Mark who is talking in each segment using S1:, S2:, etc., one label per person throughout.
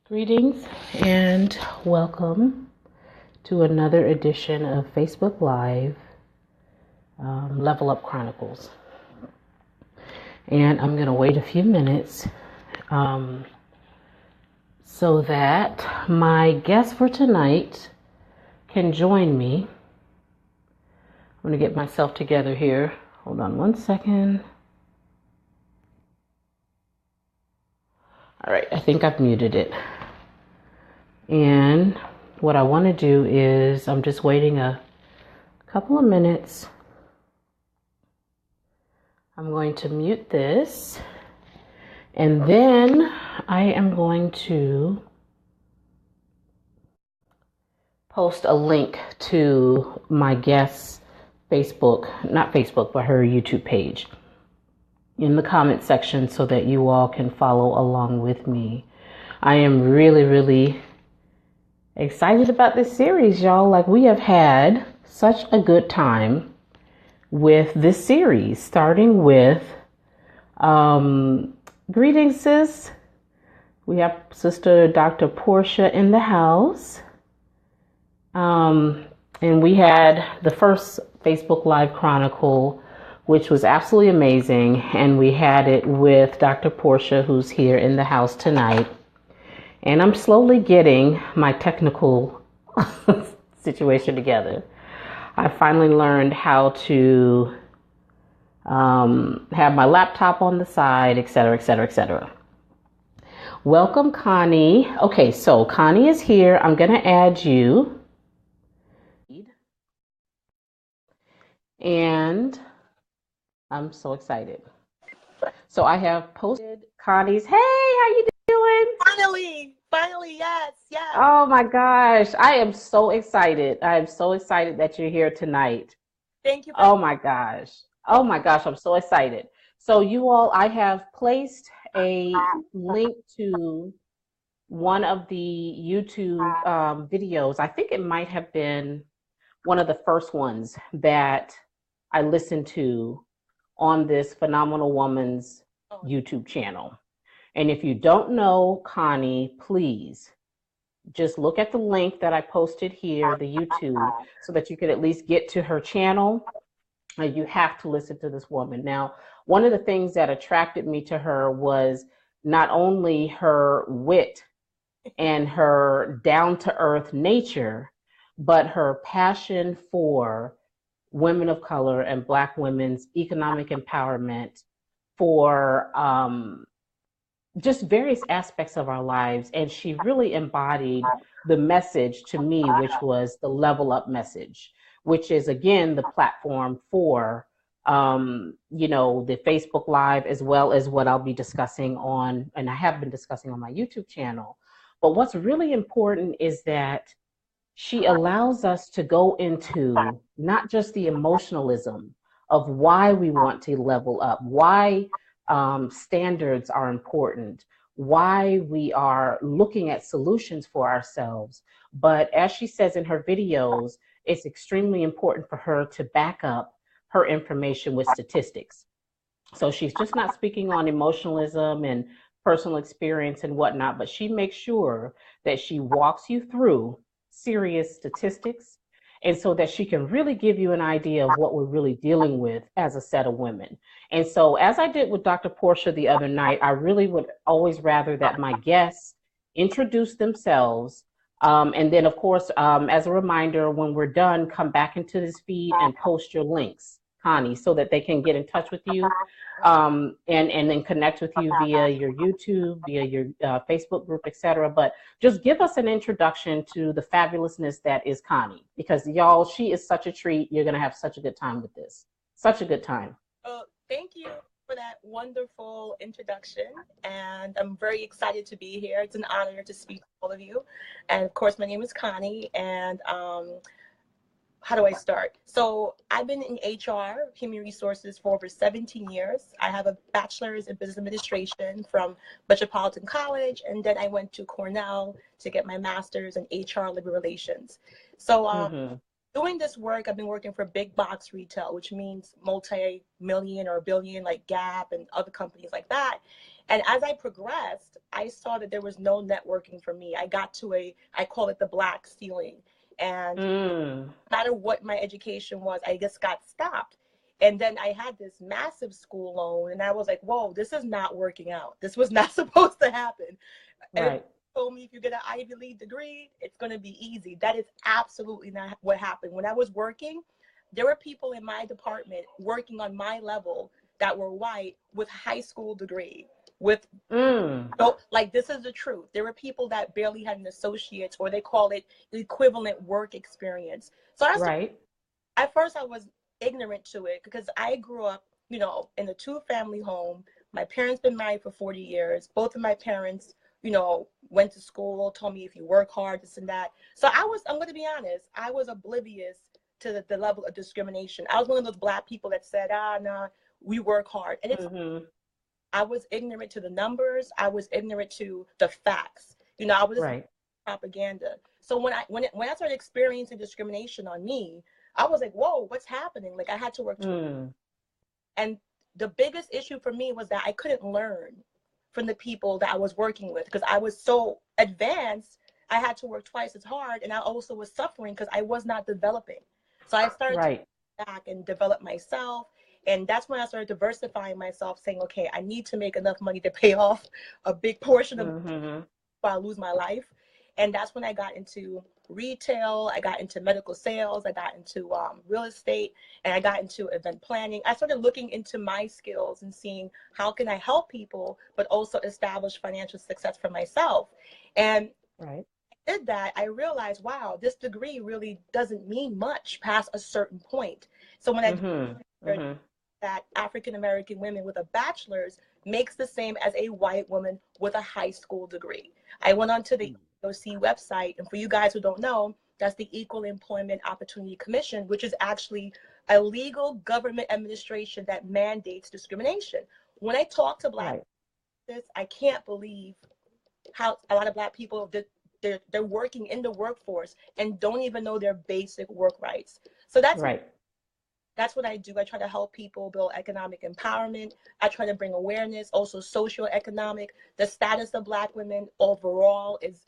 S1: Greetings and welcome to another edition of Facebook Live Level Up Chronicles. And I'm going to wait a few minutes so that my guest for tonight can join me. I'm going to get myself together here. Hold on one second. All right, I think I've muted it. And what I want to do is I'm just waiting a couple of minutes. I'm going to mute this, and then I am going to post a link to my guest's not Facebook, but her YouTube page in the comment section so that you all can follow along with me. I am really excited about this series, y'all. Like, we have had such a good time with this series, starting with greetings, sis. We have Sister Dr. Portia in the house. And we had the first Facebook Live Chronicle, which was absolutely amazing. And we had it with Dr. Portia, who's here in the house tonight. And I'm slowly getting my technical situation together. I finally learned how to have my laptop on the side, etc. Welcome, Connie. Okay, so Connie is here. I'm going to add you. And I'm so excited. So I have posted Connie's. Hey, how you doing?
S2: Finally, yes.
S1: Oh my gosh, I am so excited. I am so excited that you're here tonight.
S2: Thank you.
S1: Oh my gosh, I'm so excited. So you all, I have placed a link to one of the YouTube videos. I think it might have been one of the first ones that I listened to on this phenomenal woman's YouTube channel. And if you don't know Connie, please just look at the link that I posted here, the YouTube, so that you can at least get to her channel. You have to listen to this woman. Now, one of the things that attracted me to her was not only her wit and her down-to-earth nature, but her passion for women of color and Black women's economic empowerment, for just various aspects of our lives. And she really embodied the message to me, which was the level up message, which is, again, the platform for, the Facebook Live, as well as what I'll be discussing on, and I have been discussing on my YouTube channel. But what's really important is that she allows us to go into not just the emotionalism of why we want to level up, why standards are important, why we are looking at solutions for ourselves. But as she says in her videos, it's extremely important for her to back up her information with statistics. So she's just not speaking on emotionalism and personal experience and whatnot, but she makes sure that she walks you through serious statistics, and so that she can really give you an idea of what we're really dealing with as a set of women. And so, as I did with Dr. Portia the other night, I really would always rather that my guests introduce themselves. And then, of course, as a reminder, when we're done, come back into this feed and post your links, Connie, so that they can get in touch with you, and then connect with you via your YouTube, via your Facebook group, etc. But just give us an introduction to the fabulousness that is Connie, because y'all, she is such a treat. You're going to have such a good time with this. Such a good time.
S2: Thank you for that wonderful introduction. And I'm very excited to be here. It's an honor to speak to all of you. And of course, my name is Connie. And how do I start? So I've been in HR, human resources, for over 17 years. I have a bachelor's in business administration from Metropolitan College, and then I went to Cornell to get my master's in HR labor relations. So doing this work, I've been working for big box retail, which means multi-million or billion, like Gap and other companies like that. And as I progressed, I saw that there was no networking for me. I got to I call it the black ceiling. And no matter what my education was, I just got stopped. And then I had this massive school loan, and I was like, whoa, this is not working out. This was not supposed to happen. And
S1: Right.
S2: told me if you get an Ivy League degree, it's going to be easy. That is absolutely not what happened. When I was working, there were people in my department working on my level that were white with high school degree, with so, like, this is the truth. There were people that barely had an associate's, or they call it equivalent work experience. So
S1: Right.
S2: at first I was ignorant to it because I grew up, you know, in a two-family home. My parents been married for 40 years. Both of my parents, you know, went to school, told me if you work hard, this and that. So I'm going to be honest, I was oblivious to the level of discrimination. I was one of those black people that said, nah, we work hard. And I was ignorant to the numbers. I was ignorant to the facts. You know, I was just propaganda. So when I started experiencing discrimination on me, I was like, whoa, what's happening? Like, I had to work. And the biggest issue for me was that I couldn't learn from the people that I was working with because I was so advanced. I had to work twice as hard, and I also was suffering because I was not developing. So I started to go back and develop myself. And that's when I started diversifying myself, saying, okay, I need to make enough money to pay off a big portion of before I lose my life. And that's when I got into retail, I got into medical sales, I got into real estate, and I got into event planning. I started looking into my skills and seeing how can I help people, but also establish financial success for myself. And I did that, I realized, wow, this degree really doesn't mean much past a certain point. So when I that African American women with a bachelor's makes the same as a white woman with a high school degree. I went onto the EEOC website, and for you guys who don't know, that's the Equal Employment Opportunity Commission, which is actually a legal government administration that mandates discrimination. When I talk to Black people, I can't believe how a lot of Black people they're working in the workforce and don't even know their basic work rights. So that's what I do. I try to help people build economic empowerment. I try to bring awareness, also socio-economic. The status of Black women overall is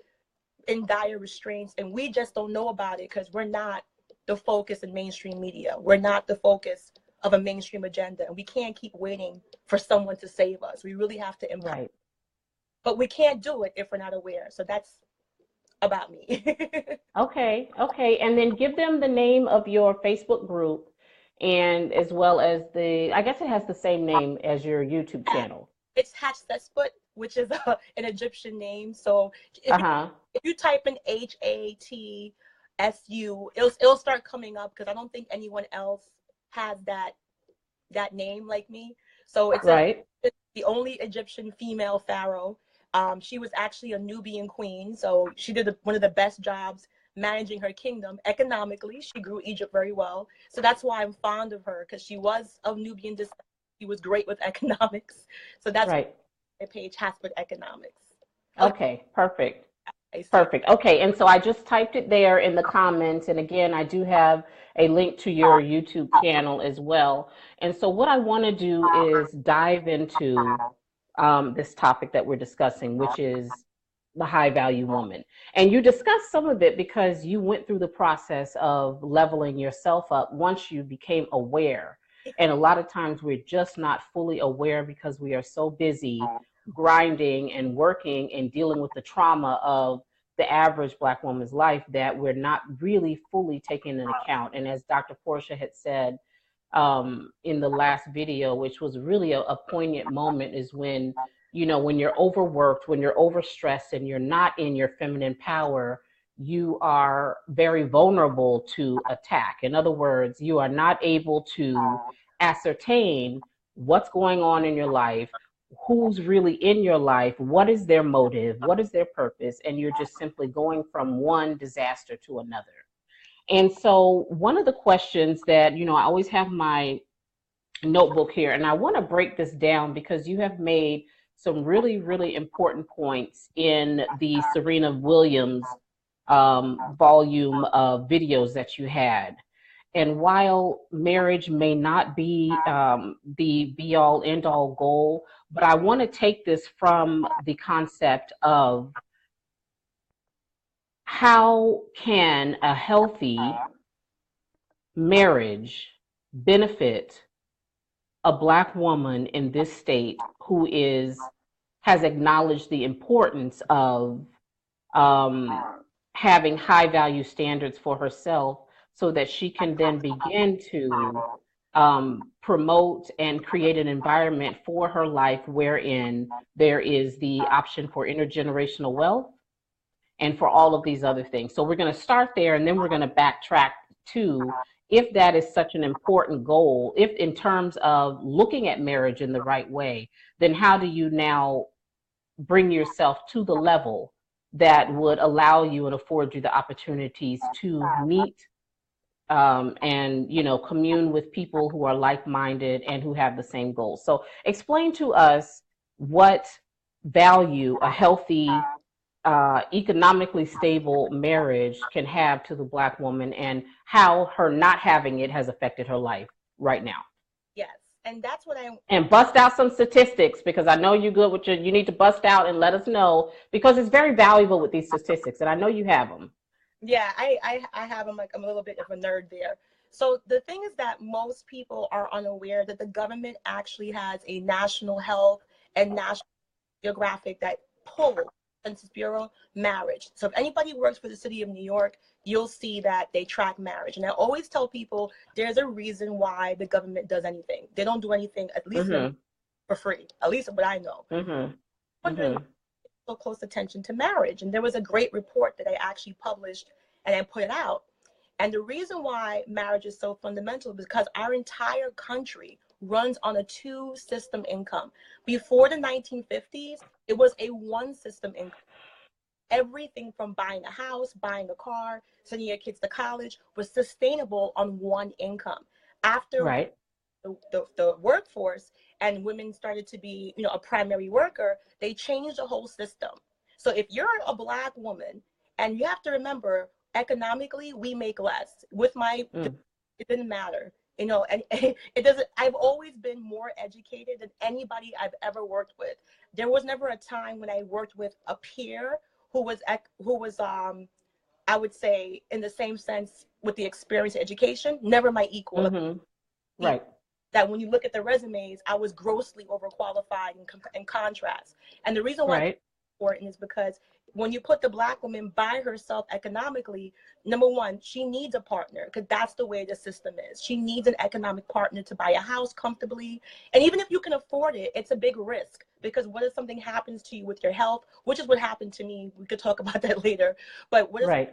S2: in dire restraints, and we just don't know about it because we're not the focus in mainstream media. We're not the focus of a mainstream agenda, and we can't keep waiting for someone to save us. We really have to empower. But we can't do it if we're not aware. So that's about me.
S1: Okay. And then give them the name of your Facebook group, and as well as I guess it has the same name as your YouTube channel.
S2: It's Hatshepsut, which is an Egyptian name. So if you type in HATSU, it'll start coming up because I don't think anyone else has that name like me. So it's the only Egyptian female pharaoh. She was actually a Nubian queen, so she did one of the best jobs managing her kingdom economically. She grew Egypt very well. So that's why I'm fond of her, because she was of Nubian descent. She was great with economics. So that's why my page Hatshepsut Economics.
S1: Okay, perfect. Okay, and so I just typed it there in the comments. And again, I do have a link to your YouTube channel as well. And so what I want to do is dive into this topic that we're discussing, which is the high value woman. And you discussed some of it because you went through the process of leveling yourself up once you became aware. And a lot of times we're just not fully aware because we are so busy grinding and working and dealing with the trauma of the average Black woman's life that we're not really fully taking into account. And as Dr. Portia had said in the last video, which was really a poignant moment, is when when you're overworked, when you're overstressed, and you're not in your feminine power, you are very vulnerable to attack. In other words, you are not able to ascertain what's going on in your life, who's really in your life, what is their motive, what is their purpose, and you're just simply going from one disaster to another. And so one of the questions that, I always have my notebook here, and I want to break this down because you have made some really, really important points in the Serena Williams volume of videos that you had. And while marriage may not be the be-all, end-all goal, but I want to take this from the concept of how can a healthy marriage benefit a Black woman in this state who has acknowledged the importance of um, having high value standards for herself so that she can then begin to promote and create an environment for her life wherein there is the option for intergenerational wealth and for all of these other things. So we're going to start there and then we're going to backtrack to if that is such an important goal, if in terms of looking at marriage in the right way, then how do you now bring yourself to the level that would allow you and afford you the opportunities to meet and commune with people who are like-minded and who have the same goals. So explain to us what value a healthy economically stable marriage can have to the Black woman and how her not having it has affected her life right now.
S2: Yes, and that's what I
S1: And bust out some statistics because I know you're good with you need to bust out and let us know because it's very valuable with these statistics and I know you have them.
S2: Yeah, I have them. Like, I'm a little bit of a nerd there. So the thing is that most people are unaware that the government actually has a national health and national geographic that pull Census Bureau marriage. So if anybody works for the city of New York, you'll see that they track marriage. And I always tell people there's a reason why the government does anything. They don't do anything, at least for free, at least what I know. Wondering so close attention to marriage. And there was a great report that I actually published and I put it out. And the reason why marriage is so fundamental is because our entire country runs on a two-system income. Before the 1950s, it was a one-system income. Everything from buying a house, buying a car, sending your kids to college was sustainable on one income. After
S1: right.
S2: the workforce and women started to be, a primary worker, they changed the whole system. So if you're a Black woman, and you have to remember, economically, we make less. With my, it didn't matter, and it doesn't. I've always been more educated than anybody I've ever worked with. There was never a time when I worked with a peer who was I would say, in the same sense, with the experience and education, never my equal.
S1: Right.
S2: That when you look at the resumes, I was grossly overqualified in contrast. And the reason why it's important is because when you put the Black woman by herself economically, number one, she needs a partner because that's the way the system is. She needs an economic partner to buy a house comfortably. And even if you can afford it, it's a big risk because what if something happens to you with your health, which is what happened to me. We could talk about that later. But what if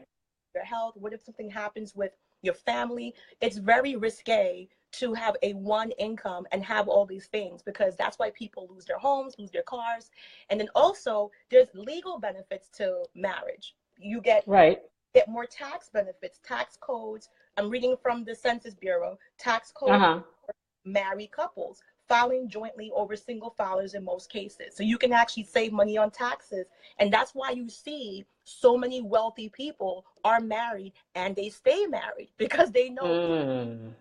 S2: your health? What if something happens with your family? It's very risque to have a one income and have all these things because that's why people lose their homes, lose their cars. And then also there's legal benefits to marriage. You get more tax benefits, tax codes. I'm reading from the Census Bureau, tax codes for married couples, filing jointly over single filers in most cases. So you can actually save money on taxes. And that's why you see so many wealthy people are married and they stay married because they know.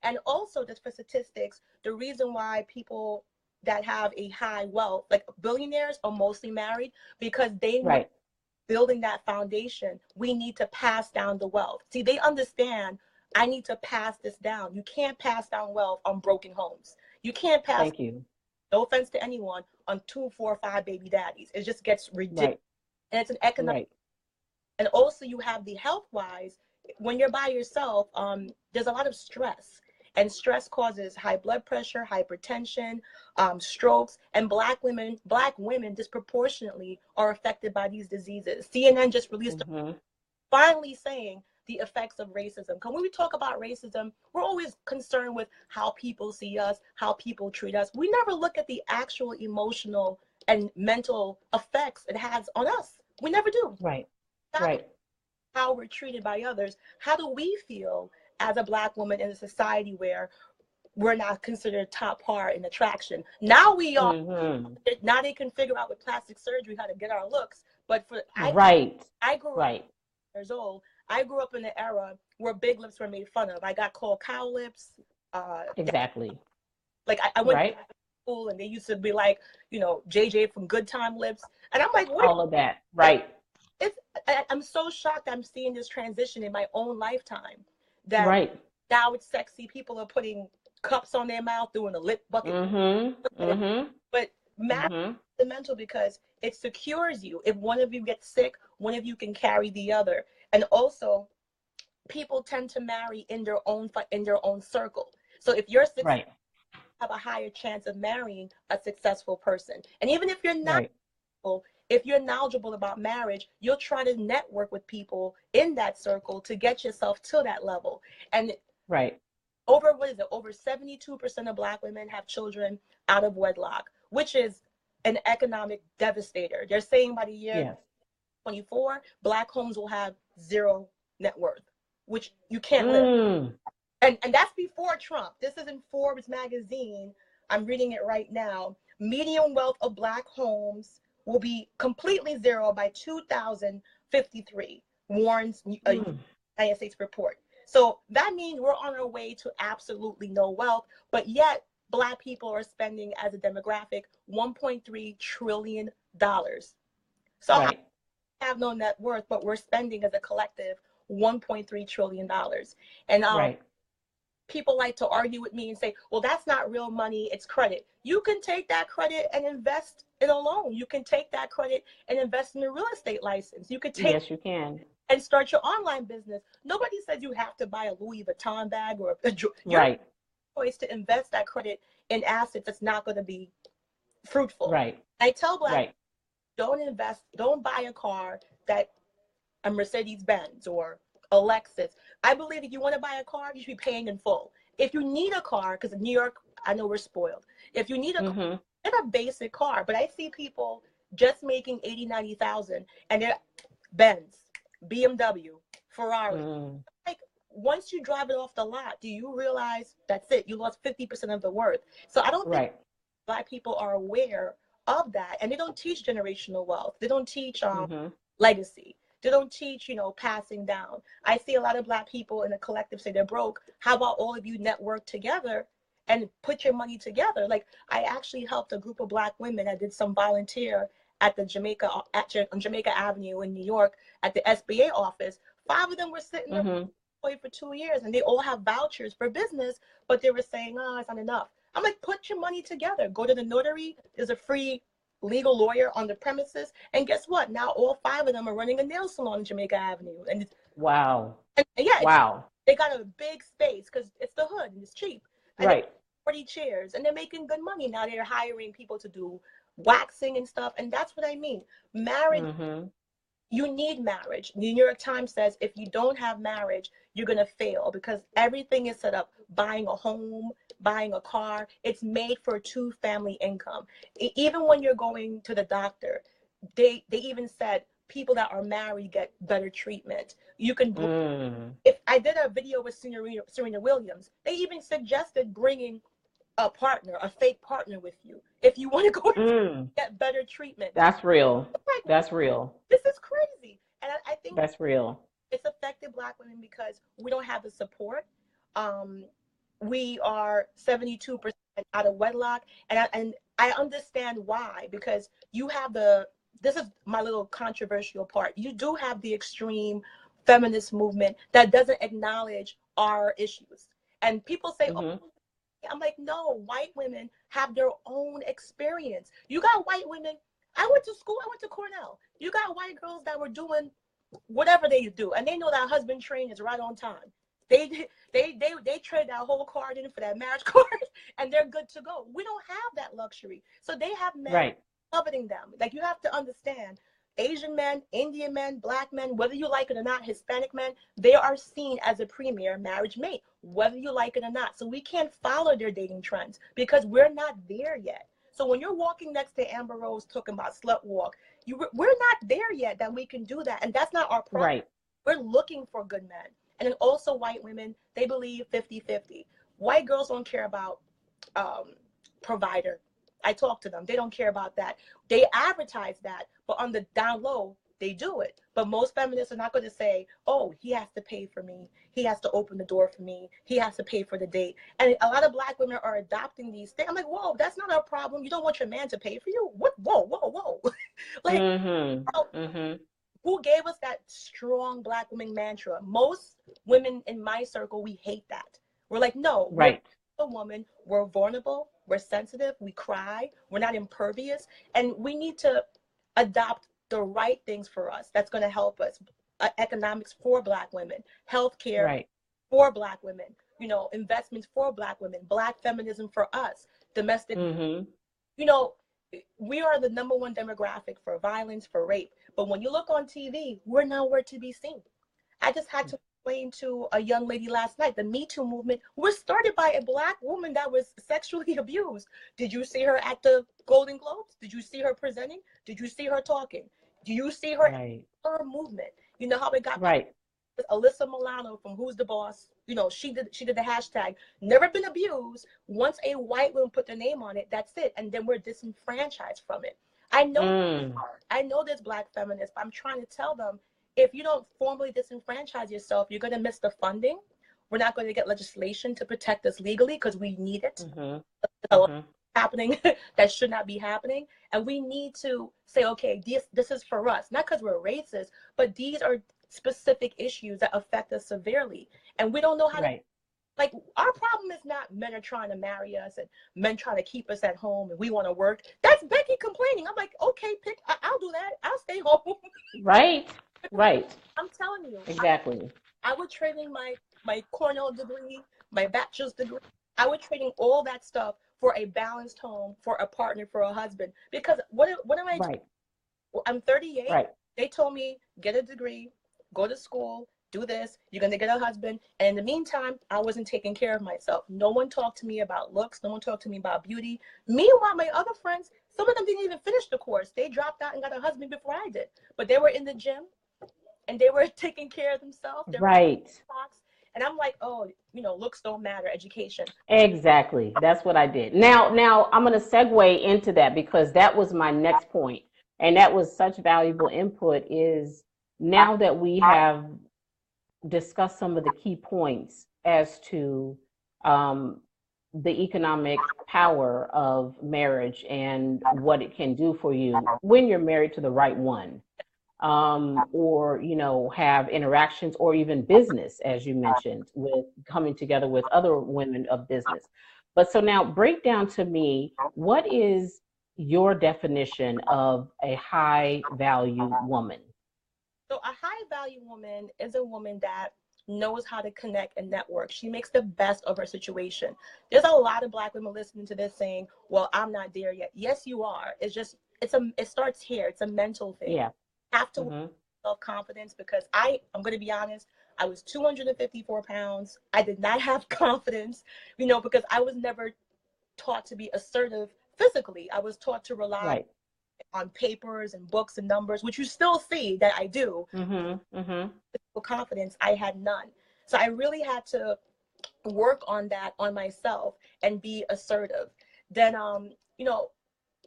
S2: And also, just for statistics, the reason why people that have a high wealth, like billionaires, are mostly married because they know building that foundation, we need to pass down the wealth. See, they understand I need to pass this down. You can't pass down wealth on broken homes. You can't pass, no offense to anyone, on 2, 4, 5 baby daddies. It just gets ridiculous. And it's an economic. And also you have the health-wise, when you're by yourself, there's a lot of stress. And stress causes high blood pressure, hypertension, strokes, and black women disproportionately are affected by these diseases. CNN just released finally saying the effects of racism. Because when we talk about racism, we're always concerned with how people see us, how people treat us. We never look at the actual emotional and mental effects it has on us. We never do. How we're treated by others. How do we feel as a Black woman in a society where we're not considered top par in attraction? Now we are. Now they can figure out with plastic surgery how to get our looks. But for I grew up years old. I grew up in an era where big lips were made fun of. I got called cow lips.
S1: Exactly.
S2: Like I went school, and they used to be like, JJ from Good Time Lips. And I'm like, what?
S1: All of that. Right.
S2: I'm so shocked I'm seeing this transition in my own lifetime, that
S1: Right.
S2: now it's sexy. People are putting cups on their mouth, doing a lip bucket.
S1: Mm-hmm. Mm-hmm.
S2: But marriage
S1: Mm-hmm.
S2: is fundamental because it secures you. If one of you gets sick, one of you can carry the other. And also, people tend to marry in their own circle. So if you're successful,
S1: Right.
S2: have a higher chance of marrying a successful person. And even if you're not,
S1: Right.
S2: if you're knowledgeable about marriage, you'll try to network with people in that circle to get yourself to that level. And
S1: Right.
S2: over 72% of Black women have children out of wedlock, which is an economic devastator. They're saying by the year
S1: Yes.
S2: 24, Black homes will have zero net worth, which you can't live.
S1: Mm.
S2: And that's before Trump. This is in Forbes magazine. I'm reading it right now. Median wealth of Black homes will be completely zero by 2053, warns a
S1: Mm.
S2: United States report. So that means we're on our way to absolutely no wealth, but yet Black people are spending as a demographic $1.3 trillion. So I
S1: Right.
S2: have no net worth, but we're spending as a collective $1.3 trillion. And
S1: Right.
S2: people like to argue with me and say, well, that's not real money, it's credit. You can take that credit and invest in a loan. You can take that credit and invest in a real estate license. You could take
S1: Yes, you can.
S2: and start your online business. Nobody says you have to buy a Louis Vuitton bag or your
S1: Right.
S2: choice to invest that credit in assets that's not going to be fruitful.
S1: Right.
S2: I tell Black,
S1: Right.
S2: don't buy a car that a Mercedes Benz or a Lexus. I believe if you want to buy a car, you should be paying in full. If you need a car, because in New York, I know we're spoiled. If you need a car,
S1: Mm-hmm.
S2: get a basic car. But I see people just making 80, 90,000 and they're Benz, BMW, Ferrari.
S1: Mm.
S2: Like, once you drive it off the lot, do you realize that's it? You lost 50% of the worth. So I don't think
S1: Right.
S2: Black people are aware of that, and they don't teach generational wealth. They don't teach
S1: Mm-hmm.
S2: legacy. They don't teach, passing down. I see a lot of Black people in a collective say they're broke. How about all of you network together and put your money together? Like, I actually helped a group of Black women. I did some volunteer at the on Jamaica Avenue in New York at the SBA office. 5 of them were sitting there
S1: Mm-hmm.
S2: for 2 years, and they all have vouchers for business, but they were saying, oh, it's not enough. I'm like, put your money together. Go to the notary. There's a free legal lawyer on the premises. And guess what? Now all 5 of them are running a nail salon in Jamaica Avenue.
S1: Wow.
S2: And yeah,
S1: Wow.
S2: they got a big space because it's the hood and it's cheap. And they
S1: Right.
S2: 40 chairs and they're making good money. Now they're hiring people to do waxing and stuff. And that's what I mean. Marriage,
S1: Mm-hmm.
S2: you need marriage. The New York Times says if you don't have marriage, you're going to fail because everything is set up. Buying a home, buying a car, it's made for a 2-family income. Even when you're going to the doctor, they even said people that are married get better treatment. You can,
S1: Mm.
S2: if I did a video with Serena Williams, they even suggested bringing a partner, a fake partner with you if you want to go
S1: Mm.
S2: get better treatment.
S1: That's real.
S2: Like,
S1: That's real.
S2: this is crazy. And I think
S1: That's real.
S2: it's affected Black women because we don't have the support. Um, we are 72% out of wedlock, and I understand why, because you have this is my little controversial part. You do have the extreme feminist movement that doesn't acknowledge our issues, and people say, "Oh,"
S1: Mm-hmm.
S2: I'm like, no, white women have their own experience. You got white women. I went to school. I went to Cornell. You got white girls that were doing whatever they do, and they know that husband train is right on time. They trade that whole card in for that marriage card, and they're good to go. We don't have that luxury, so they have men
S1: Right.
S2: coveting them. Like, you have to understand, Asian men, Indian men, Black men, whether you like it or not, Hispanic men, they are seen as a premier marriage mate, whether you like it or not. So we can't follow their dating trends because we're not there yet. So when you're walking next to Amber Rose talking about slut walk, we're not there yet that we can do that. And that's not our problem.
S1: Right.
S2: We're looking for good men. And then also white women, they believe 50-50. White girls don't care about um, provider. I talk to them. They don't care about that. They advertise that, but on the down low, they do it. But most feminists are not going to say, oh, he has to pay for me. He has to open the door for me. He has to pay for the date. And a lot of Black women are adopting these things. I'm like, whoa, that's not our problem. You don't want your man to pay for you? What? Whoa, whoa, whoa. Like, who gave us that strong Black woman mantra? Most women in my circle, we hate that. We're like, no,
S1: Right.
S2: we're a woman. We're vulnerable. We're sensitive. We cry. We're not impervious. And we need to adopt the right things for us. That's going to help us. Economics for Black women, healthcare
S1: Right.
S2: for Black women, you know, investments for Black women, Black feminism for us, domestic, you know, we are the #1 demographic for violence, for rape. But when you look on TV, we're nowhere to be seen. I just had to explain to a young lady last night, the Me Too movement was started by a Black woman that was sexually abused. Did you see her at the Golden Globes? Did you see her presenting? Did you see her talking? Do you see her, her movement? You know how it got Alyssa Milano from Who's the Boss? You know, she did the hashtag, never been abused. Once a white woman put their name on it, that's it. And then we're disenfranchised from it. I know there's Black feminists, but I'm trying to tell them, if you don't formally disenfranchise yourself, you're going to miss the funding. We're not going to get legislation to protect us legally because we need it. Happening that should not be happening. And we need to say, okay, this is for us, not because we're racist, but these are specific issues that affect us severely. And we don't know how to, like, our problem is not men are trying to marry us and men trying to keep us at home and we want to work. That's Becky complaining. I'm like, okay, I'll do that. I'll stay home.
S1: Right.
S2: I'm telling you.
S1: Exactly.
S2: I was trading my Cornell degree, my bachelor's degree. I was trading all that stuff for a balanced home, for a partner, for a husband. Because what am I doing? Well, I'm 38. They told me, get a degree, go to school, do this, you're going to get a husband. And in the meantime, I wasn't taking care of myself. No one talked to me about looks. No one talked to me about beauty. Meanwhile, my other friends, some of them didn't even finish the course. They dropped out and got a husband before I did. But they were in the gym and they were taking care of themselves. And I'm like, oh, you know, looks don't matter, education.
S1: Exactly. That's what I did. Now I'm going to segue into that because that was my next point. And that was such valuable input, is now that we have discussed some of the key points as to the economic power of marriage and what it can do for you when you're married to the right one. Or, you know, have interactions or even business, as you mentioned, with coming together with other women of business. But so now break down to me, what is your definition of a high value woman?
S2: So a high value woman is a woman that knows how to connect and network. She makes the best of her situation. There's a lot of Black women listening to this saying, well, I'm not there yet. Yes, you are. It's just, it starts here. It's a mental thing. Have to self-confidence, because I'm going to be honest, I was 254 pounds. I did not have confidence, you know, because I was never taught to be assertive physically. I was taught to rely on papers and books and numbers, which you still see that I do. Confidence, I had none. So I really had to work on that on myself and be assertive. Then, you know,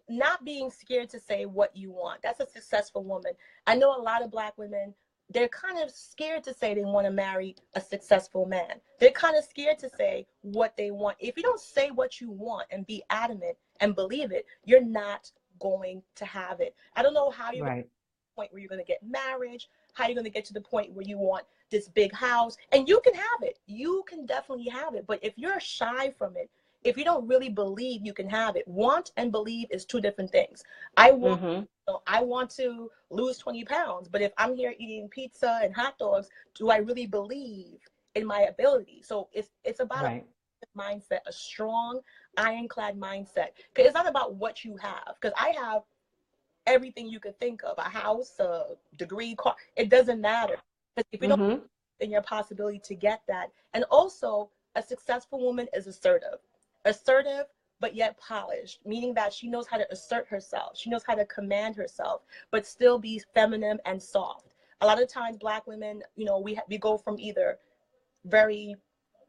S2: not being scared to say what you want. That's a successful woman. I know a lot of Black women, they're kind of scared to say they want to marry a successful man. They're kind of scared to say what they want. If you don't say what you want and be adamant and believe it, you're not going to have it. I don't know how you're going to get to the point where you're going to get marriage, how you're going to get to the point where you want this big house, and you can have it. You can definitely have it. But if you're shy from it, if you don't really believe you can have it, want and believe is two different things. I want to lose 20 pounds, but if I'm here eating pizza and hot dogs, do I really believe in my ability? So it's about a mindset, a strong, ironclad mindset. Because it's not about what you have. Because I have everything you could think of, a house, a degree, car. It doesn't matter. Because if you don't believe in your possibility to get that, and also a successful woman is assertive, but yet polished, meaning that she knows how to assert herself. She knows how to command herself, but still be feminine and soft. A lot of times Black women, you know, we go from either very,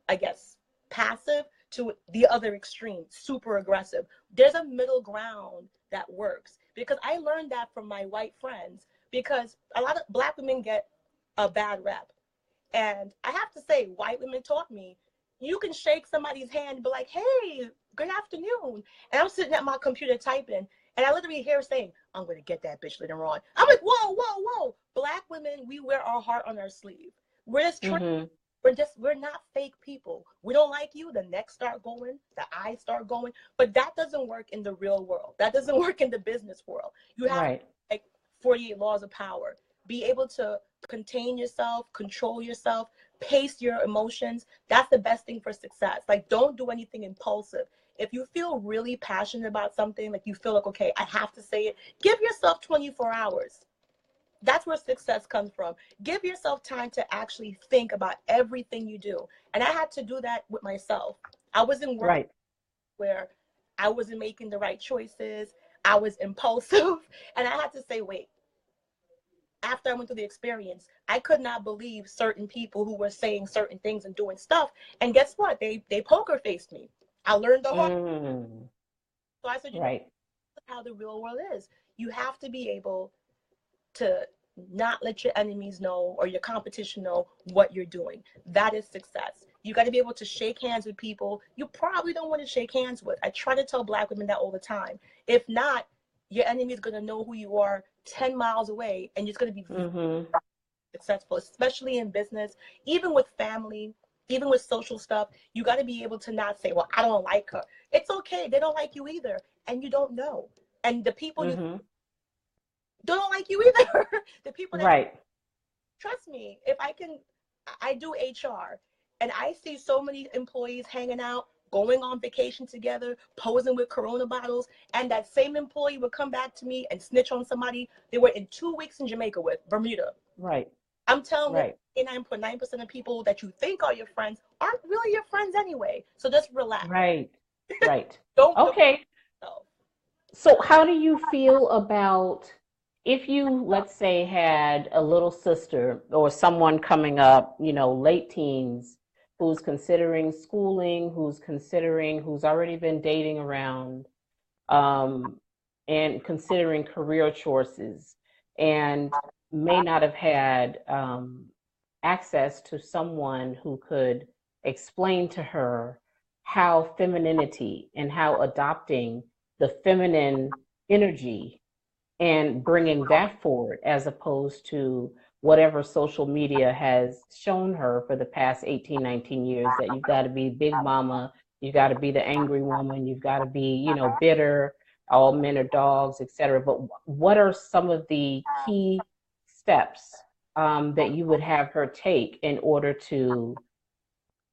S2: I guess, passive to the other extreme, super aggressive. There's a middle ground that works, because I learned that from my white friends, because a lot of Black women get a bad rep. And I have to say, white women taught me, you can shake somebody's hand and be like, hey, good afternoon. And I'm sitting at my computer typing, and I literally hear saying, I'm going to get that bitch later on. I'm like, whoa, whoa, whoa. Black women, we wear our heart on our sleeve. We're just
S1: Mm-hmm.
S2: we're not fake people. We don't like you, the necks start going, the eyes start going. But that doesn't work in the real world. That doesn't work in the business world. You have
S1: Right.
S2: like 48 laws of power. Be able to contain yourself, control yourself, pace your emotions. That's the best thing for success. Like, don't do anything impulsive. If you feel really passionate about something, like you feel like, okay, I have to say it, give yourself 24 hours. That's where success comes from. Give yourself time to actually think about everything you do. And I had to do that with myself. I was in work
S1: Right.
S2: where I wasn't making the right choices. I was impulsive. And I had to say, wait, after I went through the experience, I could not believe certain people who were saying certain things and doing stuff. And guess what? They poker faced me. I learned the hard.
S1: Mm.
S2: So I said, you know,
S1: Right.
S2: that's how the real world is. You have to be able to not let your enemies know or your competition know what you're doing. That is success. You got to be able to shake hands with people you probably don't want to shake hands with. I try to tell Black women that all the time. If not, your enemy is going to know who you are 10 miles away, and it's going to be
S1: Mm-hmm.
S2: successful, especially in business, even with family, even with social stuff. You got to be able to not say, well, I don't like her. It's okay. They don't like you either. And you don't know. And the people you
S1: Mm-hmm.
S2: don't like you either. The people that,
S1: Right.
S2: trust me, if I do HR, and I see so many employees hanging out, going on vacation together, posing with Corona bottles, and that same employee would come back to me and snitch on somebody they were in 2 weeks in Jamaica with, Bermuda.
S1: Right.
S2: I'm telling you,
S1: Right.
S2: 99.9% of people that you think are your friends aren't really your friends anyway. So just relax.
S1: Right. Right.
S2: Don't
S1: Okay.
S2: yourself.
S1: So how do you feel about if you, let's say, had a little sister or someone coming up, late teens, who's considering schooling, who's already been dating around, um, and considering career choices, and may not have had access to someone who could explain to her how femininity and how adopting the feminine energy and bringing that forward as opposed to whatever social media has shown her for the past 18, 19 years, that you've got to be big mama, you've got to be the angry woman, you've got to be, bitter, all men are dogs, etc. But what are some of the key steps that you would have her take in order to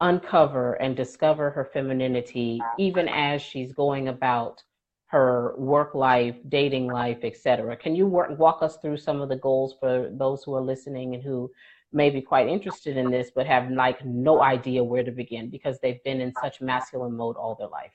S1: uncover and discover her femininity, even as she's going about her work life, dating life, etc.? Can you walk us through some of the goals for those who are listening and who may be quite interested in this, but have like no idea where to begin because they've been in such masculine mode all their life?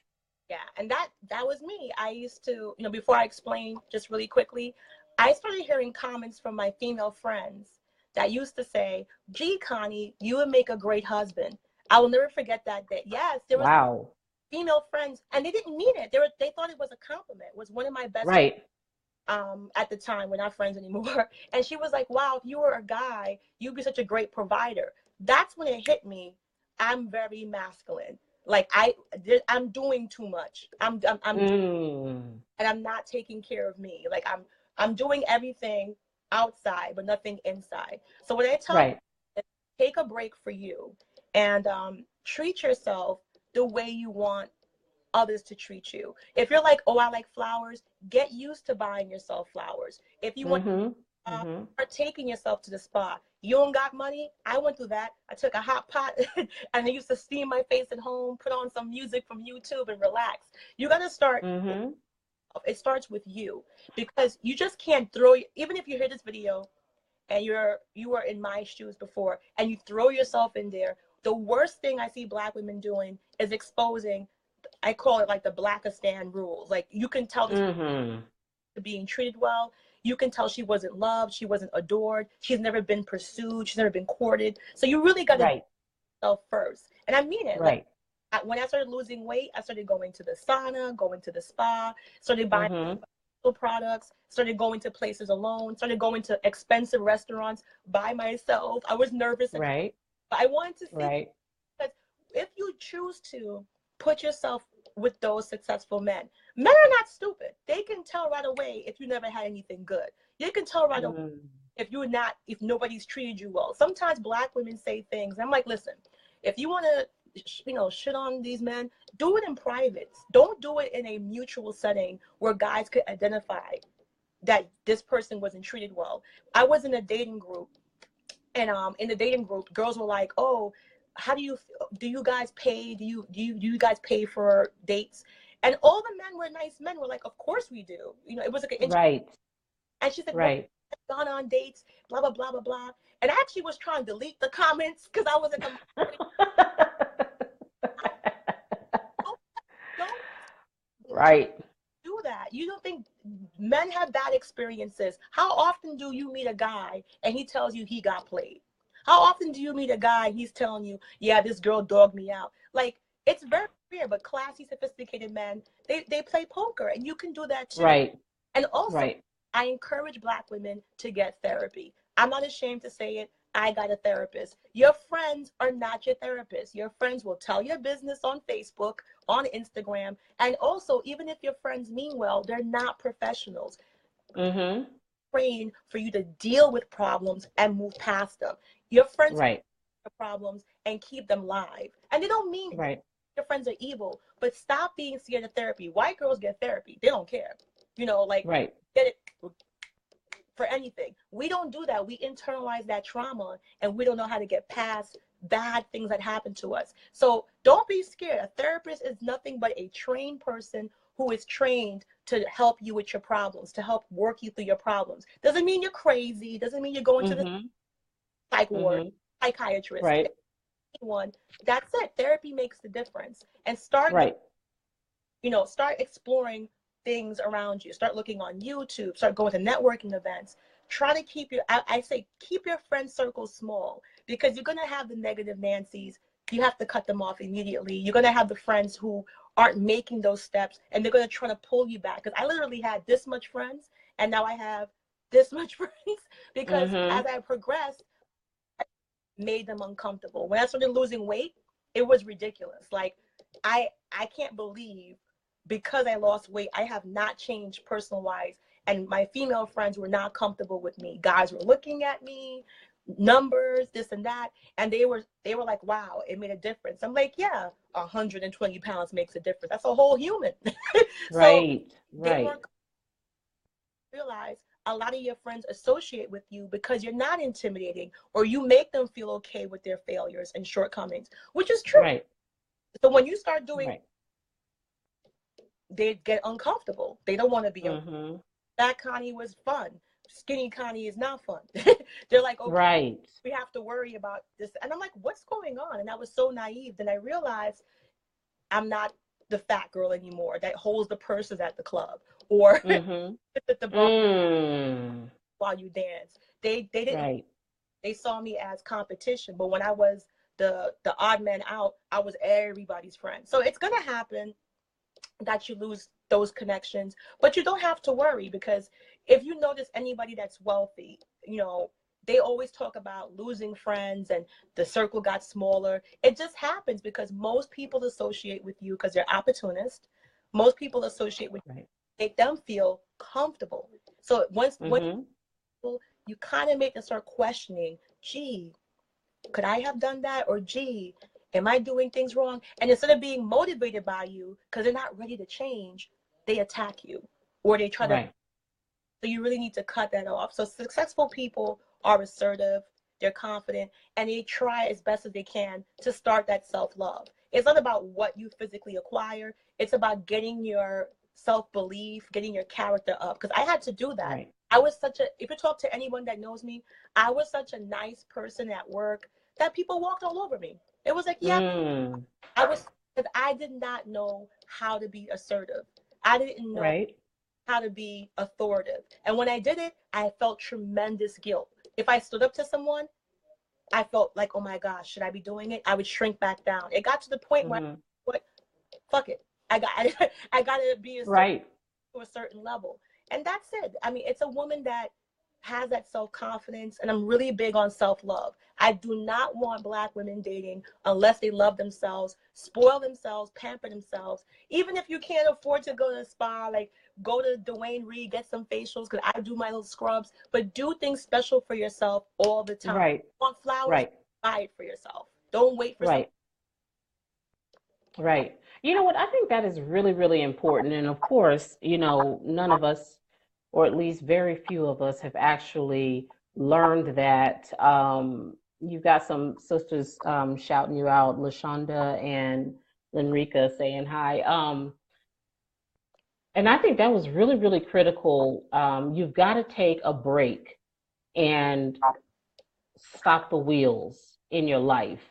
S2: Yeah, and that was me. I used to, before I explain just really quickly, I started hearing comments from my female friends that used to say, "Gee, Connie, you would make a great husband." I will never forget that day. Yes, there was
S1: Wow.
S2: female friends, and they didn't mean it. They thought it was a compliment. It was one of my best friends,
S1: Right.
S2: at the time. We're not friends anymore. And she was like, "Wow, if you were a guy, you'd be such a great provider." That's when it hit me. I'm very masculine. Like I'm doing too much.
S1: Mm.
S2: And I'm not taking care of me. Like I'm doing everything outside, but nothing inside. So what I tell
S1: Right.
S2: people is take a break for you, and treat yourself the way you want others to treat you. If you're like, oh, I like flowers, get used to buying yourself flowers. If you want
S1: Mm-hmm. Mm-hmm.
S2: start taking yourself to the spa. You don't got money? I went through that. I took a hot pot and I used to steam my face at home, put on some music from YouTube and relax. You got to start.
S1: Mm-hmm.
S2: It starts with you, because you just can't throw, even if you hear this video and you were in my shoes before and you throw yourself in there. The worst thing I see Black women doing is exposing, I call it like the Blackistan rules. Like, you can tell this
S1: Mm-hmm.
S2: being treated well. You can tell she wasn't loved, she wasn't adored, she's never been pursued, she's never been courted. So you really got to do
S1: Right.
S2: yourself first. And I mean it. Like,
S1: Right.
S2: when I started losing weight, I started going to the sauna, going to the spa, started buying
S1: Mm-hmm.
S2: products, started going to places alone, started going to expensive restaurants by myself. I was nervous, but
S1: Right.
S2: I wanted to see,
S1: Right.
S2: because if you choose to put yourself with those successful men, men are not stupid. They can tell right away if you never had anything good. You can tell right away
S1: Mm.
S2: if you're not, if nobody's treated you well. Sometimes Black women say things, and I'm like, listen, if you want to, shit on these men, do it in private. Don't do it in a mutual setting where guys could identify that this person wasn't treated well. I was in a dating group, and in the dating group, girls were like, "Oh, how do you guys pay? Do you guys pay for dates?" And all the men were nice men. Were like, "Of course we do." It was like an
S1: Right.
S2: and she's like, "Well,
S1: Right.
S2: I've gone on dates, blah blah blah blah blah." And I actually was trying to delete the comments because I was like, "Don't
S1: Right.
S2: do that. You don't think men have bad experiences? How often do you meet a guy and he tells you he got played? How often do you meet a guy and he's telling you, yeah, this girl dogged me out? Like, it's very rare, but classy, sophisticated men, they play poker, and you can do that too.
S1: Right.
S2: And also,
S1: Right.
S2: I encourage Black women to get therapy. I'm not ashamed to say it. I got a therapist. Your friends are not your therapist. Your friends will tell your business on Facebook, on Instagram. And also, even if your friends mean well, they're not professionals.
S1: Mm-hmm.
S2: Train for you to deal with problems and move past them. Your friends
S1: Right.
S2: have problems and keep them live. And they don't mean
S1: Right.
S2: your friends are evil, but stop being scared of therapy. White girls get therapy. They don't care. Like,
S1: Right.
S2: get it for anything. We don't do that. We internalize that trauma, and we don't know how to get past bad things that happen to us. So don't be scared. A therapist is nothing but a trained person who is trained to help you with your problems, to help work you through your problems. Doesn't mean you're crazy. Doesn't mean you're going to the
S1: Mm-hmm.
S2: psych ward,
S1: Mm-hmm.
S2: psychiatrist.
S1: Right.
S2: One. That's it. Therapy makes the difference. And start exploring things around you. Start looking on YouTube. Start going to networking events. Try to I say keep your friend circle small, because you're going to have the negative Nancy's. You have to cut them off immediately. You're going to have the friends who aren't making those steps, and they're going to try to pull you back. Because I literally had this much friends, and now I have this much friends, because
S1: Mm-hmm.
S2: as I progressed, I made them uncomfortable. When I started losing weight, it was ridiculous. Like, I can't believe, because I lost weight, I have not changed personal wise. And my female friends were not comfortable with me. Guys were looking at me, numbers, this and that, and they were like, "Wow, it made a difference." I'm like, "Yeah, 120 pounds makes a difference. That's a whole human." So
S1: Right.
S2: they
S1: Right.
S2: weren't realize a lot of your friends associate with you because you're not intimidating, or you make them feel okay with their failures and shortcomings, which is true.
S1: Right.
S2: So when you start doing,
S1: Right.
S2: they get uncomfortable. They don't want to be.
S1: Mm-hmm.
S2: That Connie was fun. Skinny Connie is not fun. They're like, "Okay,
S1: Right.
S2: we have to worry about this." And I'm like, "What's going on?" And I was so naive. Then I realized I'm not the fat girl anymore that holds the purses at the club, or
S1: Mm-hmm.
S2: at the bar
S1: Mm.
S2: while you dance. They didn't.
S1: Right.
S2: They saw me as competition. But when I was the odd man out, I was everybody's friend. So it's gonna happen that you lose those connections, but you don't have to worry, because if you notice anybody that's wealthy, they always talk about losing friends and the circle got smaller. It just happens because most people associate with you because they're opportunists. Most people associate with
S1: Right.
S2: you, make them feel comfortable. So once
S1: Mm-hmm.
S2: you kind of make them start questioning, gee, could I have done that? Or gee, am I doing things wrong? And instead of being motivated by you because they're not ready to change, they attack you, or they try to.
S1: Right.
S2: So you really need to cut that off. So successful people are assertive, they're confident, and they try as best as they can to start that self-love. It's not about what you physically acquire. It's about getting your self-belief, getting your character up. Because I had to do that.
S1: Right.
S2: If you talk to anyone that knows me, I was such a nice person at work that people walked all over me. It was like, yeah,
S1: Mm.
S2: because I did not know how to be assertive. I didn't know
S1: Right.
S2: how to be authoritative. And when I did it, I felt tremendous guilt. If I stood up to someone, I felt like, oh my gosh, should I be doing it? I would shrink back down. It got to the point where,
S1: Mm-hmm.
S2: what, fuck it. I got I got to be assertive
S1: Right.
S2: to a certain level. And that's it. I mean, it's a woman that has that self-confidence, and I'm really big on self-love. I do not want Black women dating unless they love themselves, spoil themselves, pamper themselves. Even if you can't afford to go to a spa, like go to Dwayne Reed, get some facials, because I do my little scrubs, but do things special for yourself all the time.
S1: Right,
S2: You want flowers?
S1: right,
S2: Buy it for yourself. Don't wait for something.
S1: right, right. You know what? I think that is really, really important. And of course, none of us, or at least very few of us, have actually learned that. You've got some sisters shouting you out, Lashonda and Lenrika saying hi. And I think that was really, really critical. You've got to take a break and stop the wheels in your life.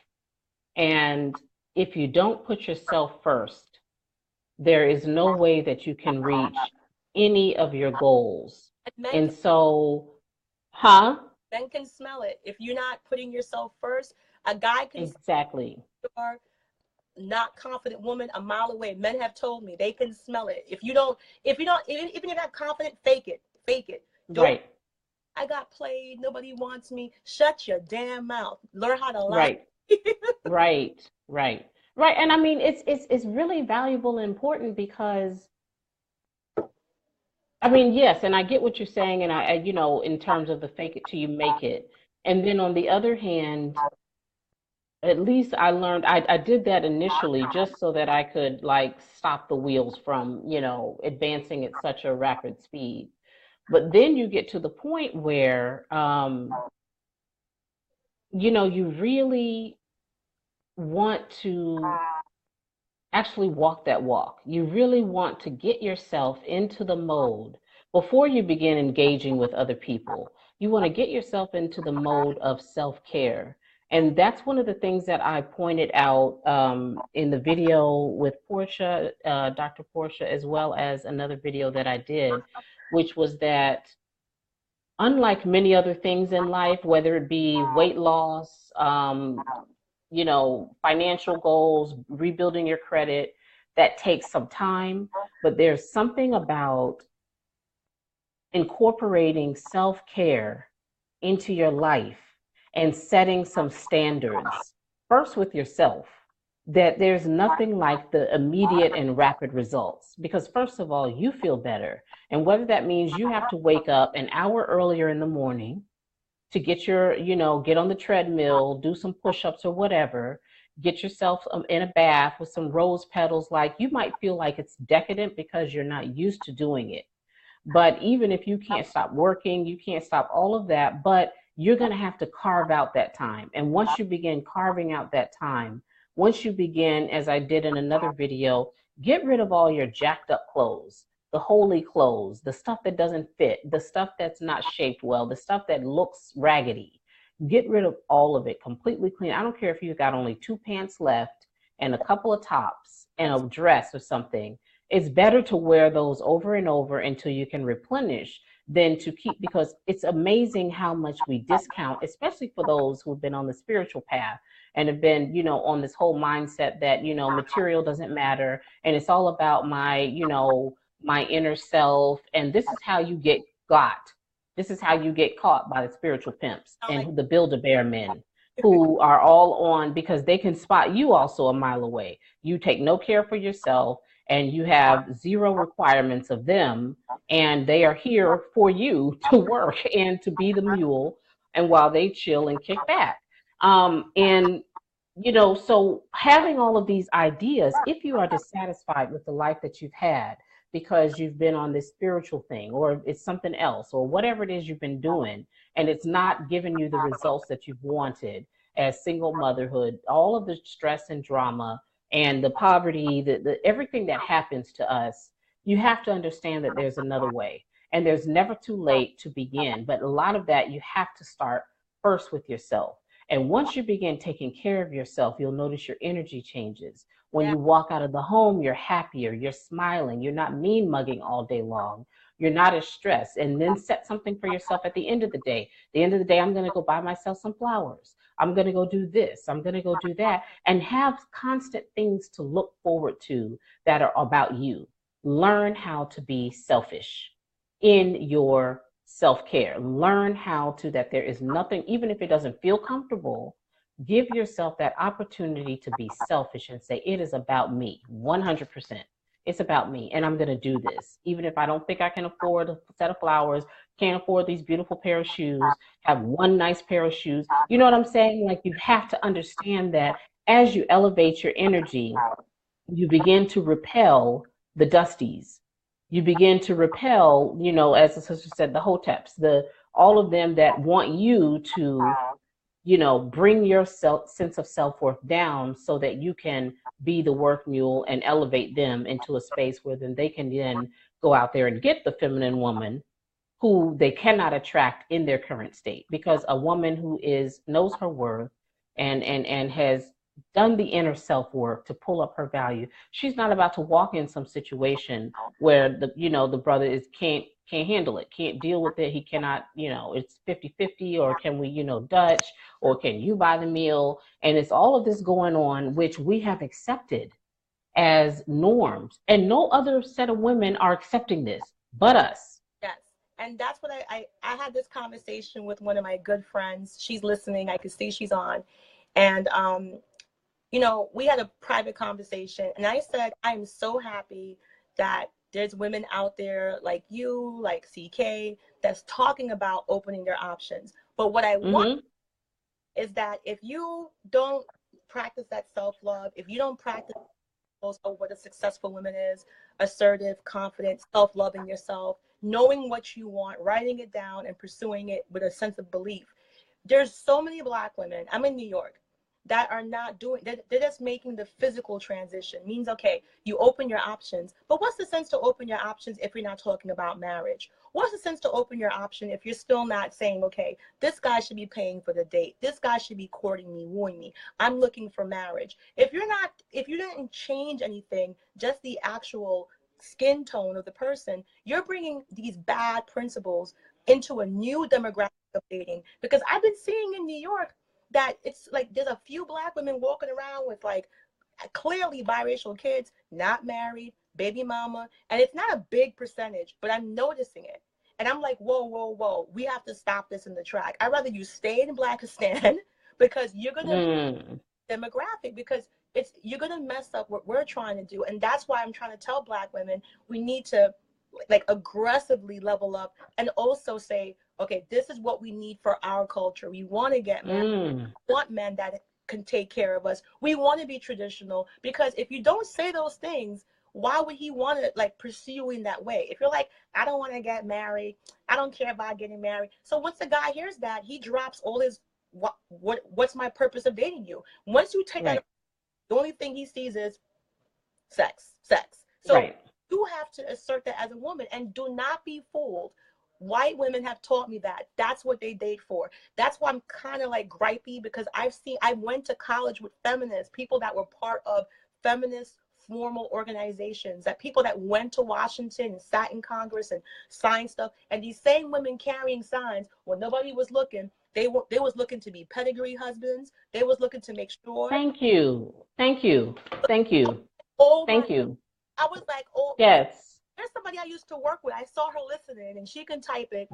S1: And if you don't put yourself first, there is no way that you can reach any of your goals.
S2: And men
S1: And
S2: can,
S1: so, huh?
S2: men can smell it. If you're not putting yourself first, a guy can smell
S1: Exactly.
S2: your not confident woman a mile away. Men have told me they can smell it. If you don't, even if you're not confident, fake it. Fake it. Don't.
S1: Right.
S2: I got played. Nobody wants me. Shut your damn mouth. Learn how to lie.
S1: Right. Right. Right. Right. And I mean, it's really valuable and important because I mean, yes, and I get what you're saying, and in terms of the fake it till you make it. And then on the other hand, at least I learned I did that initially just so that I could like stop the wheels from, advancing at such a rapid speed. But then you get to the point where, you really want to actually walk that walk. You really want to get yourself into the mode before you begin engaging with other people. You want to get yourself into the mode of self care. And that's one of the things that I pointed out in the video with Portia, Dr. Portia, as well as another video that I did, which was that unlike many other things in life, whether it be weight loss, financial goals, rebuilding your credit, that takes some time. But there's something about incorporating self care into your life and setting some standards, first with yourself, that there's nothing like the immediate and rapid results. Because, first of all, you feel better. And whether that means you have to wake up an hour earlier in the morning to get get on the treadmill, do some push-ups or whatever, get yourself in a bath with some rose petals, like you might feel like it's decadent because you're not used to doing it. But even if you can't stop working, you can't stop all of that, but you're going to have to carve out that time. And once you begin carving out that time, once you begin, as I did in another video, get rid of all your jacked up clothes, the holy clothes, the stuff that doesn't fit, the stuff that's not shaped well, the stuff that looks raggedy. Get rid of all of it, completely clean. I don't care if you've got only 2 pants left and a couple of tops and a dress or something. It's better to wear those over and over until you can replenish than to keep, because it's amazing how much we discount, especially for those who've been on the spiritual path and have been, on this whole mindset that, material doesn't matter and it's all about my inner self. And this is how you get got. This is how you get caught by the spiritual pimps
S2: Sound like
S1: and the Build-A-Bear men who are all on because they can spot you also a mile away. You take no care for yourself and you have zero requirements of them, and they are here for you to work and to be the mule, and while they chill and kick back. And so having all of these ideas, if you are dissatisfied with the life that you've had because you've been on this spiritual thing or it's something else or whatever it is you've been doing and it's not giving you the results that you've wanted as single motherhood, all of the stress and drama and the poverty, the everything that happens to us, you have to understand that there's another way. And there's never too late to begin. But a lot of that you have to start first with yourself. And once you begin taking care of yourself, you'll notice your energy changes. When
S2: that.
S1: you walk out of the home, you're happier, you're smiling, you're not mean mugging all day long, you're not as stressed. And then set something for yourself at the end of the day. The end of the day, I'm going to go buy myself some flowers. I'm going to go do this. I'm going to go do that. And have constant things to look forward to that are about you. Learn how to be selfish. in your self-care. Learn how to, that there is nothing, even if it doesn't feel comfortable, give yourself that opportunity to be selfish and say, it is about me, 100%. It's about me, and I'm going to do this. Even if I don't think I can afford a set of flowers, can't afford these beautiful pair of shoes, have one nice pair of shoes. You know what I'm saying? Like, you have to understand that as you elevate your energy, you begin to repel the dusties. You begin to repel, as the sister said, the hoteps, all of them that want you to, bring your sense of self-worth down so that you can be the work mule and elevate them into a space where then they can then go out there and get the feminine woman who they cannot attract in their current state, because a woman who knows her worth and has done the inner self work to pull up her value, she's not about to walk in some situation where the brother can't handle it, can't deal with it, he cannot, it's 50-50, or can we, Dutch, or can you buy the meal? And it's all of this going on, which we have accepted as norms, and no other set of women are accepting this but us.
S2: Yes. And that's what I had this conversation with one of my good friends. She's listening. I could see she's on. And, we had a private conversation. And I said, I'm so happy that there's women out there like you, like CK, that's talking about opening their options. But what I want is that if you don't practice that self-love, if you don't practice what a successful woman is, assertive, confident, self-loving yourself, knowing what you want, writing it down and pursuing it with a sense of belief. There's so many Black women, I'm in New York, that are not doing, they're just making the physical transition. Means, okay, you open your options, but what's the sense to open your options if you're not talking about marriage? What's the sense to open your option if you're still not saying, okay, this guy should be paying for the date, this guy should be courting me, wooing me, I'm looking for marriage? If you didn't change anything, just the actual skin tone of the person, you're bringing these bad principles into a new demographic of dating. Because I've been seeing in New York that it's like there's a few Black women walking around with like clearly biracial kids, not married, baby mama, and it's not a big percentage, but I'm noticing it. And I'm like, whoa, whoa, whoa, we have to stop this in the track. I'd rather you stay in Blackistan because you're gonna demographic, because you're gonna mess up what we're trying to do. And that's why I'm trying to tell Black women we need to like aggressively level up and also say, okay, this is what we need for our culture. We want to get married, want men that can take care of us. We want to be traditional, because if you don't say those things, why would he want to like pursue you in that way? If you're like, I don't want to get married, I don't care about getting married. So once the guy hears that, he drops all his what's my purpose of dating you? Once you take that, the only thing he sees is sex. So you have to assert that as a woman, and do not be fooled. White women have taught me that that's what they date for. That's why I'm kind of like gripey, because I went to college with feminists, people that were part of feminist formal organizations, that people that went to Washington and sat in Congress and signed stuff, and these same women carrying signs when nobody was looking. They was looking to be pedigree husbands. They was looking to make sure.
S1: Thank you.
S2: Oh my!
S1: Thank you.
S2: I was like, oh,
S1: yes.
S2: There's somebody I used to work with. I saw her listening, and she can type it.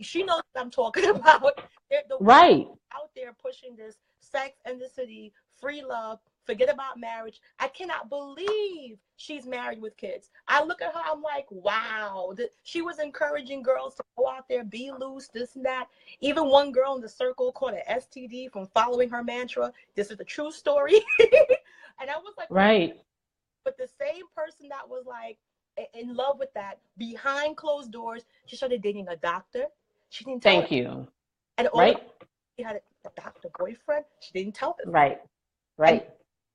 S2: She knows what I'm talking about. The
S1: right.
S2: Out there pushing this sex in the city, free love, forget about marriage. I cannot believe she's married with kids. I look at her, I'm like, wow. She was encouraging girls to go out there, be loose, this and that. Even one girl in the circle caught an STD from following her mantra. This is a true story. And I was like,
S1: right.
S2: But the same person that was like in love with that, behind closed doors, she started dating a doctor. She didn't tell
S1: Thank you.
S2: And
S1: right.
S2: She had a doctor boyfriend. She didn't tell us.
S1: Right.
S2: And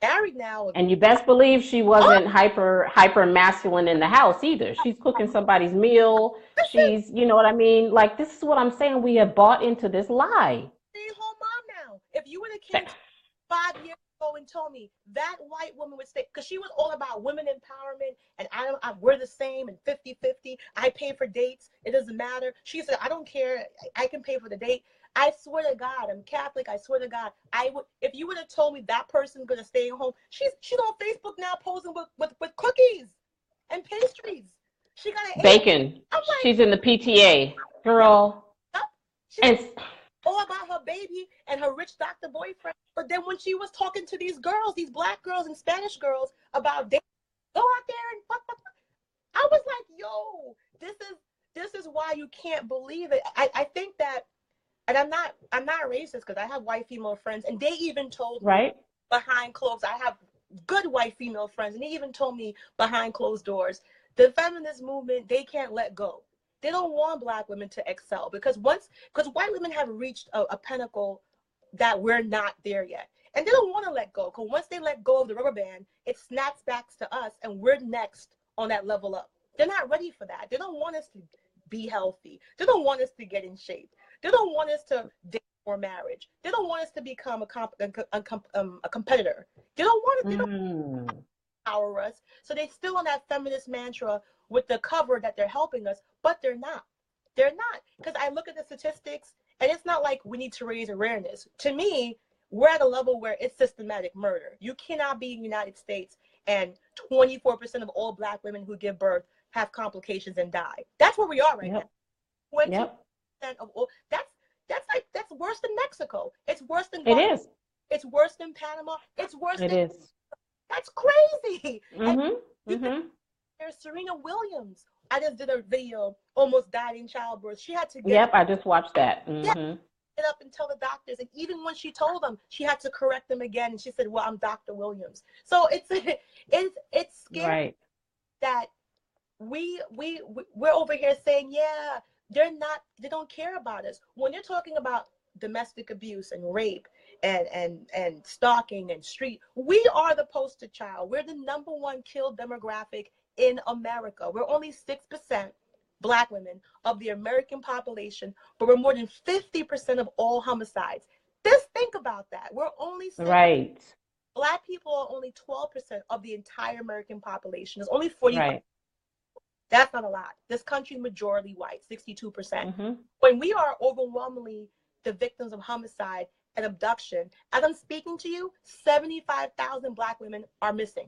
S2: married now.
S1: And you best believe she wasn't hyper masculine in the house either. She's cooking somebody's meal. She's, you know what I mean? Like, this is what I'm saying. We have bought into this lie.
S2: Stay-at-home mom now. If you would have came 5 years ago and told me that white woman would stay, because she was all about women empowerment, and we're the same, and 50-50. I pay for dates. It doesn't matter. She said, I don't care. I can pay for the date. I swear to God, I'm Catholic. I swear to God, if you would have told me that person's gonna stay home, she's on Facebook now posing with cookies and pastries. She got an A.
S1: Bacon.
S2: I'm like,
S1: She's in the PTA,
S2: yeah,
S1: girl.
S2: yep. She
S1: And
S2: all about her baby and her rich doctor boyfriend. But then when she was talking to these girls, these black girls and Spanish girls about dating, go out there and fuck, fuck, fuck. I was like, yo, this is why you can't believe it. I think that, and I'm not racist because I have white female friends, and they even told me
S1: right,
S2: behind closed. I have good white female friends, and they even told me behind closed doors, the feminist movement, they can't let go. They don't want black women to excel because white women have reached a pinnacle that we're not there yet. And they don't want to let go because once they let go of the rubber band, it snaps back to us and we're next on that level up. They're not ready for that. They don't want us to be healthy. They don't want us to get in shape. They don't want us to date or marriage. They don't want us to become a competitor. They don't want us. They don't empower us. So they still on that feminist mantra with the cover that they're helping us, but they're not. They're not. Because I look at the statistics, and it's not like we need to raise awareness. To me, we're at a level where it's systematic murder. You cannot be in the United States and 24% of all black women who give birth have complications and die. That's where we are right now. 20% of all that's worse than Mexico. It's worse than
S1: it is.
S2: It's worse than Panama. It's worse
S1: It
S2: than
S1: is.
S2: That's crazy. And
S1: Mm-hmm.
S2: there's Serena Williams. I just did a video, almost died in childbirth. She had to
S1: Yep, I just watched that.
S2: get up and tell the doctors. And even when she told them, she had to correct them again. And she said, well, I'm Dr. Williams. So it's scary that we're over here saying, yeah, they don't care about us. When you're talking about domestic abuse and rape and stalking and street, we are the poster child. We're the number one kill demographic in America. We're only 6% black women of the American population, but we're more than 50% of all homicides. Just think about that. We're only 6. Black people are only 12% of the entire American population. There's only 45. That's not a lot. This country majority white, 62%. When we are overwhelmingly the victims of homicide and abduction, as I'm speaking to you, 75,000 black women are missing.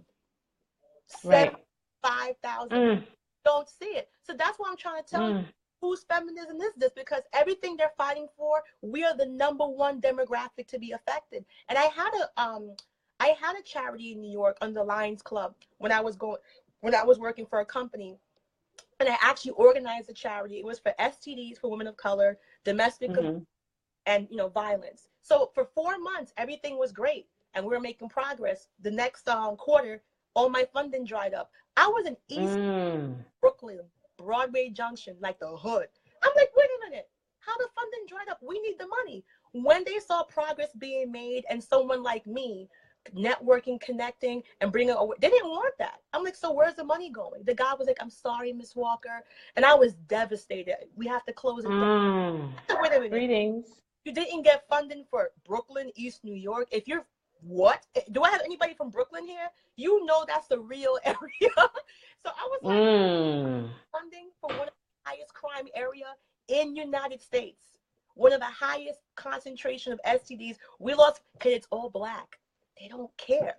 S2: 75,000. Don't see it. So that's why I'm trying to tell you whose feminism is this, because everything they're fighting for, we are the number one demographic to be affected. And I had a charity in New York under Lions Club when I was working for a company. And I actually organized a charity. It was for STDs for women of color, domestic and violence. So for 4 months, everything was great, and we were making progress. The next quarter, all my funding dried up. I was in East Brooklyn, Broadway Junction, like the hood. I'm like, wait a minute, how the funding dried up? We need the money. When they saw progress being made, and someone like me networking, connecting, and bringing over, they didn't want that. I'm like, so where's the money going? The guy was like, I'm sorry, Miss Walker. And I was devastated. We have to close it down. Wait a minute. Greetings. You didn't get funding for Brooklyn, East New York. If you're, what? Do I have anybody from Brooklyn here? You know that's the real area. So I was like, funding for one of the highest crime area in United States. One of the highest concentration of STDs. We lost, because it's all black. They don't care.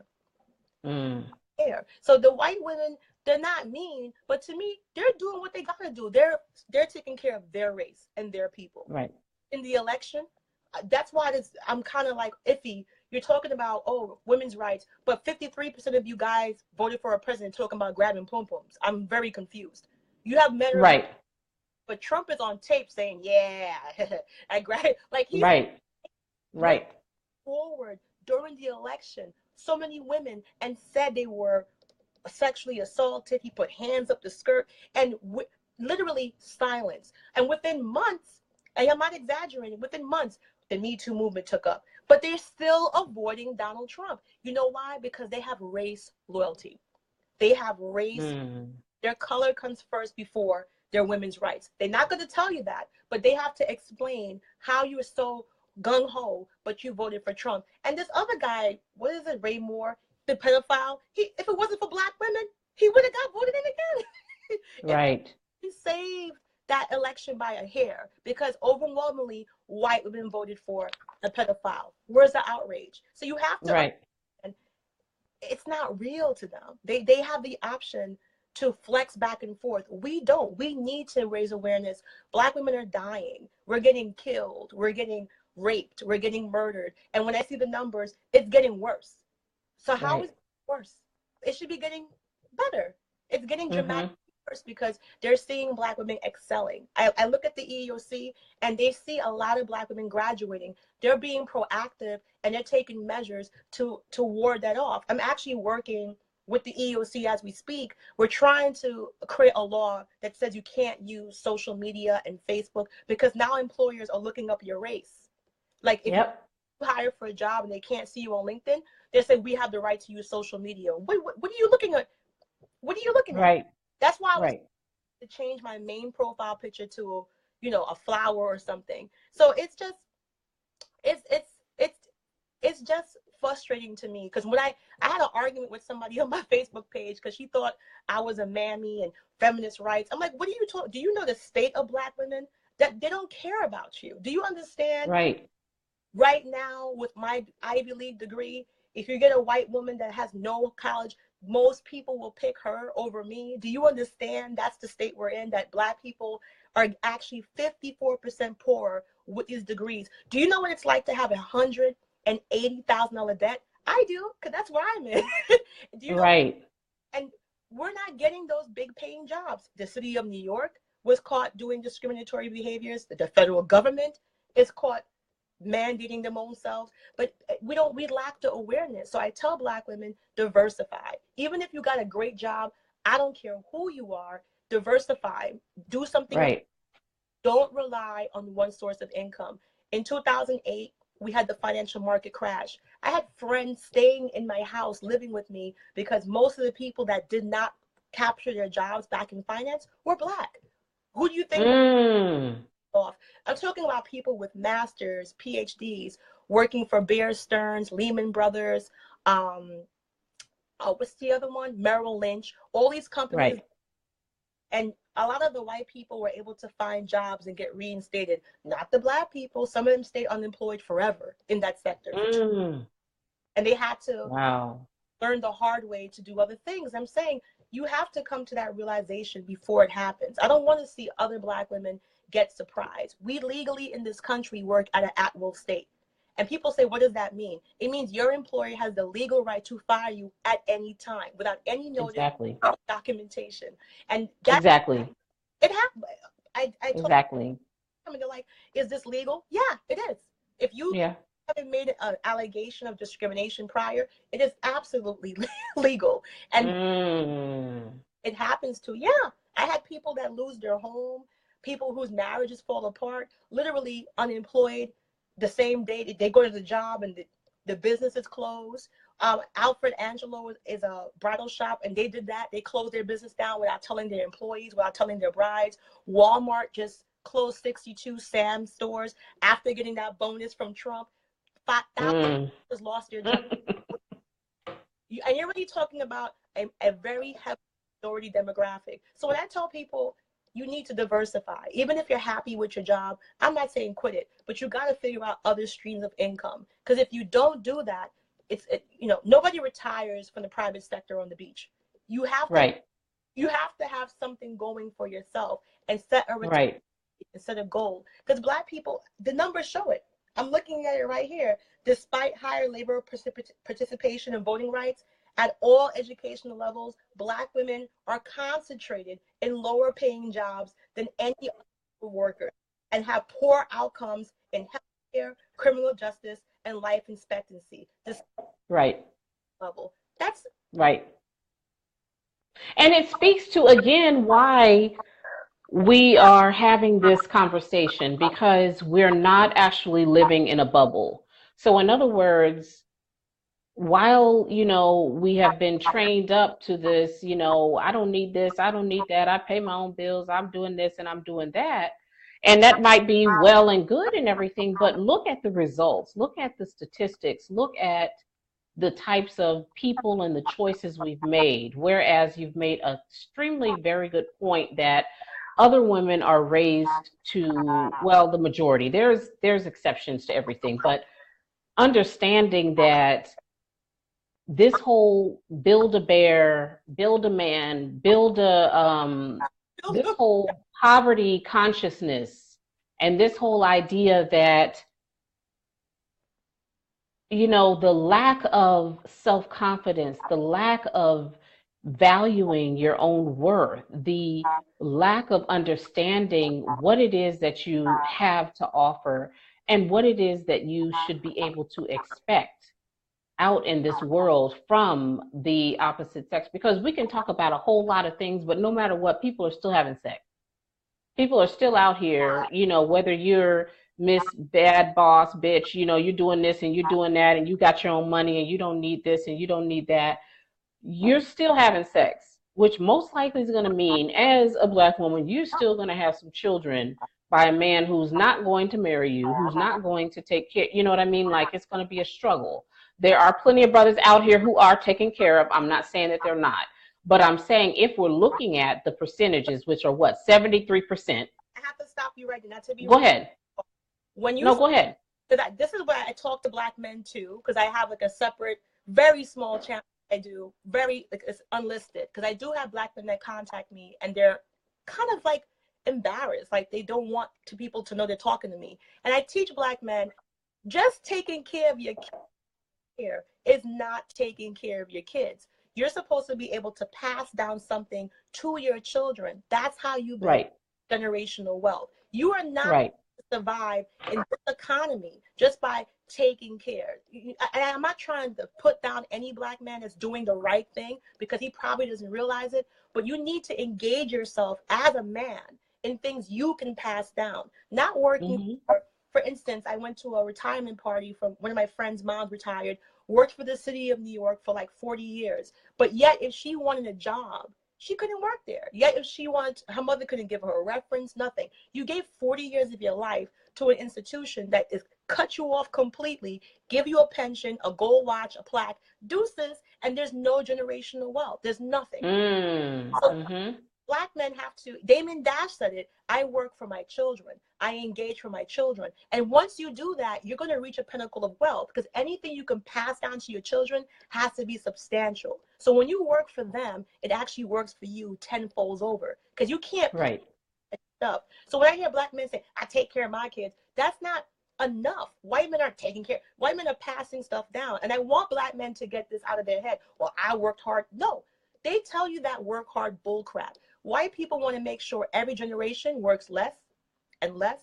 S2: So the white women, they're not mean, but to me, they're doing what they gotta do. They're taking care of their race and their people. In the election, that's why I'm kind of like iffy. You're talking about women's rights, but 53% of you guys voted for a president talking about grabbing pom poms. I'm very confused. You have men but Trump is on tape saying, yeah, I grab, like he's forward. During the election, so many women and said they were sexually assaulted. He put hands up the skirt and literally silence. And within months, and I'm not exaggerating, within months, the Me Too movement took up. But they're still avoiding Donald Trump. You know why? Because they have race loyalty. They have race. Their color comes first before their women's rights. They're not going to tell you that, but they have to explain how you were so gung-ho, but you voted for Trump. And this other guy, what is it, Ray Moore, the pedophile, if it wasn't for black women, he would have got voted in again. He saved that election by a hair because overwhelmingly white women voted for a pedophile. Where's the outrage? So you have to, and it's not real to them. They have the option to flex back and forth. We don't. We need to raise awareness. Black women are dying. We're getting killed. We're getting raped. We're getting murdered. And when I see the numbers, it's getting worse. So how is
S1: Right.
S2: it worse? It should be getting better. It's getting
S1: Mm-hmm.
S2: dramatically worse because they're seeing Black women excelling. I look at the EEOC and they see a lot of Black women graduating. They're being proactive and they're taking measures to ward that off. I'm actually working with the EEOC as we speak. We're trying to create a law that says you can't use social media and Facebook because now employers are looking up your race. Like if you
S1: Yep.
S2: hire for a job and they can't see you on LinkedIn, they say we have the right to use social media. What are you looking at? What are you looking at?
S1: Right.
S2: That's why I was
S1: Right.
S2: to change my main profile picture to, a flower or something. So it's it's it's it's just frustrating to me because when I had an argument with somebody on my Facebook page because she thought I was a mammy and feminist rights. I'm like, what are you talking? Do you know the state of Black women that they don't care about you? Do you understand?
S1: Right.
S2: Right now, with my Ivy League degree, if you get a white woman that has no college, most people will pick her over me. Do you understand that's the state we're in, that Black people are actually 54% poorer with these degrees? Do you know what it's like to have $180,000 debt? I do, because that's where I'm in. Do you know?
S1: Right.
S2: And we're not getting those big paying jobs. The city of New York was caught doing discriminatory behaviors. The federal government is caught mandating them own selves, but we lack the awareness. So I tell Black women, diversify. Even if you got a great job, I don't care who you are, diversify. Do something else.
S1: Right.
S2: Don't rely on one source of income. In 2008, we had the financial market crash. I had friends staying in my house living with me because most of the people that did not capture their jobs back in finance were Black. Who do you think
S1: Mm.
S2: off? I'm talking about people with masters, PhDs, working for Bear Stearns, Lehman Brothers, what's the other one? Merrill Lynch, all these companies.
S1: Right.
S2: And a lot of the white people were able to find jobs and get reinstated. Not the Black people. Some of them stayed unemployed forever in that sector.
S1: Mm.
S2: And they had to
S1: Wow.
S2: learn the hard way to do other things. I'm saying you have to come to that realization before it happens. I don't want to see other Black women get surprised. We legally in this country work at an at-will state. And people say, what does that mean? It means your employer has the legal right to fire you at any time without any notice,
S1: Exactly.
S2: documentation. And that
S1: Exactly.
S2: it happened. I told
S1: Exactly.
S2: them, they're like, is this legal? Yeah, it is. If you
S1: Yeah.
S2: haven't made an allegation of discrimination prior, it is absolutely legal. And
S1: Mm.
S2: it happens to, yeah. I had people that lose their home, people whose marriages fall apart, literally unemployed the same day they go to the job and the business is closed. Alfred Angelo is a bridal shop and they did that. They closed their business down without telling their employees, without telling their brides. Walmart just closed 62 Sam's stores after getting that bonus from Trump. 5,000
S1: Mm.
S2: lost their job. And you're already talking about a very heavy minority demographic. So when I tell people you need to diversify, even if you're happy with your job, I'm not saying quit it, but you got to figure out other streams of income. Because if you don't do that, nobody retires from the private sector on the beach. You have to
S1: Right.
S2: you have to have something going for yourself and set a retirement
S1: Right.
S2: instead of goal. Because Black people, the numbers show it. I'm looking at it right here. Despite higher labor participation and voting rights at all educational levels, Black women are concentrated in lower paying jobs than any other worker and have poor outcomes in healthcare, criminal justice, and life expectancy. This
S1: Right.
S2: level. That's
S1: Right. And it speaks to, again, why we are having this conversation because we're not actually living in a bubble. So, in other words, while, we have been trained up to this, I don't need this, I don't need that, I pay my own bills, I'm doing this and I'm doing that. And that might be well and good and everything, but look at the results, look at the statistics, look at the types of people and the choices we've made. Whereas you've made an extremely very good point that other women are raised to, well, the majority. There's exceptions to everything, but understanding that this whole build a bear, build a man, build a this whole poverty consciousness, and this whole idea that, you know, the lack of self-confidence, the lack of valuing your own worth, the lack of understanding what it is that you have to offer and what it is that you should be able to expect out in this world from the opposite sex. Because we can talk about a whole lot of things, but no matter what, people are still having sex. People are still out here, you know, whether you're Miss Bad Boss Bitch, you know, you're doing this and you're doing that and you got your own money and you don't need this and you don't need that, you're still having sex, which most likely is going to mean, as a black woman, you're still going to have some children by a man who's not going to marry you, who's not going to take care. You know what I mean? Like, it's going to be a struggle. There are plenty of brothers out here who are taken care of. I'm not saying that they're not. But I'm saying if we're looking at the percentages, which are what, 73%.
S2: I have to stop you right now. Not to be
S1: Go
S2: rude.
S1: ahead.
S2: When you
S1: No, go ahead.
S2: this is why I talk to black men too, because I have like a separate, very small channel. I do very like it's unlisted because I do have black men that contact me and they're kind of like embarrassed, like they don't want people to know they're talking to me. And I teach black men just taking care of your kids is not taking care of your kids. You're supposed to be able to pass down something to your children. That's how you build
S1: Right.
S2: generational wealth. You are not
S1: Right.
S2: survive in this economy just by taking care. I'm not trying to put down any black man that's doing the right thing because he probably doesn't realize it, but you need to engage yourself as a man in things you can pass down, not working.
S1: Mm-hmm.
S2: For instance, I went to a retirement party from one of my friends' moms retired, worked for the city of New York for like 40 years, but yet if she wanted a job, she couldn't work there. Yet if she wanted, her mother couldn't give her a reference, nothing. You gave 40 years of your life to an institution that is cut you off completely, give you a pension, a gold watch, a plaque, deuces, and there's no generational wealth. There's nothing.
S1: Mm-hmm.
S2: Black men have to, Damon Dash said it, I work for my children. I engage for my children. And once you do that, you're going to reach a pinnacle of wealth because anything you can pass down to your children has to be substantial. So when you work for them, it actually works for you tenfold over because you can't
S1: Right.
S2: stuff. So when I hear black men say, I take care of my kids, that's not enough. White men aren't taking care. White men are passing stuff down. And I want black men to get this out of their head. Well, I worked hard. No, they tell you that work hard bull crap. White people want to make sure every generation works less and less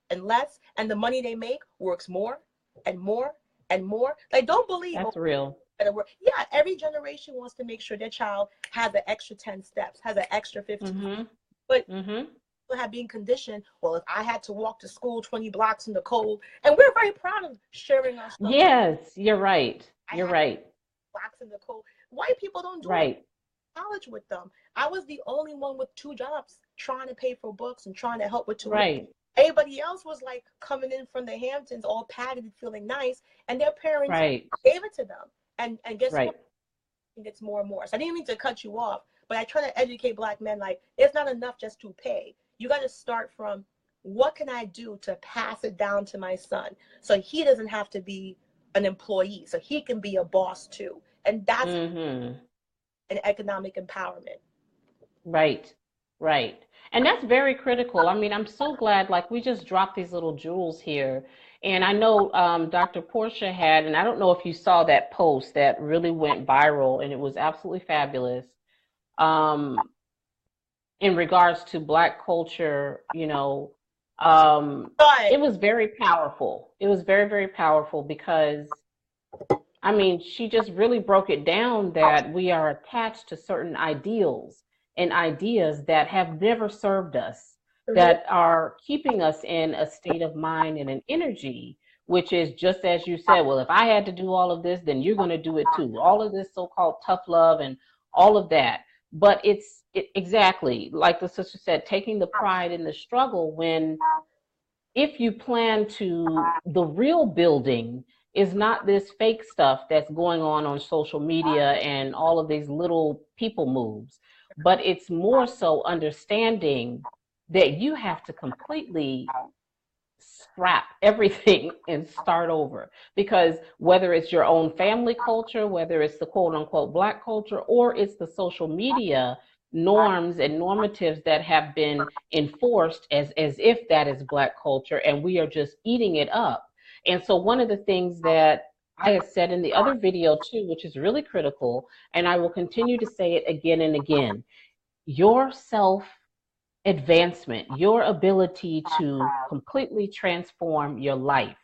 S2: and less, and the money they make works more and more and more. Like, don't believe.
S1: That's real.
S2: Yeah, every generation wants to make sure their child has an extra 10 steps, has an extra 15.
S1: Mm-hmm.
S2: But
S1: Mm-hmm.
S2: have been conditioned, well, if I had to walk to school 20 blocks in the cold, and we're very proud of sharing our stuff.
S1: Yes, you're right. You're right.
S2: Blocks in the cold. White people don't do
S1: Right.
S2: college with them. I was the only one with 2 jobs trying to pay for books and trying to help with tuition.
S1: Right.
S2: Everybody else was like coming in from the Hamptons, all padded and feeling nice, and their parents
S1: Right.
S2: gave it to them. And guess
S1: Right.
S2: what? It gets more and more. So I didn't mean to cut you off, but I try to educate black men like it's not enough just to pay. You got to start from what can I do to pass it down to my son so he doesn't have to be an employee, so he can be a boss too. And that's
S1: Mm-hmm.
S2: an economic empowerment.
S1: Right. Right. And that's very critical. I mean, I'm so glad, like, we just dropped these little jewels here. And I know Dr. Portia had, and I don't know if you saw that post that really went viral, and it was absolutely fabulous. Um, in regards to Black culture, you know, it was very powerful. It was very, very powerful because, I mean, she just really broke it down that we are attached to certain ideals and ideas that have never served us, that are keeping us in a state of mind and an energy, which is just as you said, well, if I had to do all of this, then you're going to do it too. All of this so-called tough love and all of that. But exactly like the sister said, taking the pride in the struggle when if you plan to, the real building is not this fake stuff that's going on social media and all of these little people moves, but it's more so understanding that you have to completely scrap everything and start over. Because whether it's your own family culture, whether it's the quote unquote Black culture, or it's the social media norms and normatives that have been enforced as if that is Black culture, and we are just eating it up. And so one of the things that I had said in the other video too, which is really critical, and I will continue to say it again and again, your self advancement, your ability to completely transform your life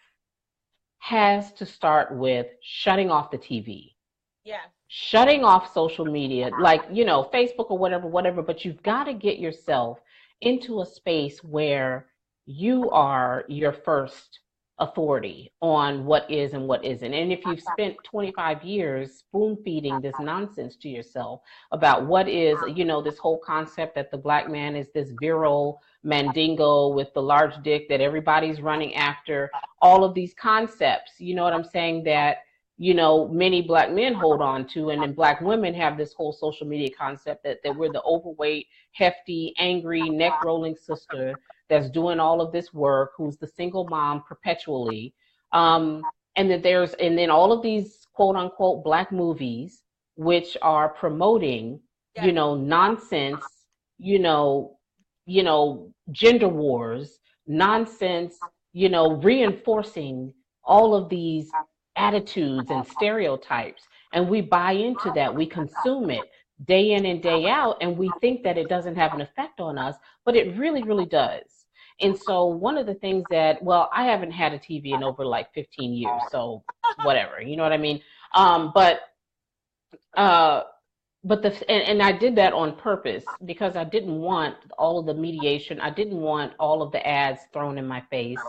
S1: has to start with shutting off the TV,
S2: Yeah.
S1: shutting off social media, like, Facebook or whatever, but you've got to get yourself into a space where you are your first authority on what is and what isn't. And if you've spent 25 years spoon feeding this nonsense to yourself about what is, this whole concept that the Black man is this virile mandingo with the large dick that everybody's running after, all of these concepts, you know what I'm saying, that many Black men hold on to, and then Black women have this whole social media concept that we're the overweight, hefty, angry, neck rolling sister that's doing all of this work, who's the single mom perpetually. And then all of these quote unquote Black movies, which are promoting,
S2: Yeah.
S1: nonsense, you know, gender wars, nonsense, reinforcing all of these attitudes and stereotypes, and we buy into that, we consume it day in and day out, and we think that it doesn't have an effect on us, but it really, really does. And so one of the things that, well, I haven't had a TV in over like 15 years, so whatever, you know what I mean. um but uh and I did that on purpose because I didn't want all of the mediation. I didn't want all of the ads thrown in my face.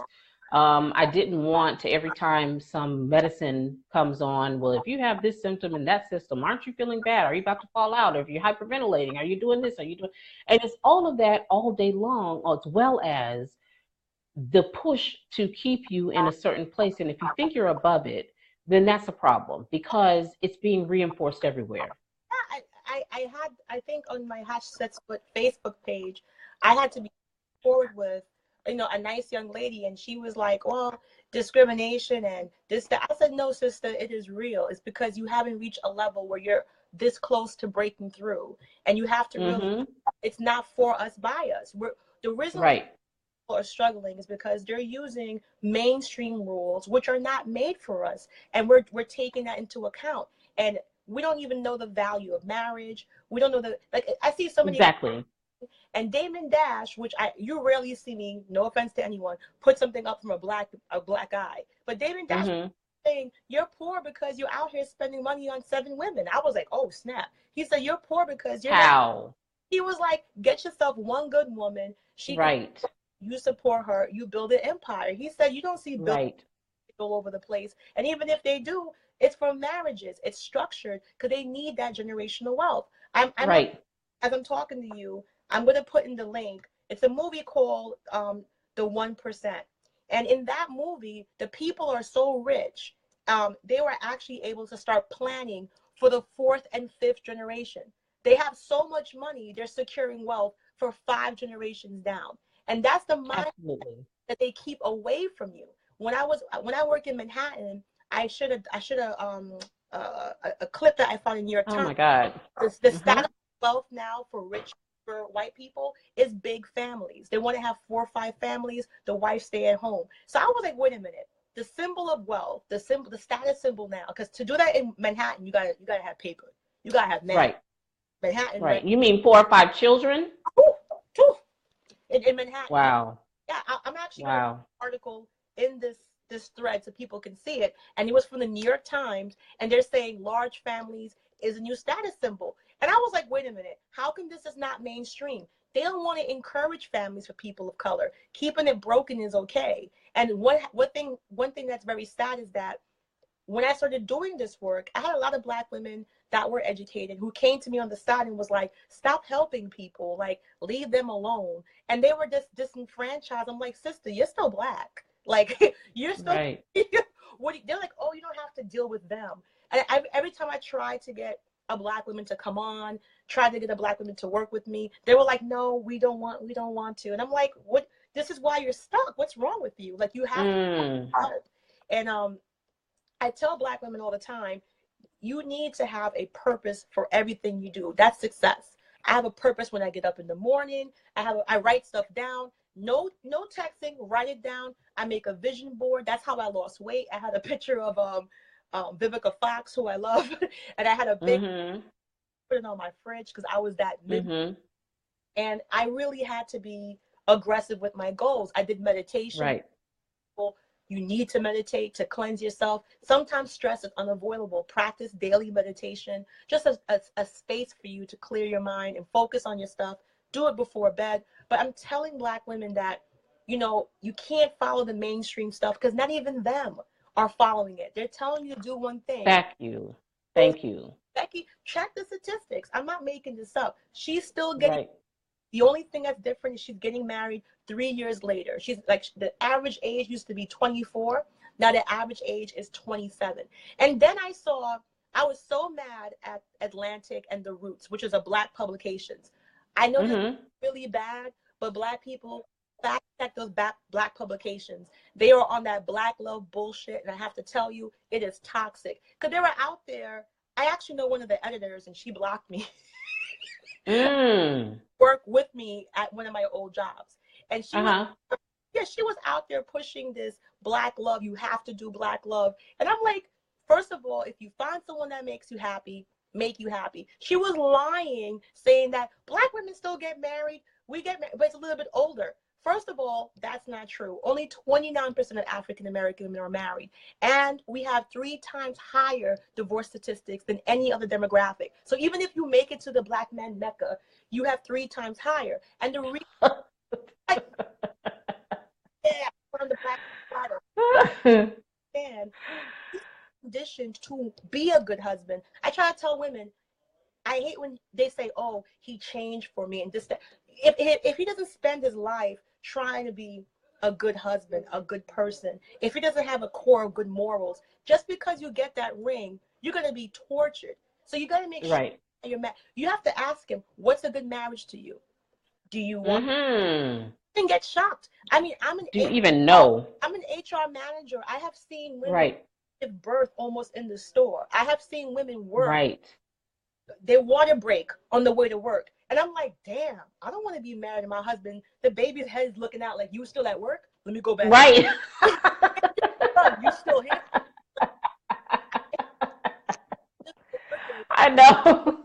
S1: I didn't want to, every time some medicine comes on, well, if you have this symptom and that system, aren't you feeling bad? Are you about to fall out? Or if you're hyperventilating, are you doing this? Are you doing? And it's all of that all day long, as well as the push to keep you in a certain place. And if you think you're above it, then that's a problem because it's being reinforced everywhere.
S2: I think on my #SetsFoot Facebook page, I had to be forward with, a nice young lady, and she was like, well, discrimination and this, that. I said, no, sister, it is real. It's because you haven't reached a level where you're this close to breaking through. And you have to realize it's not for us, by us. The reason
S1: Right.
S2: people are struggling is because they're using mainstream rules, which are not made for us. And we're taking that into account. And we don't even know the value of marriage. We don't know like, I see so many.
S1: Exactly.
S2: And Damon Dash, which you rarely see me, no offense to anyone, put something up from a black guy. But Damon Dash saying, you're poor because you're out here spending money on 7 women. I was like, oh, snap. He said, you're poor because you're
S1: How?
S2: He was like, get yourself one good woman.
S1: Right.
S2: You support her, you build an empire. He said, you don't see
S1: Right.
S2: all over the place. And even if they do, it's from marriages. It's structured because they need that generational wealth. I'm
S1: Right.
S2: As I'm talking to you, I'm going to put in the link. It's a movie called The 1%. And in that movie, the people are so rich, they were actually able to start planning for the 4th and 5th generation. They have so much money, they're securing wealth for 5 generations down. And that's the mindset that they keep away from you. When I worked in Manhattan, I should have a clip that I found in New York Times.
S1: Oh my God.
S2: The status of wealth now for white people is big families. They want to have 4 or 5 families. The wife stay at home. So I was like, wait a minute. The symbol of wealth, the status symbol now, because to do that in Manhattan, you gotta have paper. You gotta have money.
S1: Right.
S2: Manhattan.
S1: Right. You mean 4 or 5 children?
S2: Two. In Manhattan.
S1: Wow.
S2: Yeah, I'm actually going to put an article in this thread so people can see it. And it was from the New York Times, and they're saying large families is a new status symbol. And I was like, wait a minute, how come this is not mainstream? They don't want to encourage families for people of color. Keeping it broken is okay. And one thing that's very sad is that when I started doing this work, I had a lot of Black women that were educated who came to me on the side and was like, stop helping people, like, leave them alone. And they were just disenfranchised. I'm like, sister, you're still Black. Like, you're still,
S1: right.
S2: They're like, oh, you don't have to deal with them. And every time I tried to get a Black woman to come on, tried to get a Black woman to work with me, they were like, no, we don't want to. And I'm like, what? this is why you're stuck. What's wrong with you? Like, you have to
S1: Mm.
S2: help. And I tell Black women all the time, you need to have a purpose for everything you do. That's success. I have a purpose when I get up in the morning. I write stuff down. No texting. Write it down. I make a vision board. That's how I lost weight. I had a picture of Vivica Fox, who I love, and I had a big
S1: Mm-hmm.
S2: put it on my fridge because I was that mid,
S1: Mm-hmm.
S2: and I really had to be aggressive with my goals. I did meditation.
S1: Right.
S2: You need to meditate to cleanse yourself. Sometimes stress is unavoidable. Practice daily meditation, just a space for you to clear your mind and focus on your stuff. Do it before bed. But I'm telling Black women that, you can't follow the mainstream stuff because not even them are following it. They're telling you to do one thing.
S1: Thank you. Thank you.
S2: Becky, check the statistics. I'm not making this up. She's still getting.
S1: Right.
S2: The only thing that's different is she's getting married 3 years later. She's like, the average age used to be 24. Now the average age is 27. And then I was so mad at Atlantic and The Roots, which is a Black publications. I know this is
S1: Mm-hmm.
S2: really bad, but Black people, fact check those Black publications. They are on that Black love bullshit. And I have to tell you, it is toxic. Because they were out there. I actually know one of the editors, and she blocked me.
S1: Mm.
S2: Work with me at one of my old jobs, and
S1: Uh-huh.
S2: she was out there pushing this Black love. You have to do Black love, and I'm like, first of all, if you find someone that makes you happy, make you happy. She was lying, saying that Black women still get married. We get married, but it's a little bit older. First of all, that's not true. Only 29% of African American women are married. And we have 3 times higher divorce statistics than any other demographic. So even if you make it to the Black man Mecca, you have 3 times higher. And the reason, like, yeah, from the Black bottom, and he's conditioned to be a good husband. I try to tell women, I hate when they say, "Oh, he changed for me," and this, that. If he doesn't spend his life trying to be a good husband, a good person, if he doesn't have a core of good morals, just because you get that ring, you're gonna be tortured. So you gotta make sure
S1: Right.
S2: you're You have to ask him, "What's a good marriage to you? Do you want?"
S1: Mm-hmm.
S2: And get shocked. I mean,
S1: Do you even know?
S2: I'm an HR manager. I have seen women
S1: Right.
S2: give birth almost in the store. I have seen women work
S1: Right.
S2: their water break on the way to work. And I'm like, damn, I don't want to be married to my husband. The baby's head is looking out like, you still at work? Let me go back.
S1: Right.
S2: You still here?
S1: I know.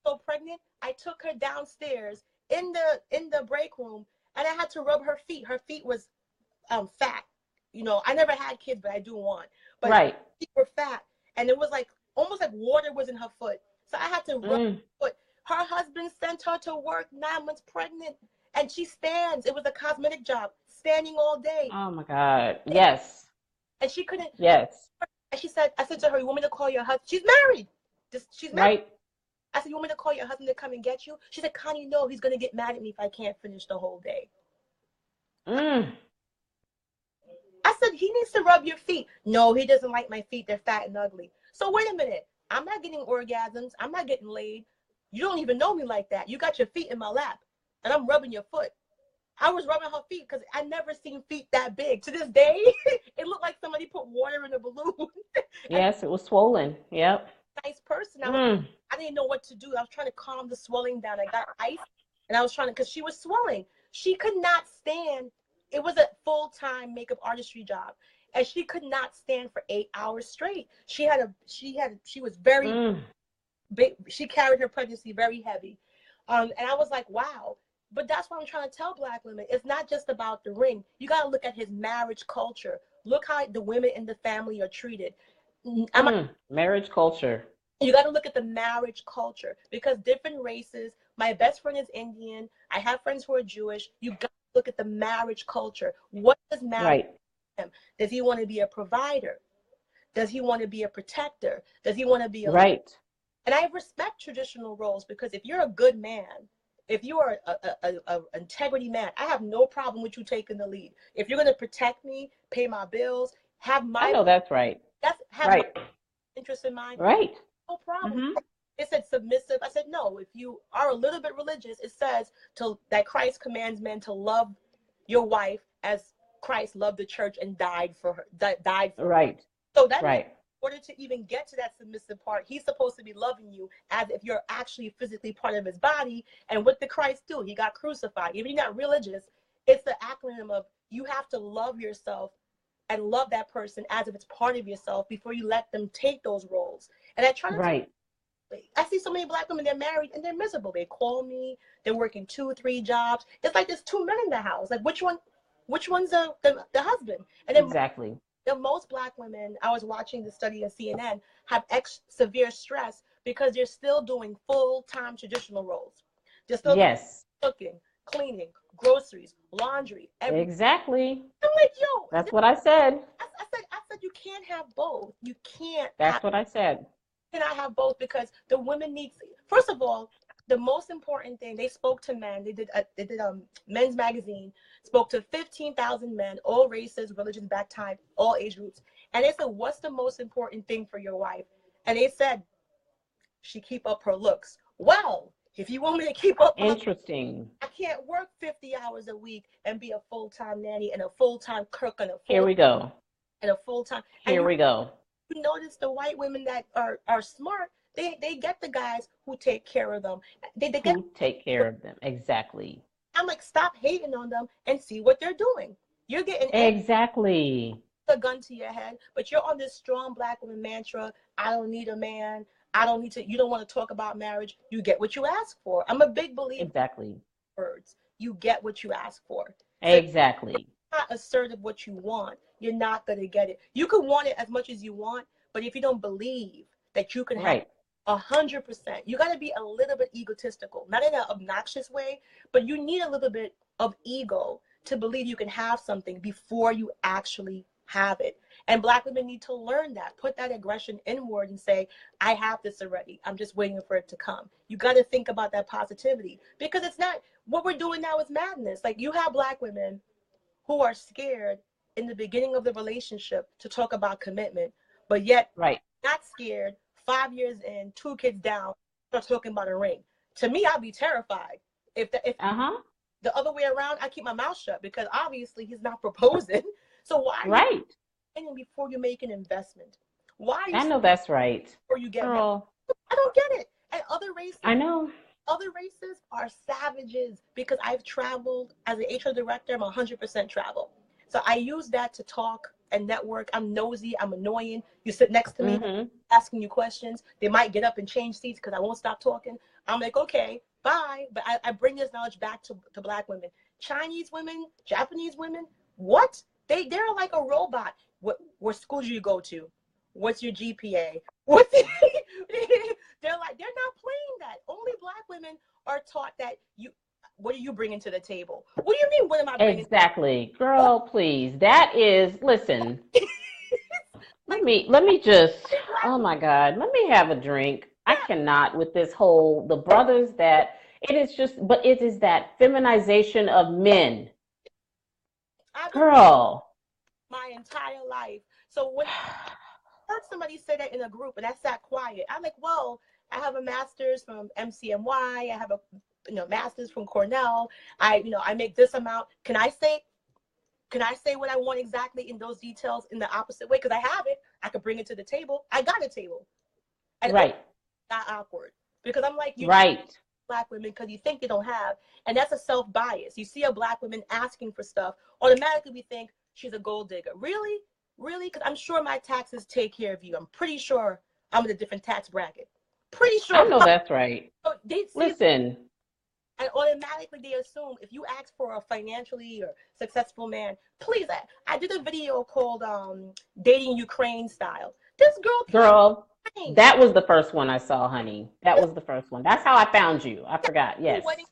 S2: So pregnant, I took her downstairs in the break room, and I had to rub her feet. Her feet was fat. I never had kids, but I do want. But
S1: Right.
S2: her feet were fat, and it was like almost like water was in her foot. So I had to rub her foot. Her husband sent her to work 9 months pregnant, and she stands. It was a cosmetic job, standing all day.
S1: Oh my God. Yes.
S2: And she couldn't.
S1: Yes.
S2: And I said to her, "You want me to call your husband?" She's married. She's married.
S1: Right.
S2: I said, "You want me to call your husband to come and get you?" She said, "Connie, no, he's going to get mad at me if I can't finish the whole day."
S1: Mm.
S2: I said, "He needs to rub your feet." "No, he doesn't like my feet. They're fat and ugly." So wait a minute. I'm not getting orgasms. I'm not getting laid. You don't even know me like that. You got your feet in my lap, and I'm rubbing your foot. I was rubbing her feet because I never seen feet that big. To this day, it looked like somebody put water in a balloon.
S1: Yes, it was swollen. Yep.
S2: Nice person.
S1: Mm.
S2: I didn't know what to do. I was trying to calm the swelling down. I got ice, and I was trying to, because she was swelling. She could not stand. It was a full-time makeup artistry job, and she could not stand for 8 hours straight. She was very big. She carried her pregnancy very heavy, and I was like, wow. But that's what I'm trying to tell Black women. It's not just about the ring. You got to look at his marriage culture. Look how the women in the family are treated.
S1: Marriage culture.
S2: You got to look at the marriage culture, because different races. My best friend is Indian. I have friends who are Jewish. You got to look at the marriage culture. What does marriage
S1: Right.
S2: him? Does he want to be a provider? Does he want to be a protector? Does he want to be a
S1: Right.
S2: And I respect traditional roles, because if you're a good man, if you are a integrity man, I have no problem with you taking the lead. If you're going to protect me, pay my bills, have
S1: I
S2: my
S1: know that's right.
S2: have my
S1: Right.
S2: interest in mind,
S1: Right.
S2: no problem.
S1: Mm-hmm.
S2: It said submissive. I said, no, if you are a little bit religious, it says that Christ commands men to love your wife as Christ loved the church and died for her. Died for her.
S1: Right.
S2: So that means
S1: Right.
S2: in order to even get to that submissive part, he's supposed to be loving you as if you're actually physically part of his body. And what did Christ do? He got crucified. Even if you're not religious, it's the acronym of you have to love yourself and love that person as if it's part of yourself before you let them take those roles. And I try to tell
S1: Right.
S2: I see so many Black women, they're married and they're miserable. They call me, they're working 2 or 3 jobs. It's like there's 2 men in the house. Like which one's the husband? And then
S1: Exactly.
S2: the most Black women, I was watching the study of CNN, have severe stress because they're still doing full-time traditional roles. They're still
S1: Yes.
S2: cooking, cleaning, groceries, laundry, everything.
S1: Exactly.
S2: I'm like, yo,
S1: That's what I said.
S2: I said you can't have both. You can't
S1: That's what I said.
S2: cannot have both because the women need. First of all, the most important thing, they spoke to men. They did Men's Magazine, spoke to 15,000 men, all races, religions, back all age groups, and they said, "What's the most important thing for your wife?" And they said, "She keep up her looks." Well, if you want me to keep up,
S1: Interesting.
S2: I can't work 50 hours a week and be a full-time nanny and a full-time cook and
S1: Here we go.
S2: a full-time.
S1: Here we go.
S2: You notice the white women that are smart, they get the guys who take care of them. They get.
S1: Who take care of them. Exactly.
S2: I'm like, stop hating on them and see what they're doing. You're getting
S1: Exactly.
S2: a gun to your head, but you're on this strong Black woman mantra. I don't need a man. I don't need to. You don't want to talk about marriage. You get what you ask for. I'm a big believer
S1: Exactly.
S2: in words. You get what you ask for. So
S1: Exactly.
S2: not assertive what you want, you're not going to get it. You can want it as much as you want, but if you don't believe that you can have
S1: Right.
S2: 100%, you got to be a little bit egotistical, not in an obnoxious way, but you need a little bit of ego to believe you can have something before you actually have it. And Black women need to learn that, put that aggression inward and say, I have this already. I'm just waiting for it to come. You got to think about that positivity because it's not what we're doing now is madness. Like you have Black women who are scared in the beginning of the relationship to talk about commitment, but yet
S1: Right.
S2: not scared 5 years in, 2 kids down, start talking about a ring. To me, I'd be terrified. If
S1: Uh-huh.
S2: the other way around, I keep my mouth shut because obviously he's not proposing. So why are you
S1: Right.
S2: saying before you make an investment? Why are you
S1: I
S2: saying
S1: know that's right.
S2: before you get married?
S1: Girl,
S2: I don't get it. And
S1: I know.
S2: other races are savages because I've traveled as an HR director. I'm 100% travel. So I use that to talk and network. I'm nosy. I'm annoying. You sit next to me,
S1: Mm-hmm.
S2: asking you questions. They might get up and change seats because I won't stop talking. I'm like, okay, bye. But I bring this knowledge back to Black women. Chinese women, Japanese women, what? They're like a robot. What school do you go to? What's your GPA? What's they're not playing that. Only Black women are taught that what are you bringing to the table? What do you mean? What am I bringing?
S1: Exactly. Girl, please. That is, listen,
S2: Like
S1: let me just,
S2: Black
S1: oh
S2: women.
S1: my God, let me have a drink. I cannot with this whole, the brothers that, it is just, but it is that feminization of men.
S2: I've been
S1: Girl.
S2: my entire life. So when I heard somebody say that in a group, and I sat quiet, I'm like, well, I have a master's from MCMY. I have a master's from Cornell. I make this amount. Can I say what I want exactly in those details in the opposite way? Because I have it. I could bring it to the table. I got a table. And
S1: Right.
S2: not awkward. Because I'm like, you
S1: Right.
S2: Black women because you think they don't have. And that's a self-bias. You see a Black woman asking for stuff, automatically we think she's a gold digger. Really? Really? Because I'm sure my taxes take care of you. I'm pretty sure I'm in a different tax bracket. Pretty
S1: I
S2: sure.
S1: know that's right.
S2: They see
S1: Listen.
S2: and automatically they assume if you ask for a financially or successful man, please. I did a video called Dating Ukraine Style. This girl
S1: Girl,
S2: came
S1: that was the first one I saw, honey. That was the first one. That's how I found you. I forgot. Yes.
S2: wedding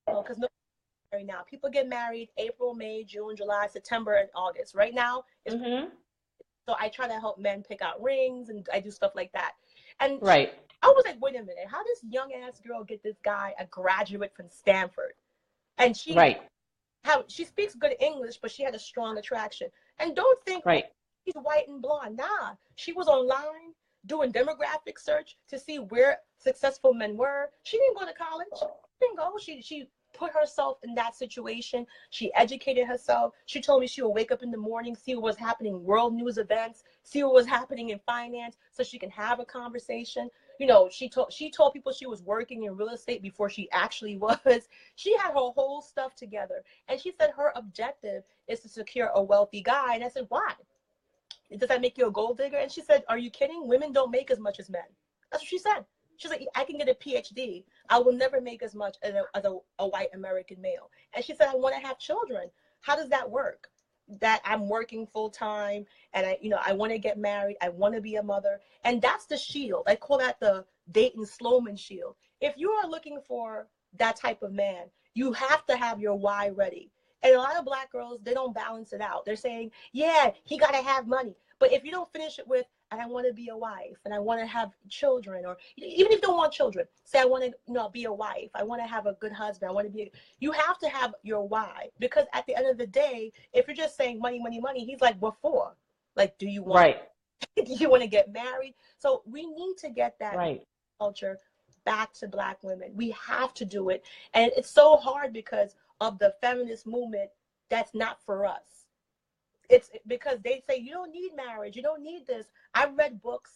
S2: because no right now people get married April, May, June, July, September, and August. Right now,
S1: Mm-hmm.
S2: so I try to help men pick out rings and I do stuff like that. And
S1: Right.
S2: I was like, wait a minute, how does young ass girl get this guy a graduate from Stanford? And
S1: Right.
S2: she speaks good English, but she had a strong attraction. And don't think
S1: Right.
S2: she's white and blonde. Nah, she was online. doing demographic search to see where successful men were. She didn't go to college. She didn't go. She put herself in that situation. She educated herself. She told me she would wake up in the morning, see what was happening, world news events, see what was happening in finance, so she can have a conversation. You know, she told people she was working in real estate before she actually was. She had her whole stuff together, and she said her objective is to secure a wealthy guy. And I said, why? Does that make you a gold digger? And she said, are you kidding? Women don't make as much as men. That's what she said. She's like, I can get a PhD. I will never make as much as a white American male. And she said, I want to have children. How does that work? That I'm working full time and I want to get married. I want to be a mother. And that's the shield. I call that the Dayton Sloman shield. If you are looking for that type of man, you have to have your why ready. And a lot of Black girls, they don't balance it out. They're saying, yeah, he got to have money. But if you don't finish it with, and I want to be a wife, and I want to have children, or even if you don't want children, say I want to be a wife, I want to have a good husband, I want to be, you have to have your why. Because at the end of the day, if you're just saying money, money, money, he's like, what for? Like, do you want,
S1: Right.
S2: do you want to get married? So we need to get that
S1: Right.
S2: culture back to Black women. We have to do it. And it's so hard because of the feminist movement. That's not for us. It's because they say you don't need marriage, you don't need this. I read books.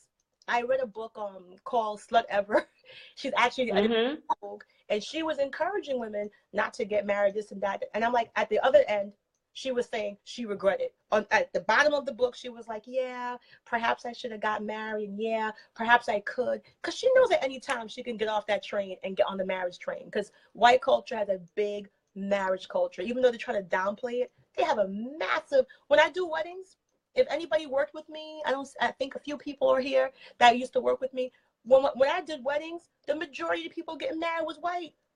S2: I read a book called Slut Ever. She's actually
S1: Mm-hmm.
S2: and she was encouraging women not to get married, this and that. And I'm like, at the other end, she was saying she regretted. At the bottom of the book, she was like, yeah, perhaps I should have got married. And yeah, perhaps I could. Because she knows at any time she can get off that train and get on the marriage train. Because white culture has a big marriage culture. Even though they try to downplay it, they have a massive, when I do weddings, if anybody worked with me, I think a few people are here that used to work with me. When I did weddings, the majority of people getting married was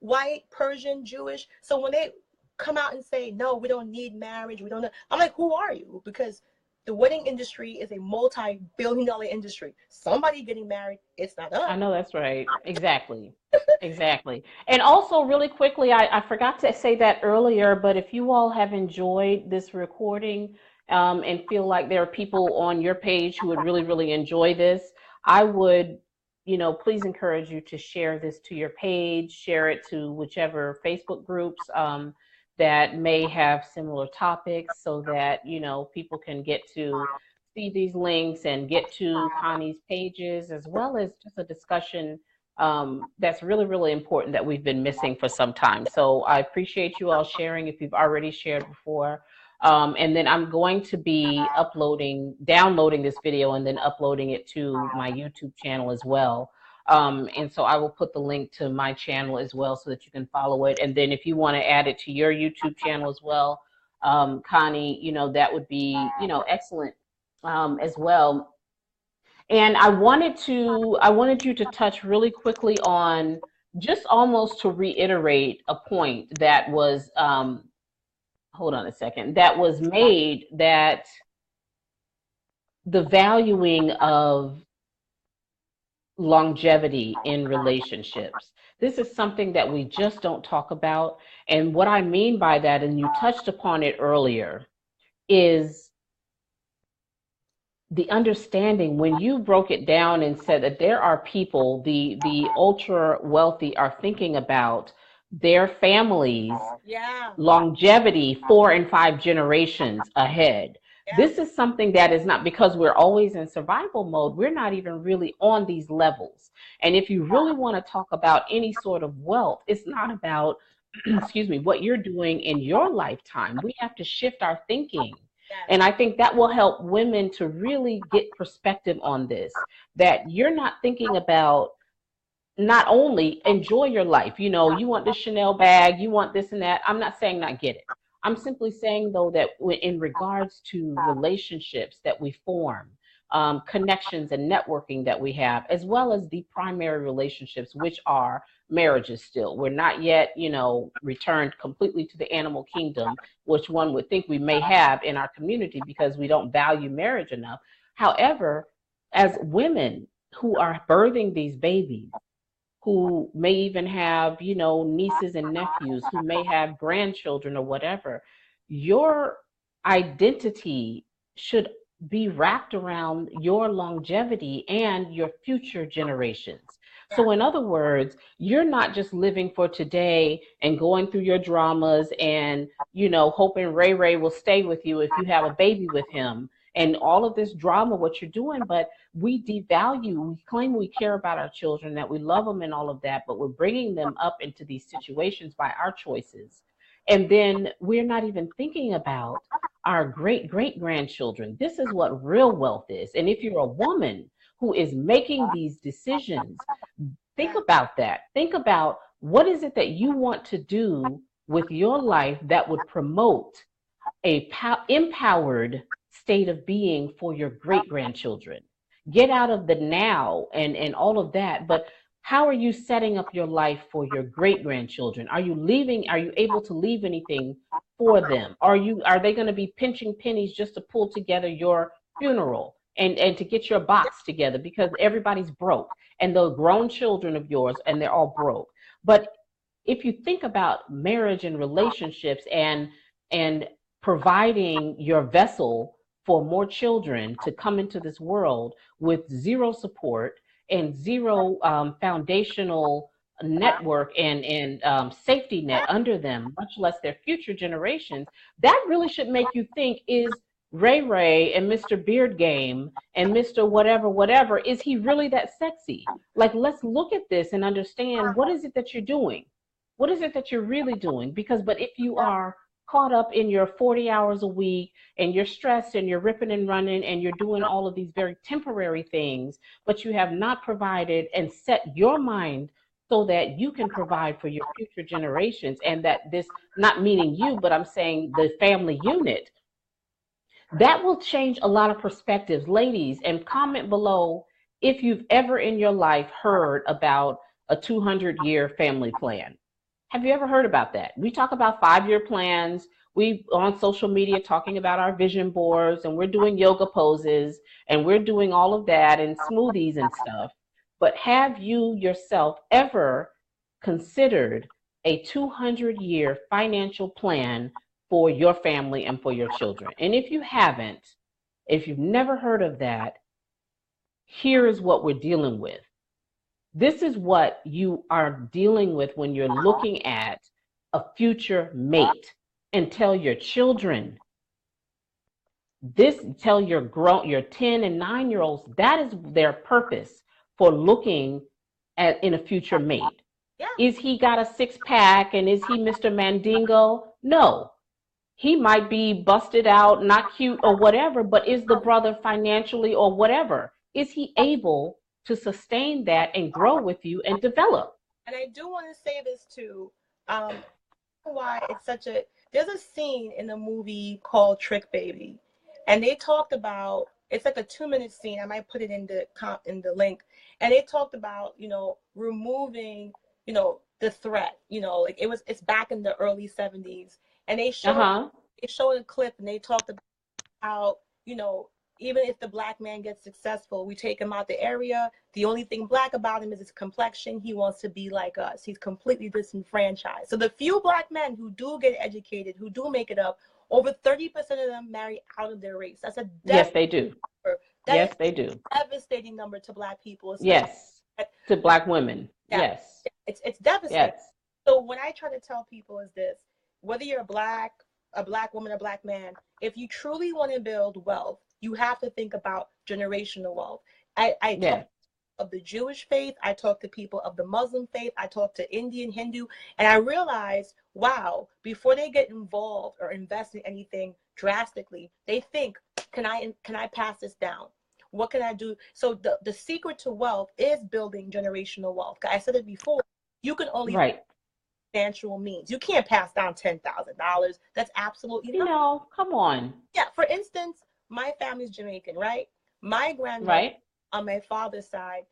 S2: white, Persian, Jewish. So when they come out and say, no, we don't need marriage, we don't know, I'm like, who are you? Because the wedding industry is a multi-billion-dollar industry. Somebody getting married, it's not us.
S1: I know that's right. Exactly. Exactly. And also, really quickly, I forgot to say that earlier, but if you all have enjoyed this recording and feel like there are people on your page who would really, really enjoy this, I would, please encourage you to share this to your page, share it to whichever Facebook groups that may have similar topics so that, people can get to see these links and get to Connie's pages, as well as just a discussion that's really, really important that we've been missing for some time. So I appreciate you all sharing if you've already shared before. And then I'm going to be downloading this video and then uploading it to my YouTube channel as well. And so I will put the link to my channel as well so that you can follow it. And then if you want to add it to your YouTube channel as well, Connie, that would be, excellent as well. And I wanted you to touch really quickly on just almost to reiterate a point that was, hold on a second, that was made, that the valuing of longevity in relationships. This is something that we just don't talk about. And what I mean by that, and you touched upon it earlier, is the understanding when you broke it down and said that there are people, the ultra wealthy are thinking about their families
S2: Yeah.
S1: longevity 4 and 5 generations ahead.
S2: Yeah.
S1: This is something that is not, because we're always in survival mode, we're not even really on these levels. And if you really want to talk about any sort of wealth, it's not about excuse me, what you're doing in your lifetime. We have to shift our thinking. And I think that will help women to really get perspective on this, that you're not thinking about not only enjoy your life, you want this Chanel bag, you want this and that. I'm not saying not get it. I'm simply saying, though, that in regards to relationships that we form, connections and networking that we have, as well as the primary relationships, which are marriages still. We're not yet, returned completely to the animal kingdom, which one would think we may have in our community because we don't value marriage enough. However, as women who are birthing these babies, who may even have, nieces and nephews, who may have grandchildren or whatever, your identity should be wrapped around your longevity and your future generations. So, in other words, you're not just living for today and going through your dramas and, hoping Ray Ray will stay with you if you have a baby with him and all of this drama, what you're doing. But we devalue, we claim we care about our children, that we love them and all of that, but we're bringing them up into these situations by our choices. And then we're not even thinking about our great great grandchildren. This is what real wealth is. And if you're a woman who is making these decisions, think about that. Think about what is it that you want to do with your life that would promote a empowered state of being for your great grandchildren. Get out of the now and all of that, but how are you setting up your life for your great grandchildren? Are you able to leave anything for them? Are they going to be pinching pennies just to pull together your funeral and to get your box together, because everybody's broke and the grown children of yours and they're all broke. But if you think about marriage and relationships and providing your vessel for more children to come into this world with zero support and zero foundational network and safety net under them, much less their future generations, that really should make you think, is Ray Ray and Mr. Beard Game and Mr. Whatever, whatever, is he really that sexy? Like, let's look at this and understand, what is it that you're doing? What is it that you're really doing? But if you are caught up in your 40 hours a week and you're stressed and you're ripping and running and you're doing all of these very temporary things, but you have not provided and set your mind so that you can provide for your future generations, and that this, not meaning you, but I'm saying the family unit, that will change a lot of perspectives. Ladies, and comment below if you've ever in your life heard about a 200-year family plan. Have you ever heard about that? We talk about 5-year plans. We on social media talking about our vision boards, and we're doing yoga poses and we're doing all of that and smoothies and stuff. But have you yourself ever considered a 200-year financial plan for your family and for your children? And if you haven't, if you've never heard of that, here is what we're dealing with. This is what you are dealing with when you're looking at a future mate. And tell your children this, tell your 10 and 9-year-olds, that is their purpose for looking at in a future mate.
S2: Yeah.
S1: Is he got a six-pack and is he Mr. Mandingo? No. He might be busted out, not cute or whatever, but is the brother financially or whatever? Is he able to sustain that and grow with you and develop?
S2: And I do want to say this too. Why it's such a, there's a scene in the movie called Trick Baby, and they talked about, it's like a 2-minute scene. I might put it in the link, and they talked about, removing, the threat, like it's back in the early 70s, and they showed a clip, and they talked about how, even if the black man gets successful, we take him out the area. The only thing black about him is his complexion. He wants to be like us. He's completely disenfranchised. So the few black men who do get educated, who do make it up, over 30% of them marry out of their race. That's a
S1: yes, they do.
S2: Yes,
S1: they do.
S2: Devastating number to black people.
S1: Yes, to black women.
S2: Yeah.
S1: Yes,
S2: it's devastating.
S1: Yes.
S2: So what I try to tell people is this: whether you're a black woman, a black man, if you truly want to build wealth, you have to think about generational wealth. I talk of the Jewish faith, I talk to people of the Muslim faith, I talk to Indian, Hindu, and I realize, wow, before they get involved or invest in anything drastically, they think, can I pass this down? What can I do? So the secret to wealth is building generational wealth. I said it before, you can only substantial means. You can't pass down $10,000. That's absolutely nothing.
S1: Come on.
S2: Yeah, for instance, my family's Jamaican, right? My grandmother on my father's side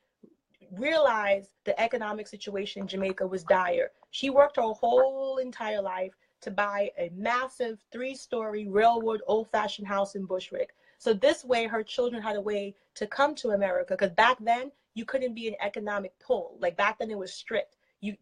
S2: realized the economic situation in Jamaica was dire. She worked her whole entire life to buy a massive 3-story railwood old-fashioned house in Bushwick. So this way her children had a way to come to America, because back then you couldn't be an economic pull. Like back then it was strict.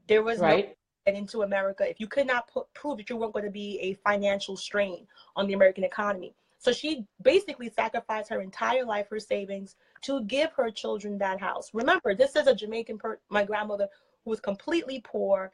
S2: There was no get into America if you could not prove that you weren't going to be a financial strain on the American economy. So she basically sacrificed her entire life, her savings, to give her children that house. Remember, this is a Jamaican, my grandmother, who was completely poor,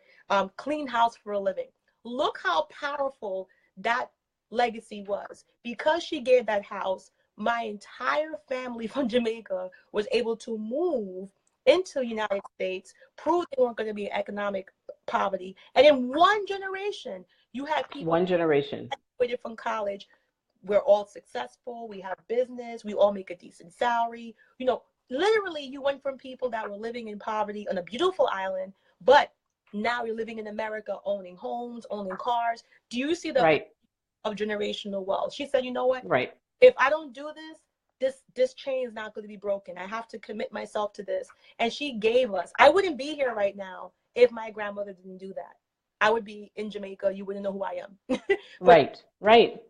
S2: clean house for a living. Look how powerful that legacy was. Because she gave that house, my entire family from Jamaica was able to move into the United States, prove they weren't going to be in economic poverty. And in one generation, you had people
S1: One generation.
S2: graduated from college. We're all successful. We have business. We all make a decent salary. You know, literally, you went from people that were living in poverty on a beautiful island, but now you're living in America, owning homes, owning cars. Do you see the
S1: Right.
S2: of generational wealth? She said, you know what?
S1: Right.
S2: If I don't do this chain is not going to be broken. I have to commit myself to this. And she gave us. I wouldn't be here right now if my grandmother didn't do that. I would be in Jamaica. You wouldn't know who I am. But
S1: Right. Right.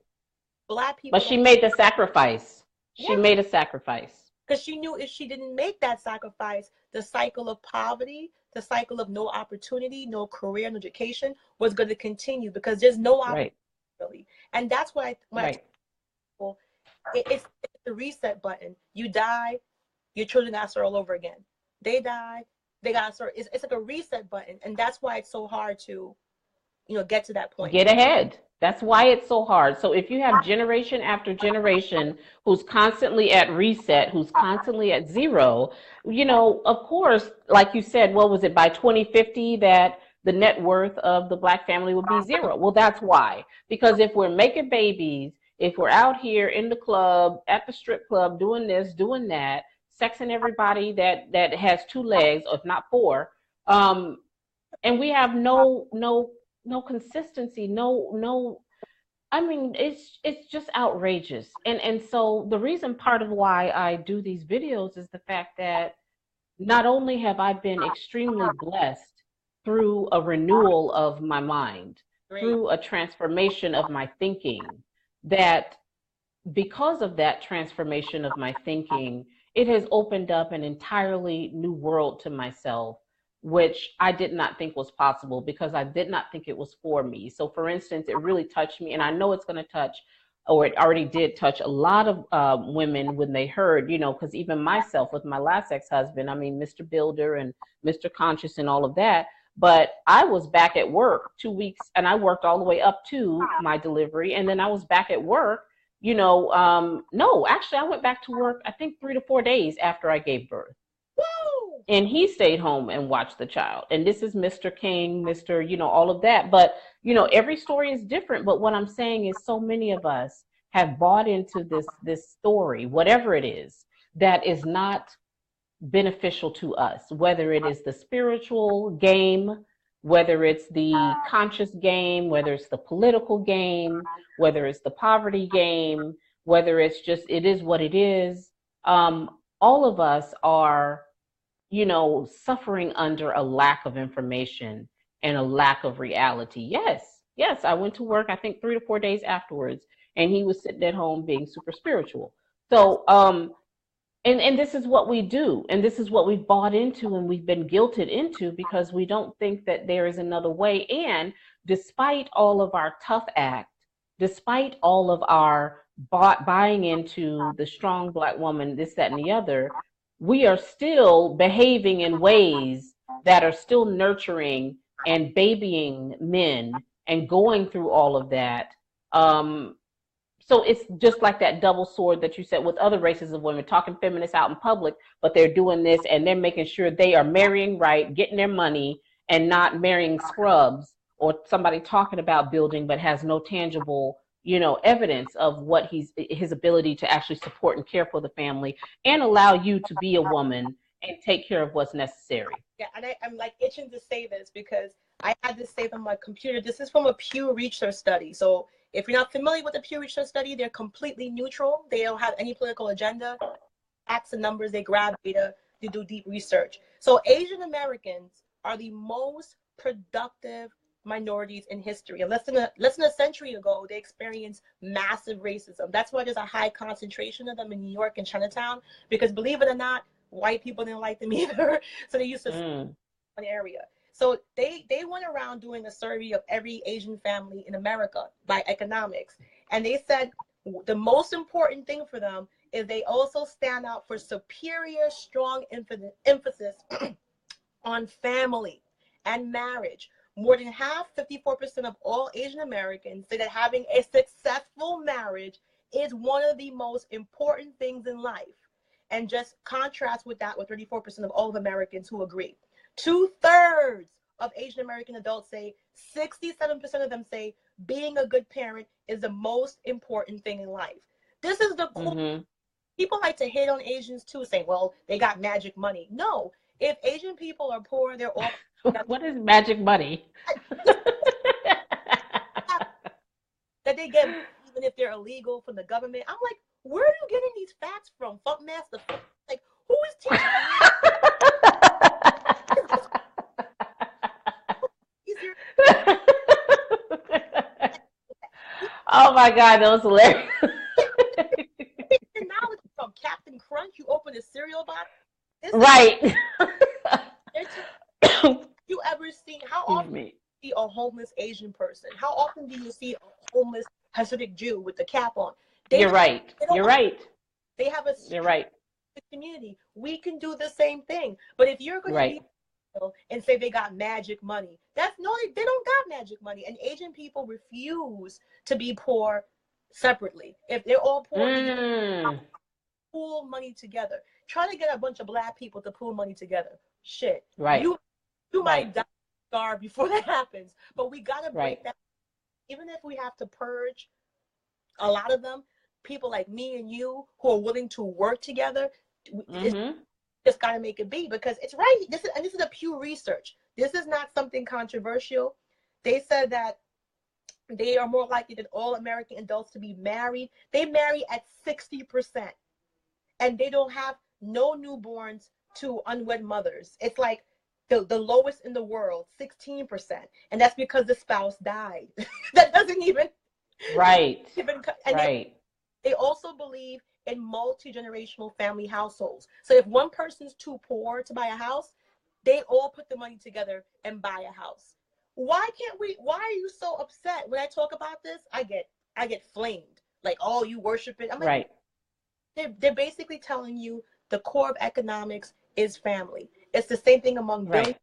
S2: Black
S1: But
S2: people
S1: she
S2: don't.
S1: made the sacrifice. She
S2: Yeah,
S1: made a sacrifice.
S2: because she knew if she didn't make that sacrifice, the cycle of poverty, the cycle of no opportunity, no career, no education was going to continue because there's no opportunity.
S1: Right.
S2: Really. And that's why when I tell
S1: Right.
S2: people, it's the reset button. You die, your children got to start all over again. They die, they got to start. It's like a reset button, and that's why it's so hard to, get to that point.
S1: Get ahead. That's why it's so hard. So if you have generation after generation who's constantly at reset, who's constantly at zero, of course, like you said, what was it, by 2050 that the net worth of the Black family would be zero? Well, that's why. Because if we're making babies, if we're out here in the club, at the strip club, doing this, doing that, sexing everybody that has two legs, or if not four, and we have no consistency, no, I mean, it's just outrageous. And so the reason, part of why I do these videos, is the fact that not only have I been extremely blessed through a renewal of my mind,
S2: Great.
S1: through a transformation of my thinking, that because of that transformation of my thinking, it has opened up an entirely new world to myself, which I did not think was possible because I did not think it was for me. So, for instance, it really touched me, and I know it's going to touch, or it already did touch, a lot of women when they heard, because even myself with my last ex-husband, I mean, Mr. Builder and Mr. Conscious and all of that. But I was back at work 2 weeks, and I worked all the way up to my delivery, and then I was back at work no, actually, I went back to work, I think 3 to 4 days after I gave birth.
S2: Woo!
S1: And he stayed home and watched the child. And this is Mr. King, Mr., all of that. But, every story is different. But what I'm saying is, so many of us have bought into this story, whatever it is, that is not beneficial to us, whether it is the spiritual game, whether it's the conscious game, whether it's the political game, whether it's the poverty game, whether it's just, it is what it is. All of us are, suffering under a lack of information and a lack of reality. Yes, I went to work, I think 3 to 4 days afterwards, and he was sitting at home being super spiritual. So, and this is what we do, and this is what we've bought into, and we've been guilted into, because we don't think that there is another way. And despite all of our tough act, despite all of our buying into the strong Black woman, this, that, and the other, we are still behaving in ways that are still nurturing and babying men and going through all of that. So it's just like that double sword that you said with other races of women, talking feminists out in public, but they're doing this and they're making sure they are marrying right, getting their money, and not marrying scrubs or somebody talking about building but has no tangible, evidence of what his ability to actually support and care for the family and allow you to be a woman and take care of what's necessary.
S2: Yeah, and I'm like itching to say this because I had this saved on my computer. This is from a Pew Research study. So if you're not familiar with the Pew Research study, they're completely neutral. They don't have any political agenda. Facts and numbers, they grab data to do deep research. So Asian Americans are the most productive minorities in history. And less than a century ago, they experienced massive racism. That's why there's a high concentration of them in New York and Chinatown, because believe it or not, white people didn't like them either. So they used to one area. So they went around doing a survey of every Asian family in America by economics. And they said The most important thing for them is they also stand out for superior, strong emphasis on family and marriage. More than half, 54% of all Asian Americans say that having a successful marriage is one of the most important things in life. And just contrast with that with 34% of all of Americans who agree. 2/3 of Asian American adults say, 67% of them say being a good parent is the most important thing in life. This is the core. People like to hate on Asians too, saying, well, they got magic money. No, if Asian people are poor, they're all.
S1: What is magic money?
S2: That they get, even if they're illegal from the government. I'm like, where are you getting these facts from? Funk Master, like, who is teaching you?
S1: Oh my God, that was hilarious.
S2: Your knowledge from Captain Crunch. You open a cereal box.
S1: Right.
S2: You ever seen, how often do you see a homeless Asian person? How often do you see a homeless Hasidic Jew with the cap on?
S1: You're right. You're right.
S2: They have a
S1: You're right.
S2: community. We can do the same thing. But if you're going to be and say they got magic money, that's no, they don't got magic money. And Asian people refuse to be poor separately. If they're all poor, pool money together. Try to get a bunch of black people to pool money together. Shit.
S1: Right.
S2: You might die starve before that happens. But we gotta break that. Even if we have to purge a lot of them, people like me and you who are willing to work together, just gotta make it be, because it's right. This is a Pew Research. This is not something controversial. They said that they are more likely than all American adults to be married. They marry at 60%. And they don't have no newborns to unwed mothers. It's like the lowest in the world, 16%. And that's because the spouse died. That doesn't even.
S1: Right.
S2: They also believe in multi-generational family households. So if one person's too poor to buy a house, they all put the money together and buy a house. Why are you so upset when I talk about this? I get flamed. Like, oh, you worship it. I'm like, they're basically telling you the core of economics is family. It's the same thing among billions.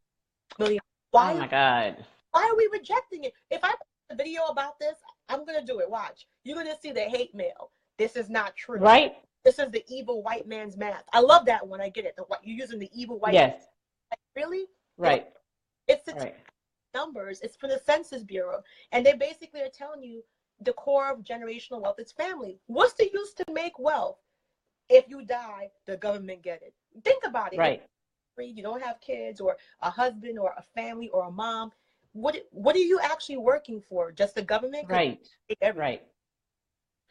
S2: Why,
S1: oh my God.
S2: Why are we rejecting it? If I put a video about this, I'm going to do it. Watch. You're going to see the hate mail. This is not true.
S1: Right.
S2: This is the evil white man's math. I love that one. I get it. You're using the evil white man. Like, really?
S1: Right.
S2: It's the numbers. It's for the Census Bureau. And they basically are telling you the core of generational wealth is family. What's the use to make wealth? If you die, the government get it. Think about it.
S1: Right.
S2: If you don't have kids or a husband or a family or a mom, what are you actually working for? Just the government?
S1: Right.
S2: Right.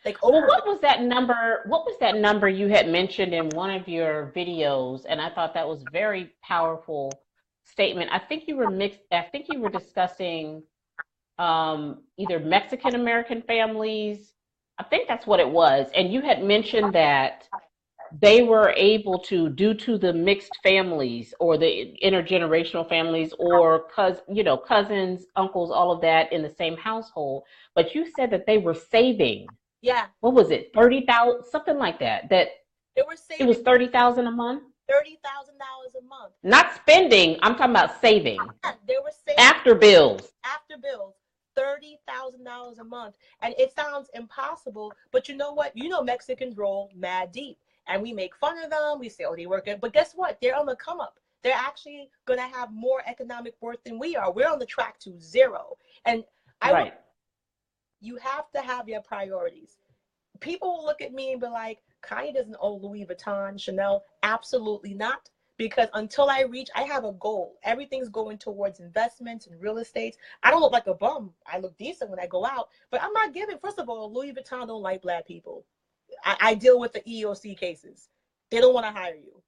S2: Like,
S1: well, what was that number? What was that number you had mentioned in one of your videos? And I thought that was very powerful statement. I think you were discussing either Mexican American families. I think that's what it was. And you had mentioned that they were able to, due to the mixed families or the intergenerational families or cousins, uncles, all of that in the same household. But you said that they were saving.
S2: Yeah.
S1: What was it? 30,000, something like that. That
S2: they were saving.
S1: It was 30,000 a month.
S2: $30,000 a month.
S1: Not spending. I'm talking about saving.
S2: Yeah, they were saving
S1: after bills.
S2: After bills. $30,000 a month. And it sounds impossible, but you know what? Mexicans roll mad deep. And we make fun of them. We say, oh, they work it. But guess what? They're on the come up. They're actually going to have more economic worth than we are. We're on the track to zero. And you have to have your priorities. People will look at me and be like, Connie doesn't owe Louis Vuitton, Chanel. Absolutely not. Because until I have a goal. Everything's going towards investments and real estate. I don't look like a bum. I look decent when I go out. But I'm not giving. First of all, Louis Vuitton don't like black people. I deal with the EEOC cases. They don't want to hire you.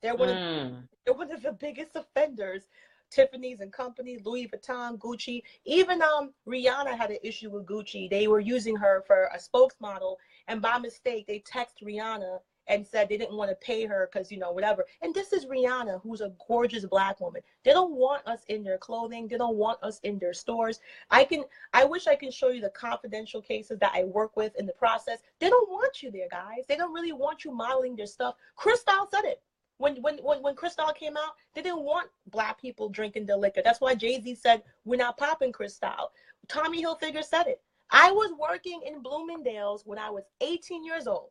S2: They're one of the biggest offenders. Tiffany's and Company, Louis Vuitton, Gucci. Even Rihanna had an issue with Gucci. They were using her for a spokesmodel, and by mistake, they text Rihanna and said they didn't want to pay her because, whatever. And this is Rihanna, who's a gorgeous Black woman. They don't want us in their clothing. They don't want us in their stores. I wish I can show you the confidential cases that I work with in the process. They don't want you there, guys. They don't really want you modeling their stuff. Cristal said it. When Cristal came out, they didn't want Black people drinking the liquor. That's why Jay-Z said, we're not popping Cristal. Tommy Hilfiger said it. I was working in Bloomingdale's when I was 18 years old.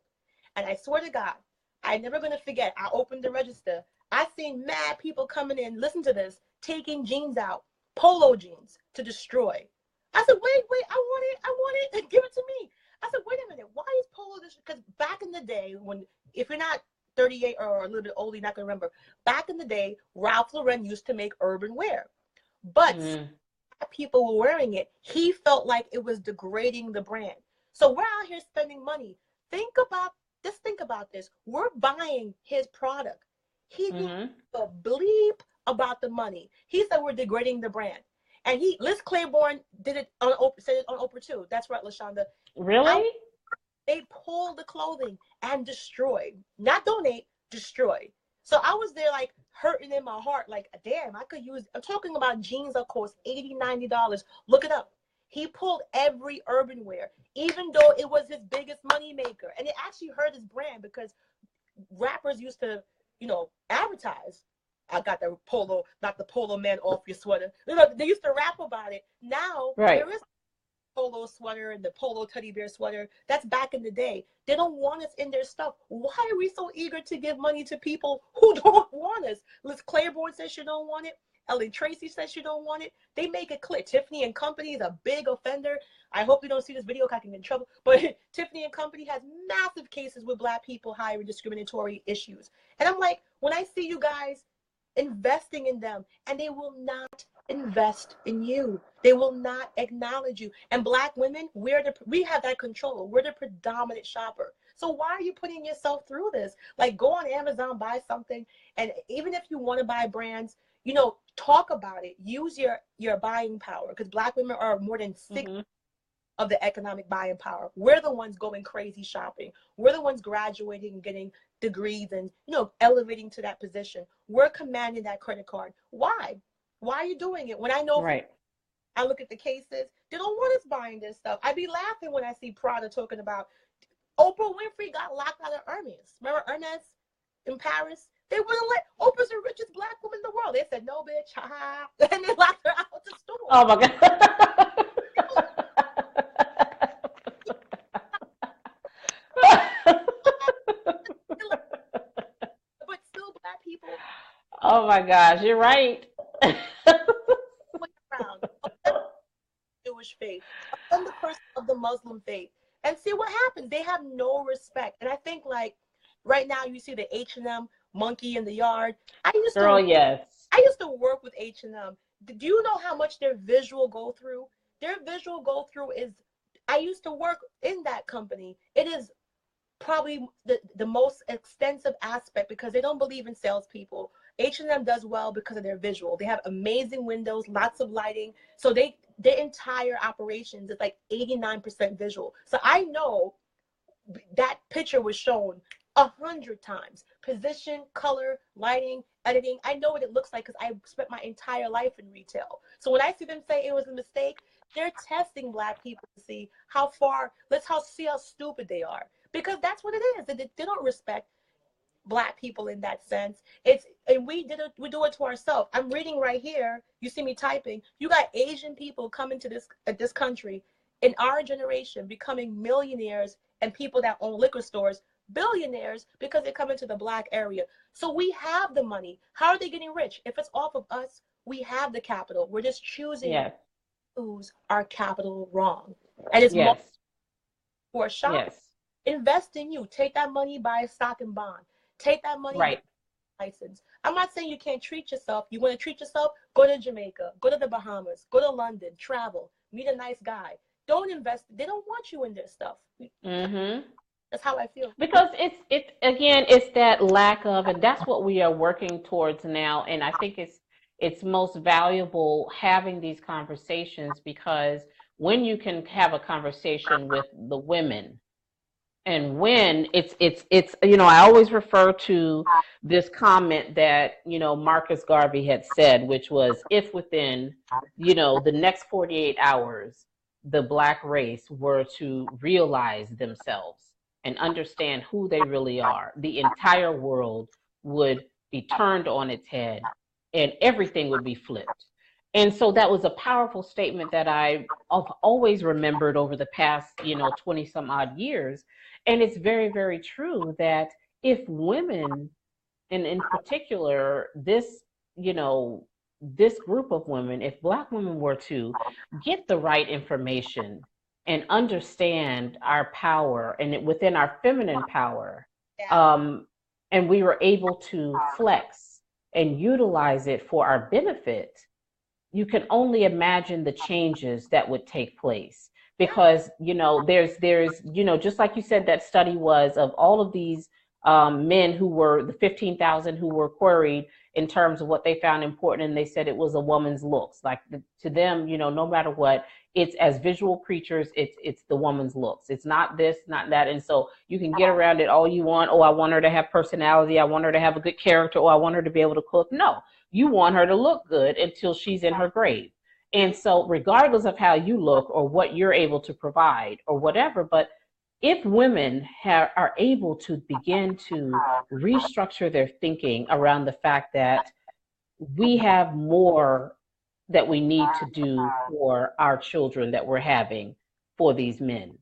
S2: And I swear to God, I'm never going to forget. I opened the register. I seen mad people coming in, listen to this, taking jeans out, polo jeans to destroy. I said, wait, I want it, give it to me. I said, wait a minute, why is polo this? Because back in the day, if you're not 38 or a little bit older, you're not going to remember. Back in the day, Ralph Lauren used to make urban wear. But people were wearing it. He felt like it was degrading the brand. So we're out here spending money. Think about this. We're buying his product. He didn't a bleep about the money. He said we're degrading the brand. And Liz Claiborne said it on Oprah too. That's right, LaShonda.
S1: Really?
S2: They pulled the clothing and destroyed. Not donate, destroy. So I was there like hurting in my heart, like, damn, I'm talking about jeans that cost $80, $90. Look it up. He pulled every urban wear, even though it was his biggest money maker. And it actually hurt his brand because rappers used to, advertise. I got the polo, knock the polo man off your sweater. They used to rap about it. Now, there is polo sweater and the polo teddy bear sweater. That's back in the day. They don't want us in their stuff. Why are we so eager to give money to people who don't want us? Liz Claiborne says she don't want it. Ellen Tracy says she don't want it. They make it clear. Tiffany and Company is a big offender. I hope you don't see this video because I can get in trouble. But Tiffany and Company has massive cases with Black people hiring discriminatory issues. And I'm like, when I see you guys investing in them, and they will not invest in you. They will not acknowledge you. And Black women, we have that control. We're the predominant shopper. So why are you putting yourself through this? Like, go on Amazon, buy something, and even if you want to buy brands, talk about it. Use your buying power, because Black women are more than 6 of the economic buying power. We're the ones going crazy shopping. We're the ones graduating and getting degrees and elevating to that position. We're commanding that credit card. Why are you doing it when I know I look at the cases, they don't want us buying this stuff. I be laughing when I see Prada talking about Oprah Winfrey got locked out of Hermes. Remember Hermes in Paris? They wouldn't let Oprah's the richest Black woman in the world. They said, no, bitch, ha. And they locked her out the store.
S1: Oh my God.
S2: But still Black people.
S1: Oh my gosh, you're right.
S2: Jewish faith, I'm the person of the Muslim faith, and see what happens. They have no respect. And I think like right now you see the H&M monkey in the yard. I used to work with H&M. Do you know how much their visual go through? Their visual go through is, I used to work in that company. It is probably the most extensive aspect because they don't believe in salespeople. H&M does well because of their visual. They have amazing windows, lots of lighting. So their entire operations is like 89% visual. So I know that picture was shown 100 times. Position, color, lighting, editing. I know what it looks like because I spent my entire life in retail. So when I see them say it was a mistake, they're testing Black people to see how stupid they are. Because that's what it is. They don't respect Black people in that sense. We do it to ourselves. I'm reading right here. You see me typing. You got Asian people coming to this country in our generation, becoming millionaires, and people that own liquor stores, billionaires, because they come into the Black area. So we have the money. How are they getting rich? If it's off of us, we have the capital. We're just choosing to use our capital wrong. And it's more for a shop. Invest in you. Take that money, buy a stock and bond. Take that money, get a license. I'm not saying you can't treat yourself. You want to treat yourself? Go to Jamaica. Go to the Bahamas. Go to London. Travel. Meet a nice guy. Don't invest. They don't want you in their stuff. That's how I feel.
S1: Because it's that lack of, and that's what we are working towards now. And I think it's most valuable having these conversations, because when you can have a conversation with the women And when it's you know, I always refer to this comment that, you know, Marcus Garvey had said, which was, if within, you know, the next 48 hours the Black race were to realize themselves and understand who they really are, the entire world would be turned on its head and everything would be flipped. And so that was a powerful statement that I've always remembered over the past, you know, 20 some odd years. And it's very, very true that if women, and in particular, this, you know, this group of women, if Black women were to get the right information and understand our power and within our feminine power,
S2: Yeah.
S1: um, and we were able to flex and utilize it for our benefit, you can only imagine the changes that would take place. Because, you know, there's you know, just like you said, that study was of all of these men who were the 15,000 who were queried in terms of what they found important, and they said it was a woman's looks. Like, to them, you know, no matter what, it's, as visual creatures, it's the woman's looks. It's not this, not that. And so you can get around it all you want. Oh, I want her to have personality, I want her to have a good character, oh, I want her to be able to cook. No, you want her to look good until she's in her grave. And so, regardless of how you look or what you're able to provide or whatever, but if women are able to begin to restructure their thinking around the fact that we have more that we need to do for our children that we're having for these men.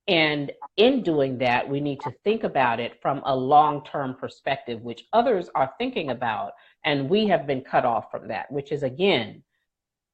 S1: And in doing that, we need to think about it from a long term perspective, which others are thinking about. And we have been cut off from that, which is, again,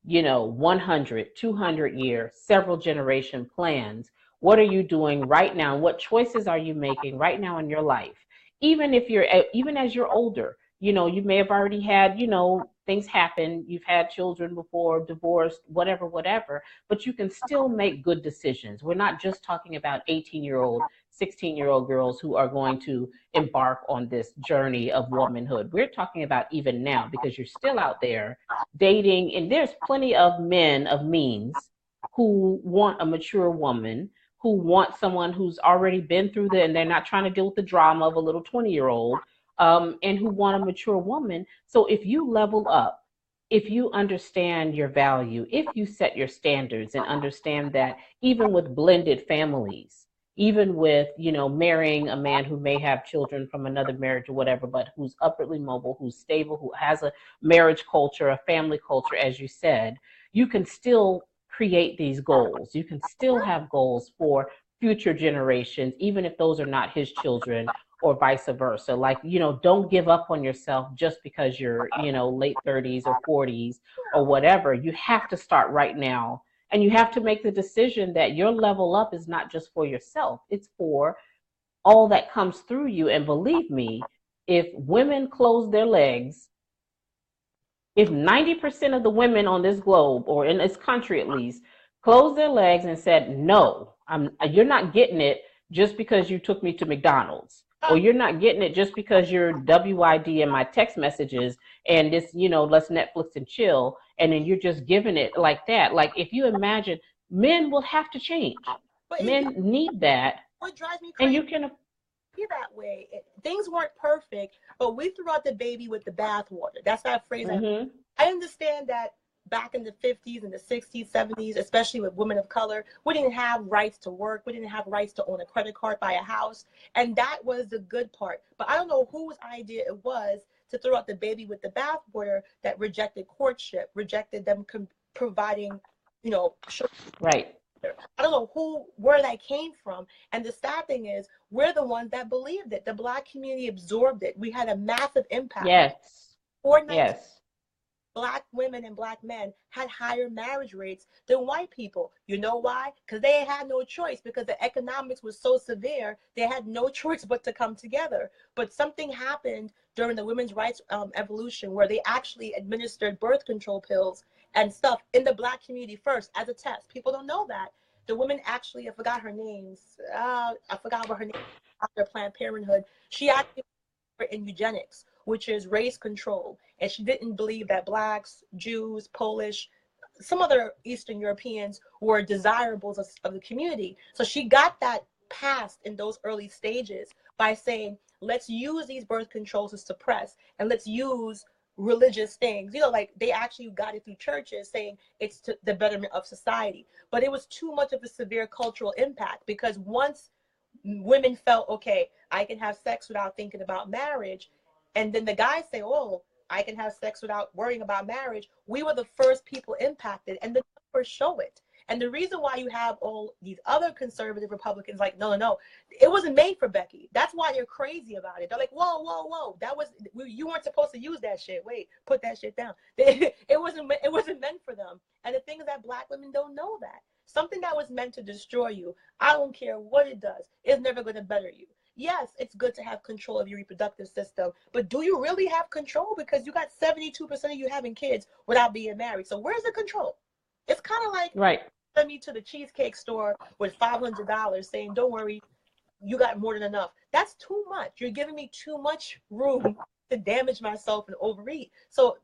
S1: you know, 100, 200 year, several generation plans. What are you doing right now? What choices are you making right now in your life? Even if you're, even as you're older, you know, you may have already had, you know, things happen. You've had children before, divorced, whatever, whatever, but you can still make good decisions. We're not just talking about 18-year-old, 16-year-old girls who are going to embark on this journey of womanhood. We're talking about even now, because you're still out there dating, and there's plenty of men of means who want a mature woman, who want someone who's already been through the, and they're not trying to deal with the drama of a little 20-year-old, and who want a mature woman. So if you level up, if you understand your value, if you set your standards and understand that even with blended families, even with, you know, marrying a man who may have children from another marriage or whatever, but who's upwardly mobile, who's stable, who has a marriage culture, a family culture, as you said, you can still create these goals. You can still have goals for future generations, even if those are not his children, or vice versa. Like, you know, don't give up on yourself just because you're, you know, late 30s or 40s or whatever. You have to start right now. And you have to make the decision that your level up is not just for yourself, it's for all that comes through you. And believe me, if women close their legs, if 90% of the women on this globe, or in this country at least, closed their legs and said, no, you're not getting it just because you took me to McDonald's, or you're not getting it just because you're WID in my text messages and this, you know, let's Netflix and chill, and then you're just giving it like that. Like, if you imagine, men will have to change. Men need that.
S2: What drives me
S1: And
S2: crazy
S1: you can
S2: be that way. Things weren't perfect, but we threw out the baby with the bathwater. That's that phrase.
S1: mm-hmm.
S2: I understand that back in the 50s and the 60s, 70s, especially with women of color, we didn't have rights to work. We didn't have rights to own a credit card, buy a house. And that was the good part. But I don't know whose idea it was to throw out the baby with the bathwater, that rejected courtship, rejected them providing, you know,
S1: Right.
S2: I don't know where that came from. And the sad thing is, we're the ones that believed it. The Black community absorbed it. We had a massive impact.
S1: Yes.
S2: 419,
S1: Yes.
S2: Black women and Black men had higher marriage rates than white people. You know why? Because they had no choice, because the economics was so severe, they had no choice but to come together. But something happened during the women's rights evolution, where they actually administered birth control pills and stuff in the Black community first as a test. People don't know that. The woman actually, I forgot her names. I forgot what her name after Planned Parenthood. She actually in eugenics, which is race control. And she didn't believe that Blacks, Jews, Polish, some other Eastern Europeans were desirables of the community. So she got that past in those early stages by saying, let's use these birth controls to suppress, and let's use religious things. You know, like they actually got it through churches saying it's to the betterment of society. But it was too much of a severe cultural impact, because once women felt, okay, I can have sex without thinking about marriage, and then the guys say, oh, I can have sex without worrying about marriage, we were the first people impacted, and the numbers show it. And the reason why you have all these other conservative Republicans like, no, no, no, it wasn't made for Becky. That's why they're crazy about it. They're like, whoa, whoa, whoa, that was, you weren't supposed to use that shit. Wait, put that shit down. It wasn't meant for them. And the thing is that Black women don't know that. Something that was meant to destroy you, I don't care what it does, it's never going to better you. Yes, it's good to have control of your reproductive system, but do you really have control? Because you got 72% of you having kids without being married. So where's the control? It's kind of like,
S1: right,
S2: send me to the cheesecake store with $500 saying, don't worry, you got more than enough. That's too much. You're giving me too much room to damage myself and overeat. So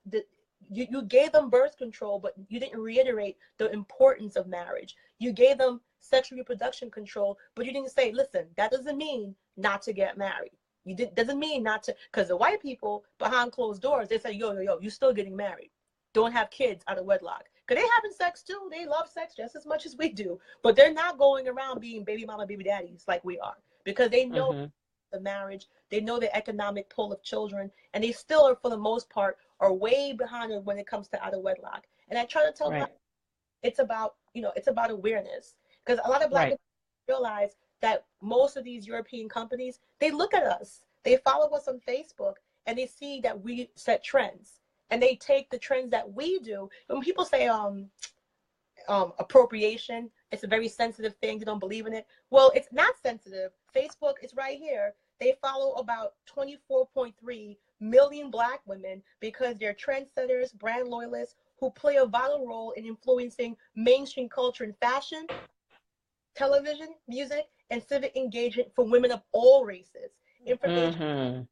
S2: you gave them birth control, but you didn't reiterate the importance of marriage. You gave them sexual reproduction control, but you didn't say, listen, that doesn't mean not to get married. Doesn't mean not to, because the white people behind closed doors, they say, yo, yo, yo, you're still getting married. Don't have kids out of wedlock. Because they having sex too. They love sex just as much as we do. But they're not going around being baby mama, baby daddies like we are. Because they know the marriage, they know the economic pull of children, and they still are, for the most part, are way behind when it comes to out of wedlock. And I try to tell them, it's about, it's about awareness. Because a lot of Black people realize that most of these European companies, they look at us, they follow us on Facebook, and they see that we set trends. And they take the trends that we do. When people say appropriation, it's a very sensitive thing, they don't believe in it. Well, it's not sensitive. Facebook is right here. They follow about 24.3 million Black women because they're trendsetters, brand loyalists, who play a vital role in influencing mainstream culture and fashion, television, music, and civic engagement for women of all races. Information,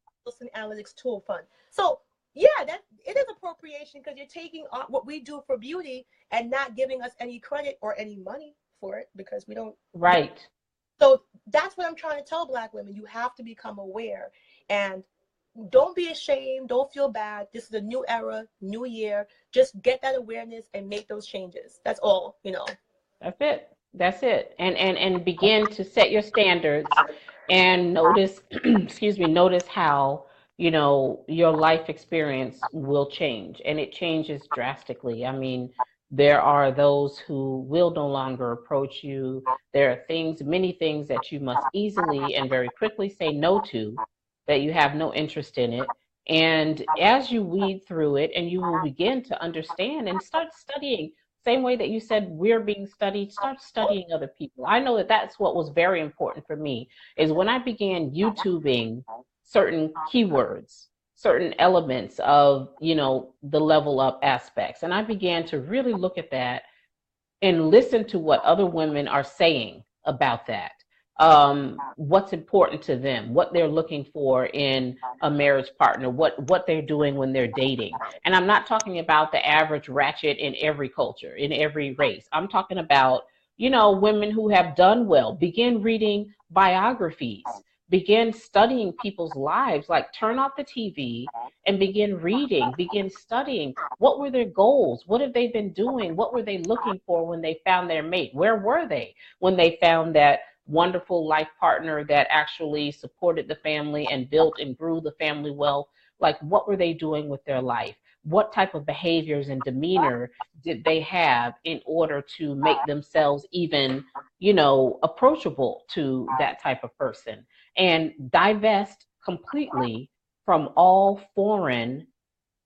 S2: analytics, tool fund. So yeah, that it is appropriation, because you're taking what we do for beauty and not giving us any credit or any money for it, because we don't.
S1: Right.
S2: So that's what I'm trying to tell Black women. You have to become aware, and don't be ashamed. Don't feel bad. This is a new era, new year. Just get that awareness and make those changes. That's all,
S1: That's it. That's it. And begin to set your standards and notice, excuse me, notice how, your life experience will change, and it changes drastically. I mean, there are those who will no longer approach you. There are things, many things that you must easily and very quickly say no to, that you have no interest in it. And as you weed through it, and you will begin to understand and start studying, same way that you said we're being studied, start studying other people. I know that that's what was very important for me, is when I began YouTubing certain keywords, certain elements of, the level up aspects. And I began to really look at that and listen to what other women are saying about that. What's important to them, what they're looking for in a marriage partner, what they're doing when they're dating. And I'm not talking about the average ratchet in every culture, in every race. I'm talking about, women who have done well. Begin reading biographies, begin studying people's lives, like turn off the TV and begin reading, begin studying. What were their goals? What have they been doing? What were they looking for when they found their mate? Where were they when they found that wonderful life partner that actually supported the family and built and grew the family wealth? Like, what were they doing with their life? What type of behaviors and demeanor did they have in order to make themselves even, approachable to that type of person? And divest completely from all foreign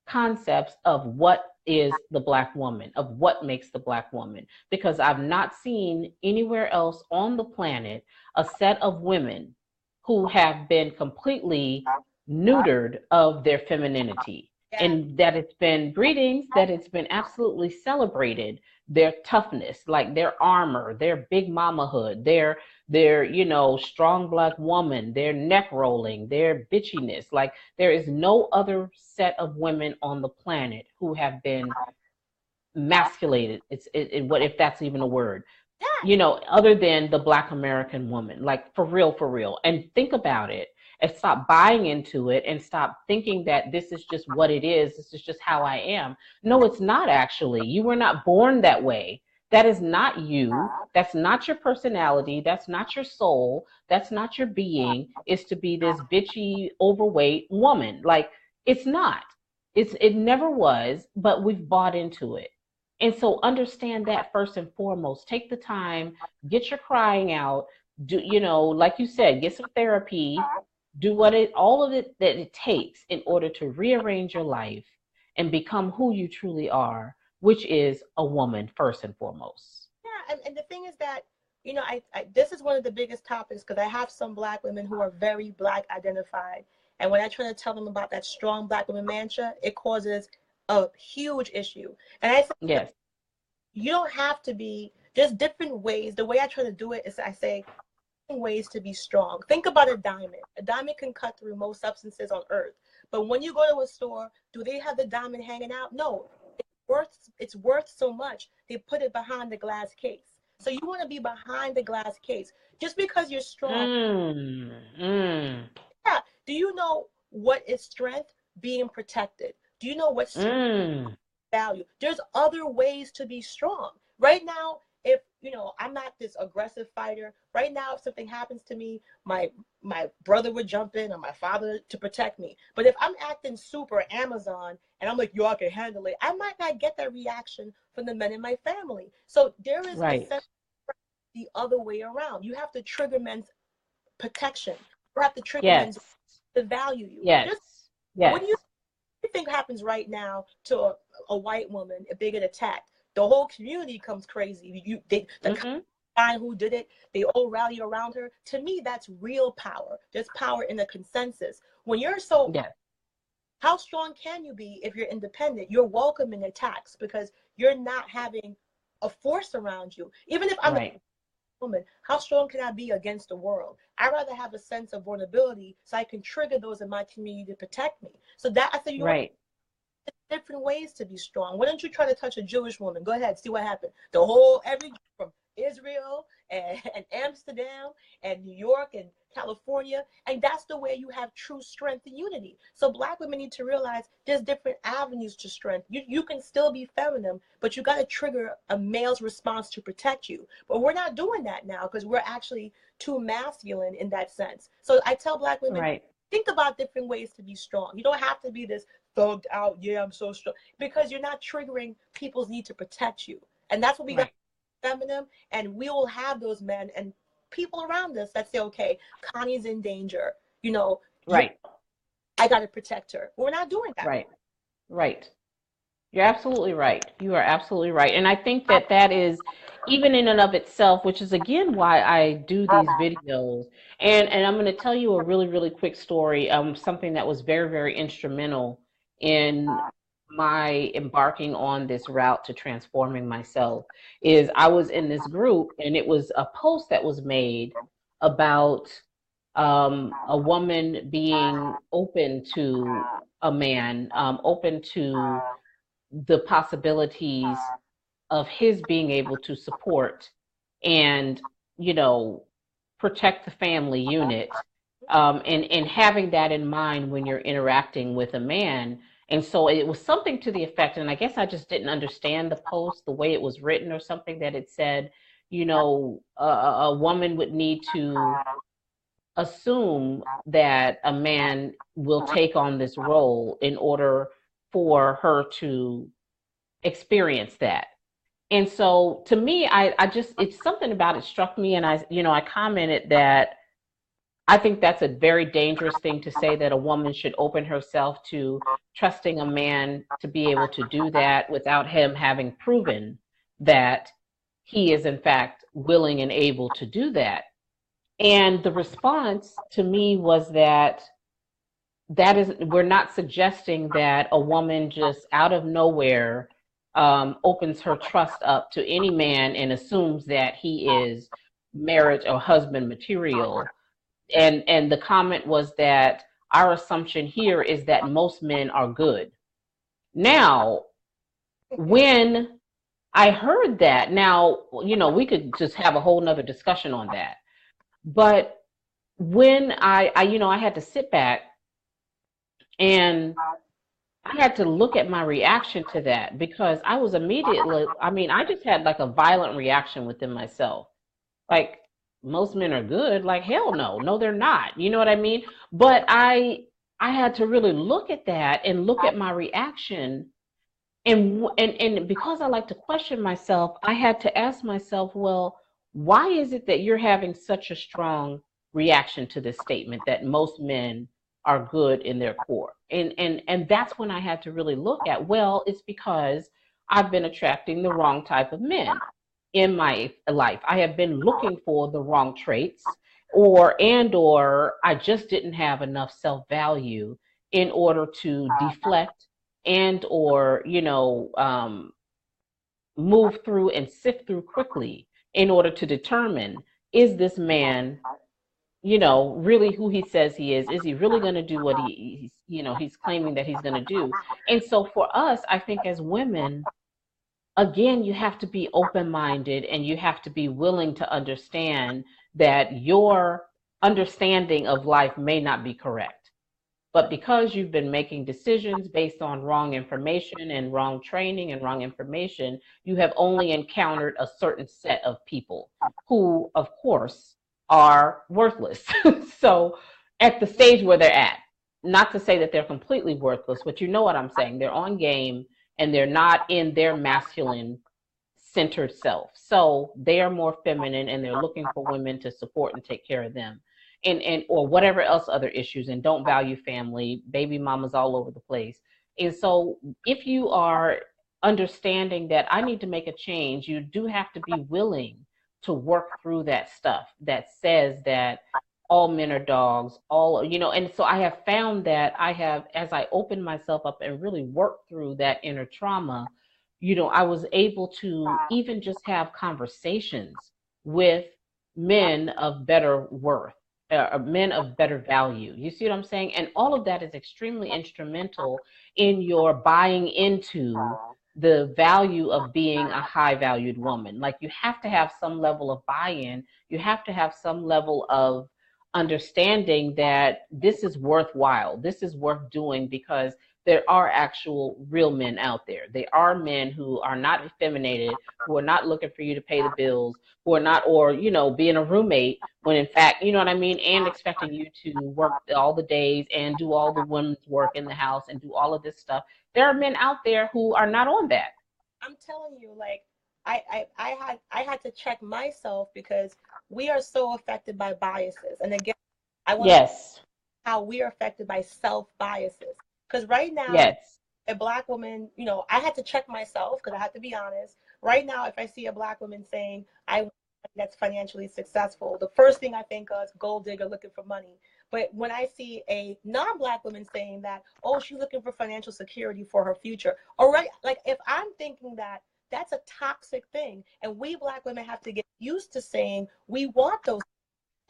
S1: concepts of what is the Black woman, of what makes the Black woman. Because I've not seen anywhere else on the planet a set of women who have been completely neutered of their femininity. And that it's been greetings, that it's been absolutely celebrated, their toughness, like their armor, their big mamahood, their strong Black woman, their neck rolling, their bitchiness. Like, there is no other set of women on the planet who have been masculated. What if that's even a word?
S2: Yeah.
S1: you know, other than the Black American woman, like for real. And think about it and stop buying into it and stop thinking that this is just what it is. This is just how I am. No, it's not actually. You were not born that way. That is not you. That's not your personality. That's not your soul. That's not your being. Is to be this bitchy, overweight woman. Like, it's not. It never was, but we've bought into it. And so understand that first and foremost. Take the time, get your crying out, do, you know, like you said, get some therapy, do what it all of it that it takes in order to rearrange your life and become who you truly are, which is a woman first and foremost.
S2: Yeah, and the thing is that, this is one of the biggest topics because I have some Black women who are very Black identified. And when I try to tell them about that strong Black woman mantra, it causes a huge issue. And I say,
S1: Yes.
S2: you don't have to be, there's different ways. The way I try to do it is I say, ways to be strong. Think about a diamond. A diamond can cut through most substances on earth. But when you go to a store, do they have the diamond hanging out? No. It's worth so much. They put it behind the glass case. So you want to be behind the glass case. Just because you're strong.
S1: Mm, mm,
S2: Yeah. Do you know what is strength? Being protected. Do you know what strength
S1: mm.
S2: value? There's other ways to be strong. Right now, if I'm not this aggressive fighter. Right now, if something happens to me, my brother would jump in or my father to protect me. But if I'm acting super Amazon and I'm like, yo, I can handle it, I might not get that reaction from the men in my family. So there is a
S1: Right.
S2: sense of the other way around. You have to trigger men's protection. You have to trigger men's
S1: Yes.
S2: to value you.
S1: Yes.
S2: Just what
S1: Yes.
S2: do you think happens right now to a white woman if they get attacked? The whole community comes crazy. The
S1: Mm-hmm.
S2: find who did it, they all rally around her. To me, that's real power. There's power in the consensus. When you're so,
S1: Yes.
S2: how strong can you be if you're independent? You're welcoming attacks because you're not having a force around you. Even if I'm a
S1: Right.
S2: woman, how strong can I be against the world? I'd rather have a sense of vulnerability so I can trigger those in my community to protect me. So that I said,
S1: Right.
S2: different ways to be strong. Why don't you try to touch a Jewish woman? Go ahead, see what happens. The whole every from Israel and Amsterdam and New York and California, and that's the way you have true strength and unity. So Black women need to realize there's different avenues to strength. You can still be feminine, but you got to trigger a male's response to protect you. But we're not doing that now because we're actually too masculine in that sense. So I tell Black women,
S1: Right.
S2: think about different ways to be strong. You don't have to be this thugged out, yeah, I'm so strong, because you're not triggering people's need to protect you. And that's what we got,
S1: Right.
S2: feminine, and we will have those men and people around us that say, okay, Connie's in danger. You know, you're,
S1: Right.
S2: I got to protect her. We're not doing that.
S1: Right. Right. You're absolutely right. You are absolutely right. And I think that that is even in and of itself, which is again why I do these videos. And I'm going to tell you a really, really quick story, something that was very, very instrumental in my embarking on this route to transforming myself is I was in this group and it was a post that was made about a woman being open to a man, open to the possibilities of his being able to support and, you know, protect the family unit, and having that in mind when you're interacting with a man. And so it was something to the effect, and I guess I just didn't understand the post the way it was written, or something that it said, you know, a woman would need to assume that a man will take on this role in order for her to experience that. And so to me, I just, it's something about it struck me. And I, you know, I commented that I think that's a very dangerous thing to say, that a woman should open herself to trusting a man to be able to do that without him having proven that he is in fact willing and able to do that. And the response to me was that that is, we're not suggesting that a woman just out of nowhere opens her trust up to any man and assumes that he is marriage or husband material. And the comment was that our assumption here is that most men are good. Now, when I heard that. Now, we could just have a whole nother discussion on that. But when I had to sit back and I had to look at my reaction to that because I was immediately, I mean, I just had like a violent reaction within myself. Like, most men are good. Like, hell no. No, they're not. You know what I mean? But I had to really look at that and look at my reaction. And because I like to question myself, I had to ask myself, well, why is it that you're having such a strong reaction to this statement that most men are good in their core? And that's when I had to really look at, well, it's because I've been attracting the wrong type of men in my life. I have been looking for the wrong traits, or I just didn't have enough self-value in order to deflect and or move through and sift through quickly in order to determine, is this man really who he says he is he really going to do what he's claiming that he's going to do? And so for us, I think as women, again, you have to be open minded and you have to be willing to understand that your understanding of life may not be correct. But because you've been making decisions based on wrong information and wrong training and wrong information, you have only encountered a certain set of people who, of course, are worthless. So at the stage where they're at, not to say that they're completely worthless, but you know what I'm saying. They're on game and they're not in their masculine centered self. So they are more feminine and they're looking for women to support and take care of them. And or whatever else other issues, and don't value family, baby mamas all over the place. And so if you are understanding that I need to make a change, you do have to be willing to work through that stuff that says that all men are dogs, and so I have found that I have, as I open myself up and really work through that inner trauma, I was able to even just have conversations with men of better worth, men of better value. You see what I'm saying? And all of that is extremely instrumental in your buying into the value of being a high valued woman. Like, you have to have some level of buy in, you have to have some level of understanding that this is worthwhile, this is worth doing, because there are actual real men out there. There are men who are not effeminated, who are not looking for you to pay the bills, who are not, or, being a roommate when in fact, you know what I mean, and expecting you to work all the days and do all the women's work in the house and do all of this stuff. There are men out there who are not on that.
S2: I'm telling you, like, I had to check myself because we are so affected by biases. And again, I want to
S1: Yes.
S2: how we are affected by self biases. Because right now,
S1: Yes.
S2: a black woman, I had to check myself because I have to be honest. Right now, if I see a black woman saying, I want that's financially successful, the first thing I think of is gold digger looking for money. But when I see a non-black woman saying that, oh, she's looking for financial security for her future, all right, like if I'm thinking that, that's a toxic thing. And we black women have to get used to saying we want those,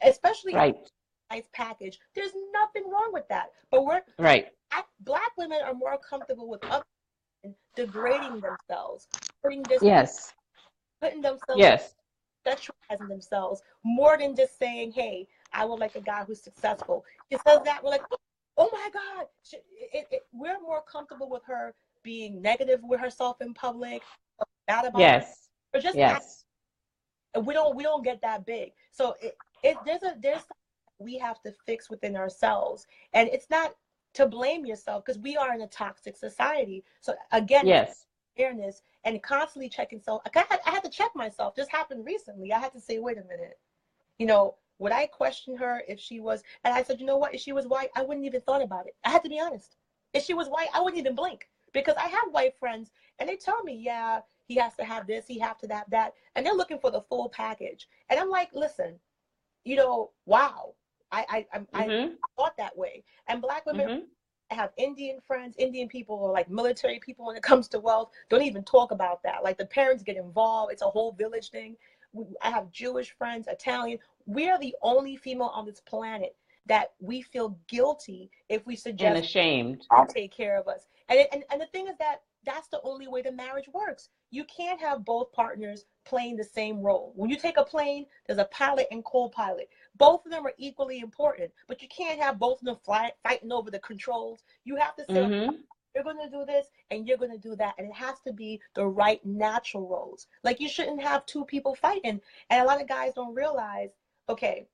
S2: especially if
S1: Right.
S2: it's a nice package. There's nothing wrong with that. But
S1: Right.
S2: black women are more comfortable with other women degrading themselves, putting this,
S1: Yes.
S2: putting themselves,
S1: Yes.
S2: sexualizing themselves more than just saying, "Hey, I would like a guy who's successful." It says that we're like, "Oh my God," we're more comfortable with her being negative with herself in public, bad about her,
S1: Yes.
S2: or just act.
S1: Yes.
S2: We don't get that big. So there's something we have to fix within ourselves, and it's not to blame yourself because we are in a toxic society. So again, it's
S1: Yes.
S2: awareness and constantly checking self. I had to check myself. This happened recently. I had to say, wait a minute. Would I question her if she was? And I said, you know what? If she was white, I wouldn't even thought about it. I had to be honest. If she was white, I wouldn't even blink because I have white friends and they tell me, yeah, he has to have this, he has to have that, and they're looking for the full package. And I'm like, listen, wow, I
S1: Mhm.
S2: thought that way. And black women,
S1: Mhm.
S2: I have Indian friends, Indian people, or like military people when it comes to wealth. Don't even talk about that. Like the parents get involved. It's a whole village thing. I have Jewish friends, Italian. We are the only female on this planet that we feel guilty if we
S1: And
S2: suggest
S1: ashamed.
S2: to take care of us. And the thing is that that's the only way the marriage works. You can't have both partners playing the same role. When you take a plane, there's a pilot and co-pilot. Both of them are equally important, but you can't have both of them fighting over the controls. You have to say,
S1: Mm-hmm.
S2: you're going to do this and you're going to do that. And it has to be the right natural roles. Like, you shouldn't have two people fighting. And a lot of guys don't realize, okay,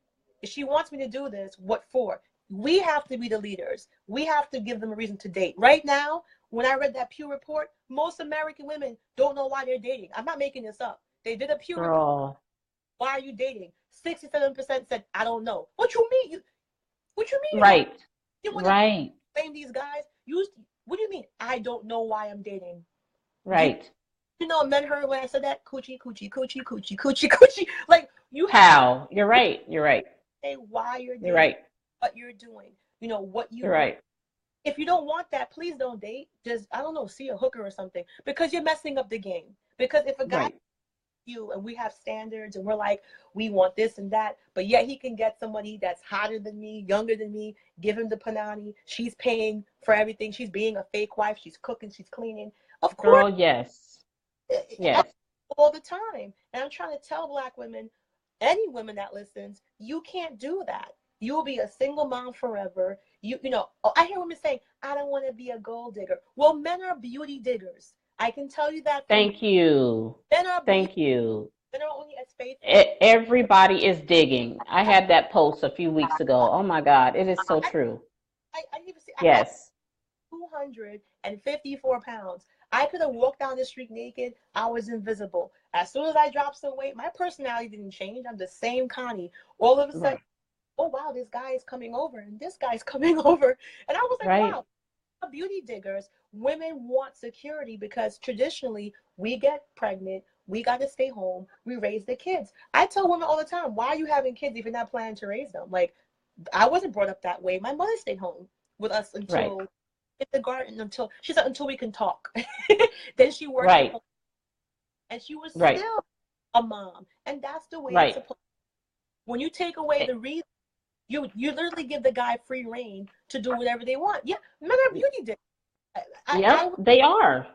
S2: if she wants me to do this, what for? We have to be the leaders. We have to give them a reason to date. Right now, when I read that Pew report, most American women don't know why they're dating. I'm not making this up. They did a Pew report.
S1: Girl.
S2: Why are you dating? 67% said, I don't know. What you mean? What you mean?
S1: Right.
S2: You want to
S1: Right.
S2: blame these guys? What do you mean? I don't know why I'm dating.
S1: Right.
S2: You know, men heard when I said that, coochie, coochie, coochie, coochie, coochie, coochie. Like, you have
S1: How? You're right. You're right.
S2: to say why you're
S1: You're
S2: dating,
S1: right.
S2: what you're doing, you know, what you
S1: You're
S2: want.
S1: right.
S2: If you don't want that, please don't date. Just, I don't know, see a hooker or something, because you're messing up the game. Because if a guy,
S1: Right.
S2: you and we have standards and we're like, we want this and that, but yet he can get somebody that's hotter than me, younger than me, give him the panani, she's paying for everything, she's being a fake wife, she's cooking, she's cleaning, of course,
S1: Girl, yes. Yes.
S2: all the time. And I'm trying to tell Black women, any women that listens, you can't do that. You'll be a single mom forever. You know, I hear women saying, I don't want to be a gold digger. Well, men are beauty diggers. I can tell you that from
S1: Thank you.
S2: men are beauty,
S1: Thank you.
S2: men are only as faithful.
S1: Everybody is digging. I had that post a few weeks ago. Oh my God. It is so
S2: I,
S1: true.
S2: I even see, I had
S1: Yes.
S2: 254 pounds. I could have walked down the street naked. I was invisible. As soon as I dropped some weight, my personality didn't change. I'm the same Connie. All of a sudden,
S1: Right.
S2: oh wow, this guy is coming over and this guy's coming over. And I was like,
S1: Right.
S2: wow, beauty diggers. Women want security because traditionally we get pregnant, we got to stay home, we raise the kids. I tell women all the time, why are you having kids if you're not planning to raise them? Like, I wasn't brought up that way. My mother stayed home with us
S1: Right.
S2: until in the garden, until she said until we can talk. Then she worked at
S1: Right.
S2: home and she was
S1: Right.
S2: still a mom. And that's the way it's
S1: Right.
S2: supposed. When you take away
S1: Eh,
S2: the reason, you literally give the guy free reign to do whatever they want. Yeah, men are beauty diggers. I, I
S1: Yep. They are.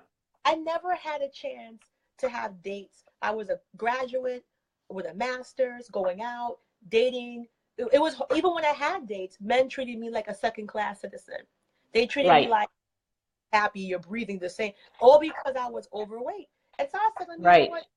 S2: I never had a chance to have dates. I was a graduate with a master's, going out, dating. It was, even when I had dates, men treated me like a second class citizen. They treated me
S1: Right.
S2: like, happy, you're breathing the same, all because I was overweight. And so I said, you know
S1: Right.
S2: what? It's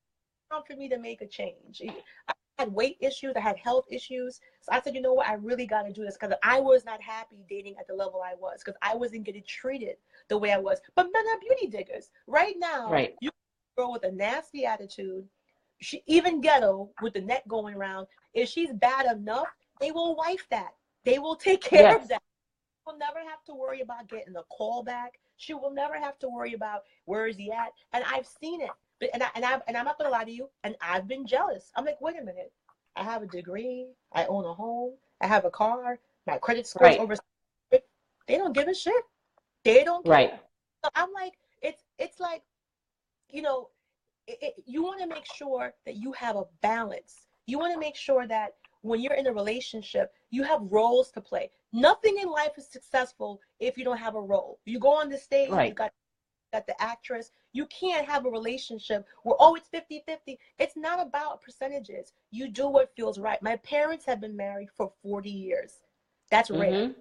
S2: time for me to make a change. I had weight issues, I had health issues. So I said, you know what? I really got to do this because I was not happy dating at the level I was because I wasn't getting treated the way I was. But men are beauty diggers. Right now,
S1: Right.
S2: you can girl with a nasty attitude, she even ghetto with the neck going around. If she's bad enough, they will wife that. They will take care of
S1: Yes.
S2: that. Will never have to worry about getting a call back. She will never have to worry about where is he at. And I've seen it. And I'm not gonna lie to you. And I've been jealous. I'm like, wait a minute. I have a degree. I own a home. I have a car. My credit score's
S1: Right.
S2: over. They don't give a shit. They don't
S1: Right.
S2: care. So I'm like, it's like, you know, you want to make sure that you have a balance. You want to make sure that when you're in a relationship, you have roles to play. Nothing in life is successful if you don't have a role. You go on the stage, you
S1: Right.
S2: got the actress. You can't have a relationship where, oh, it's 50-50. It's not about percentages. You do what feels right. My parents have been married for 40 years. That's rare.
S1: Mm-hmm.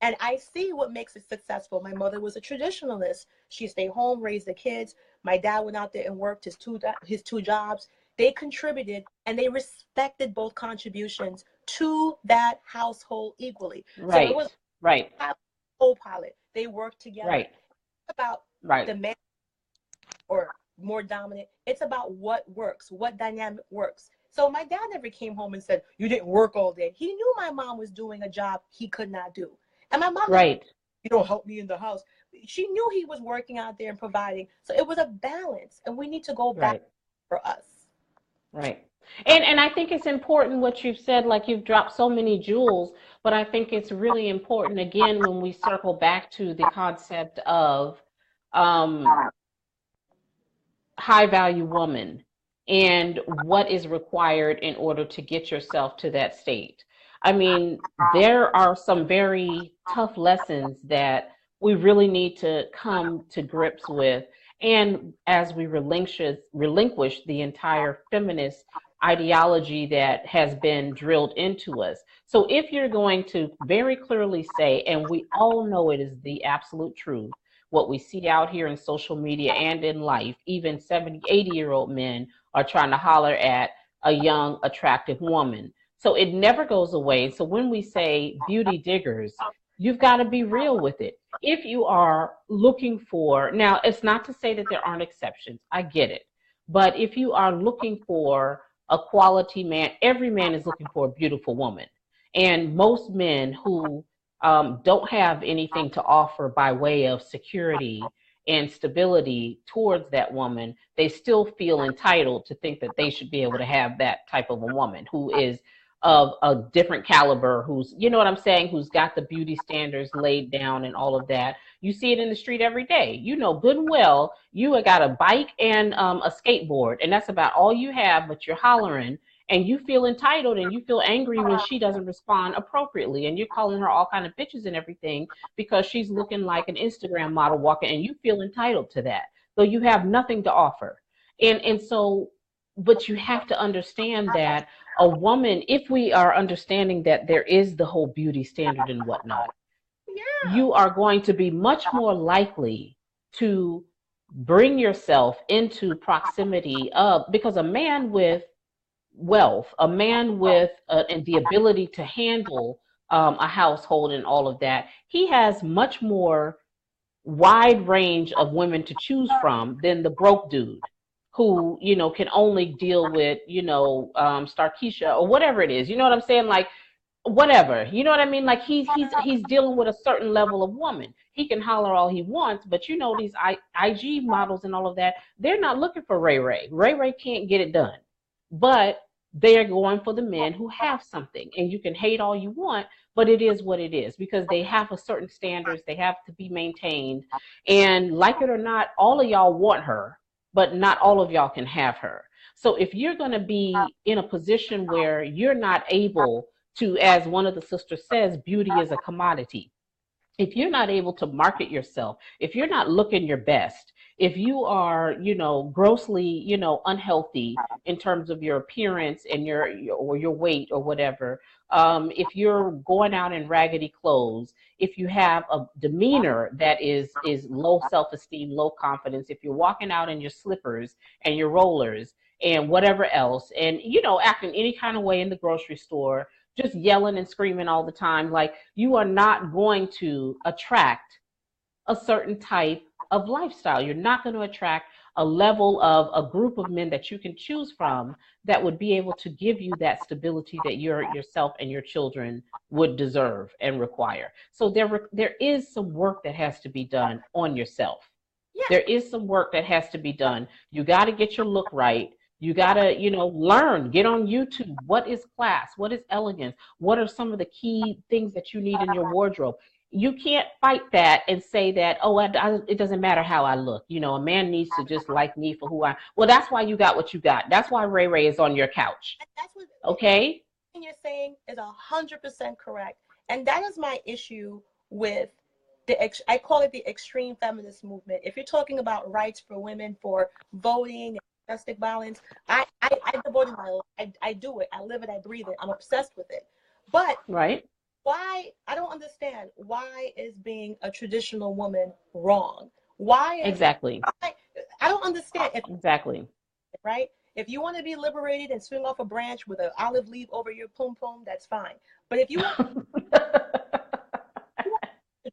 S2: And I see what makes it successful. My mother was a traditionalist. She stayed home, raised the kids. My dad went out there and worked his two jobs. They contributed and they respected both contributions to that household equally. So it was
S1: Right. Right.
S2: a co-pilot. They worked together.
S1: Right.
S2: It's about
S1: Right.
S2: the man or more dominant. It's about what works, what dynamic works. So my dad never came home and said, you didn't work all day. He knew my mom was doing a job he could not do. And my mom never,
S1: Right.
S2: you don't help me in the house. She knew he was working out there and providing. So it was a balance. And we need to go back
S1: Right.
S2: for us.
S1: Right. And I think it's important what you've said, like you've dropped so many jewels, but I think it's really important again when we circle back to the concept of um, high value woman and what is required in order to get yourself to that state. I mean, there are some very tough lessons that we really need to come to grips with. And as we relinquish the entire feminist ideology that has been drilled into us. So if you're going to very clearly say, and we all know it is the absolute truth, what we see out here in social media and in life, even 70, 80-year-old men are trying to holler at a young, attractive woman. So it never goes away. So when we say beauty diggers, you've got to be real with it. If you are looking for, now it's not to say that there aren't exceptions, I get it. But if you are looking for a quality man, every man is looking for a beautiful woman. And most men who don't have anything to offer by way of security and stability towards that woman, they still feel entitled to think that they should be able to have that type of a woman who is of a different caliber, who's, you know what I'm saying, who's got the beauty standards laid down and all of that. You see it in the street every day. You know good and well, you got a bike and a skateboard, and that's about all you have, but you're hollering and you feel entitled and you feel angry when she doesn't respond appropriately, and you're calling her all kind of bitches and everything because she's looking like an Instagram model walking, and you feel entitled to that, though you have nothing to offer. And so, but you have to understand that a woman, if we are understanding that there is the whole beauty standard and whatnot,
S2: Yeah.
S1: you are going to be much more likely to bring yourself into proximity of, because a man with wealth, a man with and the ability to handle a household and all of that, he has much more wide range of women to choose from than the broke dude who, you know, can only deal with, you know, Starkeisha or whatever it is. You know what I'm saying? Like, whatever, you know what I mean? Like he's dealing with a certain level of woman. He can holler all he wants, but you know these IG models and all of that, they're not looking for Ray Ray. Ray Ray can't get it done, but they are going for the men who have something. And you can hate all you want, but it is what it is because they have a certain standards. They have to be maintained, and like it or not, all of y'all want her, but not all of y'all can have her. So if you're going to be in a position where you're not able to, as one of the sisters says, beauty is a commodity. If you're not able to market yourself, if you're not looking your best, if you are, you know, grossly, you know, unhealthy in terms of your appearance and your or your weight or whatever, if you're going out in raggedy clothes, if you have a demeanor that is low self-esteem, low confidence, if you're walking out in your slippers and your rollers and whatever else, and you know, acting any kind of way in the grocery store, just yelling and screaming all the time, like you are not going to attract a certain type of lifestyle. You're not going to attract a level of a group of men that you can choose from that would be able to give you that stability that yourself and your children would deserve and require. So there is some work that has to be done on yourself.
S2: Yeah.
S1: There is some work that has to be done. You got to get your look right. You got to, you know, learn, get on YouTube. What is class? What is elegance? What are some of the key things that you need in your wardrobe? You can't fight that and say that, oh, it doesn't matter how I look. You know, a man needs to just like me for who I am. Well, that's why you got what you got. That's why Ray Ray is on your couch.
S2: And that's what
S1: Okay?
S2: you're saying is 100% correct. And that is my issue with I call it the extreme feminist movement. If you're talking about rights for women, for voting and domestic violence, I devoted my life. I do it. I live it. I breathe it. I'm obsessed with it. But
S1: Right?
S2: why? I don't understand. Why is being a traditional woman wrong? Why is
S1: Exactly.
S2: I don't understand.
S1: Exactly.
S2: Right? If you want to be liberated and swing off a branch with an olive leaf over your pom pom, that's fine. But if you want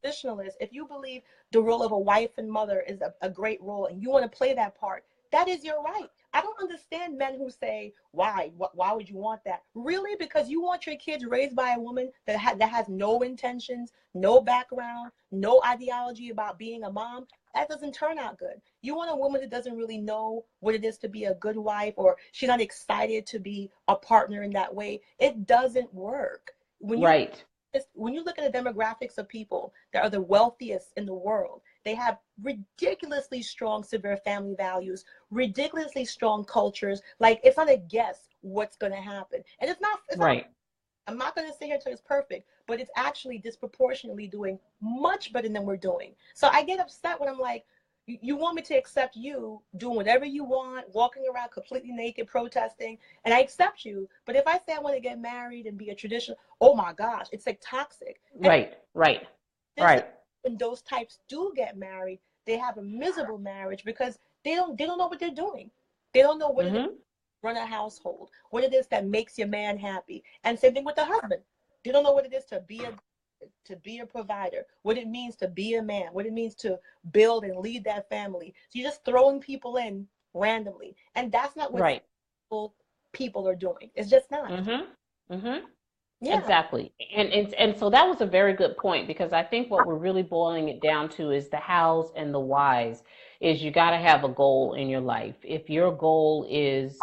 S2: traditionalist, if you believe the role of a wife and mother is a great role and you want to play that part, that is your right. I don't understand men who say, why would you want that? Really? Because you want your kids raised by a woman that has no intentions, no background, no ideology about being a mom? That doesn't turn out good. You want a woman that doesn't really know what it is to be a good wife, or she's not excited to be a partner in that way. It doesn't work.
S1: Right.
S2: When you look at the demographics of people that are the wealthiest in the world, they have ridiculously strong severe family values, ridiculously strong cultures. Like, it's not a guess what's going to happen. And it's not
S1: Right.
S2: I'm not going to sit here and tell you it's perfect, but it's actually disproportionately doing much better than we're doing. So I get upset when I'm like, you want me to accept you doing whatever you want, walking around completely naked, protesting, and I accept you. But if I say I want to get married and be a traditional, oh my gosh, it's like toxic. And
S1: Right, right,
S2: this is
S1: right.
S2: when those types do get married, they have a miserable marriage because they don't know what they're doing. They don't know what it is
S1: Mm-hmm.
S2: to run a household, what it is that makes your man happy. And same thing with the husband. They don't know what it is to be a provider, what it means to be a man, what it means to build and lead that family. So you're just throwing people in randomly. And that's not what
S1: Right.
S2: people are doing. It's just not.
S1: Mm-hmm. Mm-hmm.
S2: Yeah.
S1: Exactly. And so that was a very good point, because I think what we're really boiling it down to is the hows and the whys. Is you got to have a goal in your life. If your goal is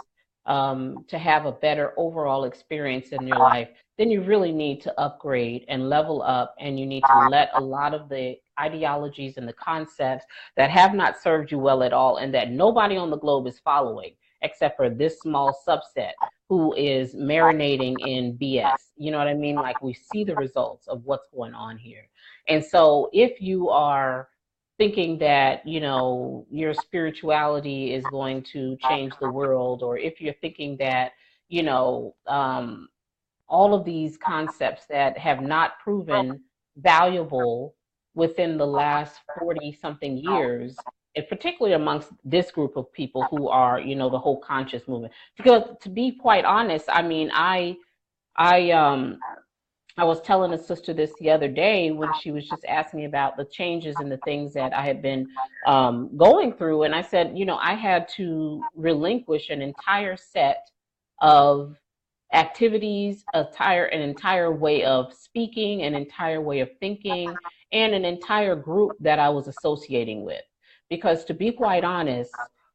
S1: to have a better overall experience in your life, then you really need to upgrade and level up, and you need to let a lot of the ideologies and the concepts that have not served you well at all, and that nobody on the globe is following except for this small subset who is marinating in BS. You know what I mean? Like, we see the results of what's going on here. And so if you are thinking that, your spirituality is going to change the world, or if you're thinking that, you know, um, all of these concepts that have not proven valuable within the last 40 something years, and particularly amongst this group of people who are, the whole conscious movement. Because to be quite honest, I mean, I I was telling a sister this the other day when she was just asking me about the changes and the things that I had been going through. And I said, I had to relinquish an entire set of activities, an entire way of speaking, an entire way of thinking, and an entire group that I was associating with. Because to be quite honest,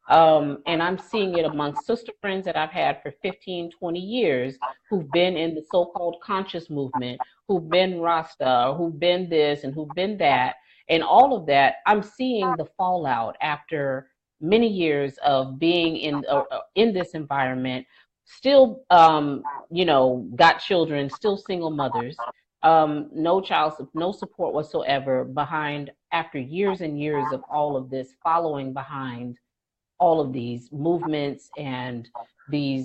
S1: and I'm seeing it amongst sister friends that I've had for 15, 20 years who've been in the so-called conscious movement, who've been Rasta, who've been this and who've been that, and all of that. I'm seeing the fallout after many years of being in this environment, still got children, still single mothers, no support whatsoever behind, after years and years of all of this, following behind all of these movements and these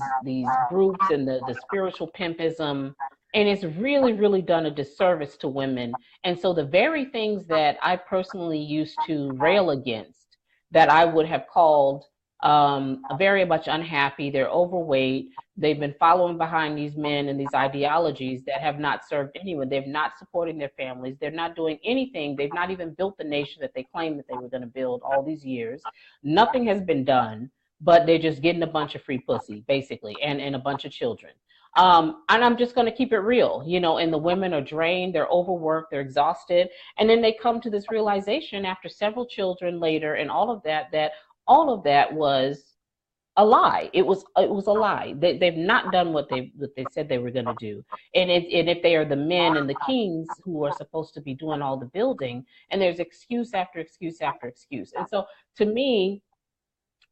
S1: groups and the spiritual pimpism. And it's really, really done a disservice to women. And so the very things that I personally used to rail against, that I would have called very much unhappy, they're overweight, they've been following behind these men and these ideologies that have not served anyone, they're not supporting their families, they're not doing anything, they've not even built the nation that they claimed that they were going to build all these years. Nothing has been done, but they're just getting a bunch of free pussy, basically, and a bunch of children. And I'm just going to keep it real, and the women are drained, they're overworked, they're exhausted. And then they come to this realization after several children later and all of that, that all of that was a lie. It was a lie. They've not done what they said they were going to do. And if they are the men and the kings who are supposed to be doing all the building, and there's excuse after excuse after excuse. And so to me,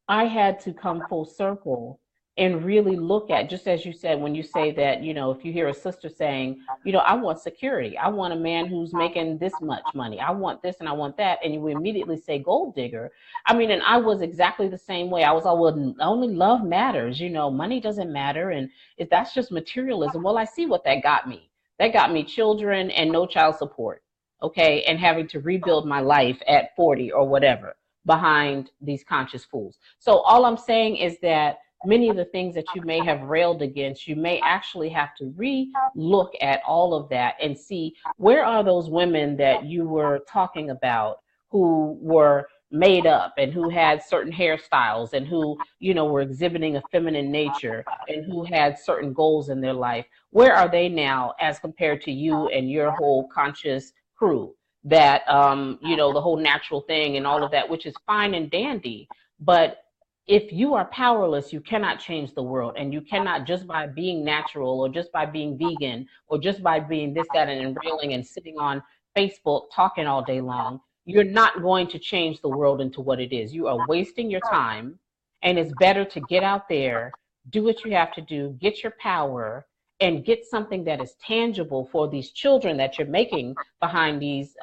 S1: I had to come full circle and really look at, just as you said, when you say that, if you hear a sister saying, I want security, I want a man who's making this much money, I want this and I want that, and you immediately say gold digger. I mean, and I was exactly the same way. I was always, only love matters, money doesn't matter. And if that's just materialism, well, I see what that got me. That got me children and no child support. Okay. And having to rebuild my life at 40 or whatever behind these conscious fools. So all I'm saying is that many of the things that you may have railed against, you may actually have to re-look at all of that and see, where are those women that you were talking about who were made up and who had certain hairstyles and who, were exhibiting a feminine nature and who had certain goals in their life. Where are they now as compared to you and your whole conscious crew? That the whole natural thing and all of that, which is fine and dandy. But if you are powerless, you cannot change the world. And you cannot, just by being natural or just by being vegan or just by being this, that, and railing and sitting on Facebook talking all day long, you're not going to change the world into what it is. You are wasting your time. And it's better to get out there, do what you have to do, get your power, and get something that is tangible for these children that you're making behind these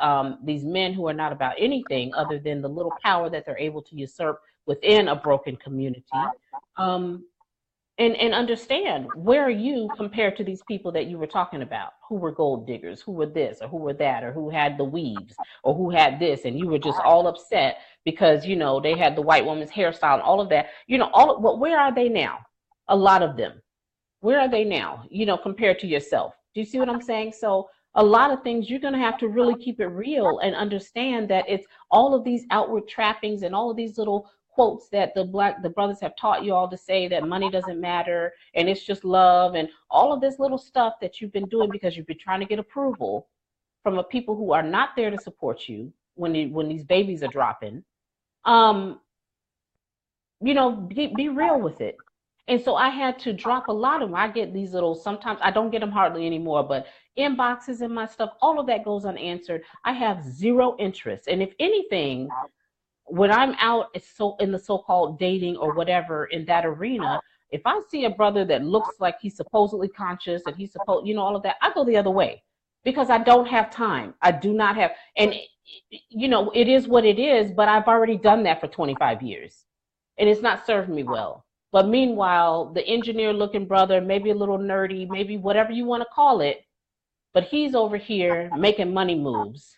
S1: men who are not about anything other than the little power that they're able to usurp within a broken community. Um, and understand, where are you compared to these people that you were talking about, who were gold diggers, who were this or who were that, or who had the weaves or who had this, and you were just all upset because they had the white woman's hairstyle and all of that. Well, where are they now? A lot of them, where are they now, compared to yourself? Do you see what I'm saying? So a lot of things you're going to have to really keep it real and understand that it's all of these outward trappings and all of these little quotes that the brothers have taught you all to say, that money doesn't matter and it's just love, and all of this little stuff that you've been doing because you've been trying to get approval from a people who are not there to support you when these babies are dropping. um be real with it. And so I had to drop a lot of them. I get these little, sometimes I don't get them hardly anymore, but inboxes and my stuff, all of that goes unanswered. I have zero interest. And if anything, when I'm out, it's so in the so-called dating or whatever in that arena, if I see a brother that looks like he's supposedly conscious and he's supposed, all of that, I go the other way because I don't have time. I do not have, and it is what it is, but I've already done that for 25 years and it's not served me well. But meanwhile, the engineer looking brother, maybe a little nerdy, maybe whatever you want to call it, but he's over here making money moves.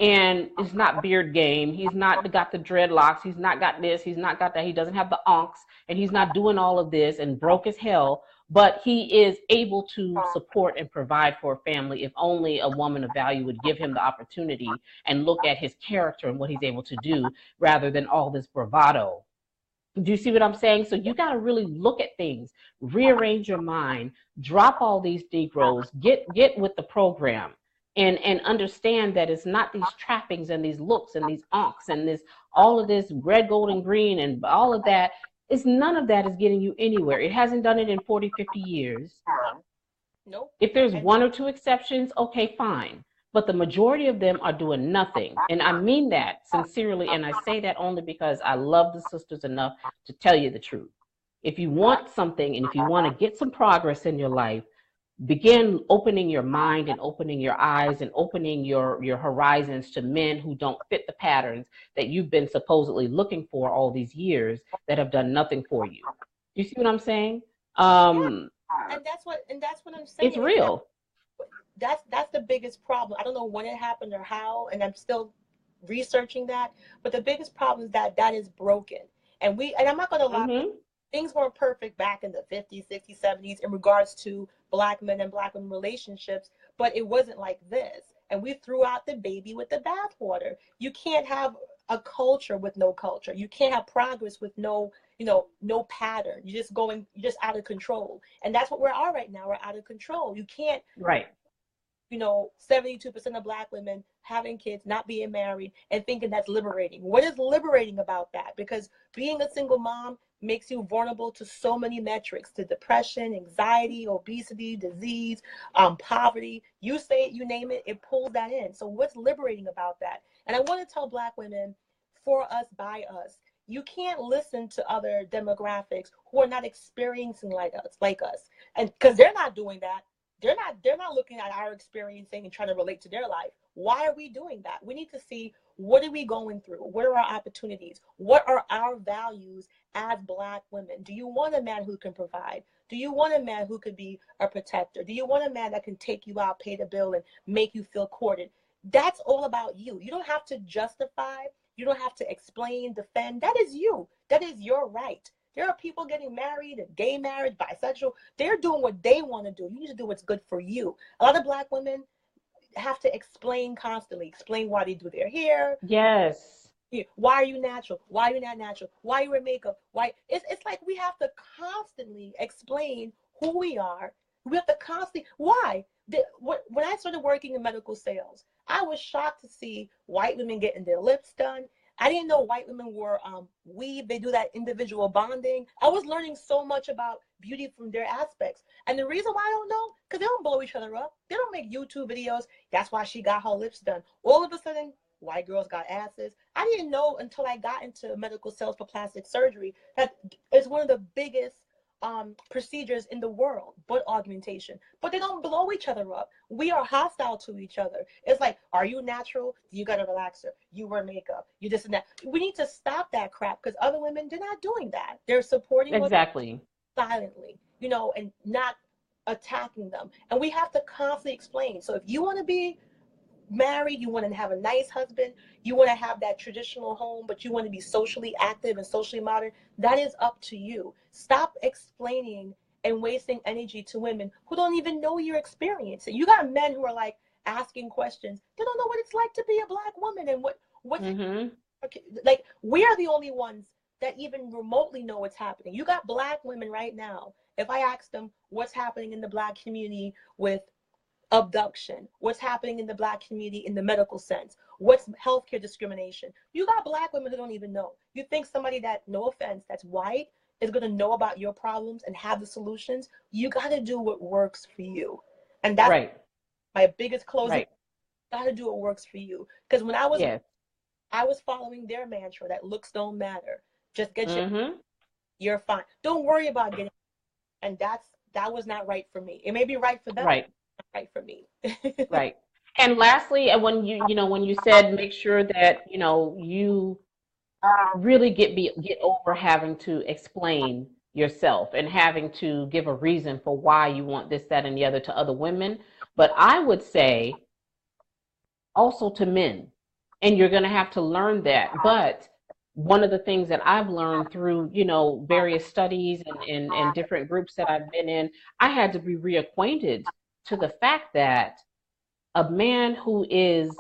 S1: And it's not beard game. He's not got the dreadlocks. He's not got this. He's not got that. He doesn't have the onks. And he's not doing all of this and broke as hell. But he is able to support and provide for a family if only a woman of value would give him the opportunity and look at his character and what he's able to do rather than all this bravado. Do you see what I'm saying? So you got to really look at things, rearrange your mind, drop all these Negroes, get with the program, and understand that it's not these trappings and these looks and these onks and this all of this red, gold, and green and all of that. It's none of that is getting you anywhere. It hasn't done it in 40, 50 years.
S2: Nope.
S1: If there's one or two exceptions, okay, fine. But the majority of them are doing nothing. And I mean that sincerely. And I say that only because I love the sisters enough to tell you the truth. If you want something and if you want to get some progress in your life, begin opening your mind and opening your eyes and opening your horizons to men who don't fit the patterns that you've been supposedly looking for all these years that have done nothing for you. Do you see what I'm saying?
S2: Yeah. And that's what I'm saying.
S1: It's real.
S2: That's the biggest problem. I don't know when it happened or how, and I'm still researching that. But the biggest problem is that is broken. And I'm not going to lie,
S1: Mm-hmm.
S2: things weren't perfect back in the 50s, 60s, 70s in regards to Black men and Black women relationships, but it wasn't like this. And we threw out the baby with the bathwater. You can't have a culture with no culture. You can't have progress with no pattern. You're just out of control. And that's what we're at right now. We're out of control. You can't,
S1: Right.
S2: 72% of Black women having kids, not being married, and thinking that's liberating. What is liberating about that? Because being a single mom makes you vulnerable to so many metrics, to depression, anxiety, obesity, disease, poverty. You say it, you name it, it pulls that in. So what's liberating about that? And I want to tell Black women, for us, by us, you can't listen to other demographics who are not experiencing like us. And because they're not doing that. They're not looking at our experiencing and trying to relate to their life. Why are we doing that? We need to see, what are we going through? What are our opportunities? What are our values as Black women? Do you want a man who can provide? Do you want a man who could be a protector? Do you want a man that can take you out, pay the bill, and make you feel courted? That's all about you. You don't have to justify. You don't have to explain, defend. That is you. That is your right. There are people getting married and gay marriage, bisexual. They're doing what they want to do. You need to do what's good for you. A lot of Black women have to explain constantly, explain why they do their hair.
S1: Yes.
S2: Why are you natural? Why are you not natural? Why are you in makeup? Why? It's like we have to constantly explain who we are. We have to constantly, why? When I started working in medical sales, I was shocked to see white women getting their lips done. I didn't know white women wore weave. They do that individual bonding. I was learning so much about beauty from their aspects. And the reason why I don't know, because they don't blow each other up. They don't make YouTube videos. That's why she got her lips done. All of a sudden, white girls got asses. I didn't know until I got into medical sales for plastic surgery that it's one of the biggest procedures in the world, butt augmentation, but they don't blow each other up. We are hostile to each other. It's like, are you natural? You got a relaxer. You wear makeup. You this and that. We need to stop that crap, because other women, they're not doing that. They're supporting us
S1: Exactly.
S2: silently, and not attacking them. And we have to constantly explain. So if you want to be married, you want to have a nice husband, you want to have that traditional home, but you want to be socially active and socially modern, that is up to you. Stop explaining and wasting energy to women who don't even know your experience. You got men who are like asking questions. They don't know what it's like to be a Black woman, and what's
S1: Mm-hmm.
S2: like, we are the only ones that even remotely know what's happening. You got Black women right now. If I ask them what's happening in the Black community with abduction, what's happening in the Black community in the medical sense, what's healthcare discrimination, you got Black women who don't even know. You think somebody that, no offense, that's white is going to know about your problems and have the solutions? You got to do what works for you. And that's
S1: Right.
S2: my biggest closing.
S1: Right.
S2: Got to do what works for you. Because when
S1: Yes.
S2: I was following their mantra that looks don't matter. Just get
S1: Mm-hmm.
S2: you're fine. Don't worry about getting, and that was not right for me. It may be right for them,
S1: Right.
S2: not right for me.
S1: Right. And lastly, and when you said make sure that, you really get over having to explain yourself and having to give a reason for why you want this, that, and the other to other women. But I would say also to men, and you're going to have to learn that. But one of the things that I've learned through, various studies and different groups that I've been in, I had to be reacquainted to the fact that a man who is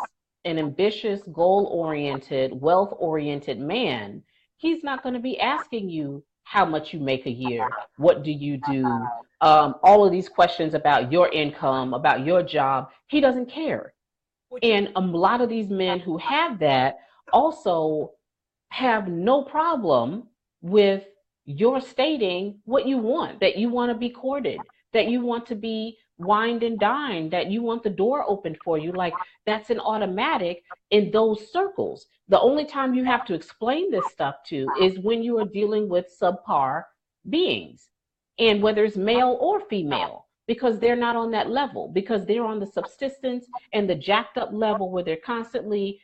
S1: an ambitious, goal oriented, wealth oriented man, he's not going to be asking you how much you make a year, what do you do, all of these questions about your income, about your job. He doesn't care.
S2: Would you?
S1: And a lot of these men who have that also have no problem with your stating what you want, that you want to be courted, that you want to be wined and dined, that you want the door open for you. Like that's an automatic in those circles. The only time you have to explain this stuff to is when you are dealing with subpar beings, and whether it's male or female, because they're not on that level, because they're on the subsistence and the jacked up level where they're constantly,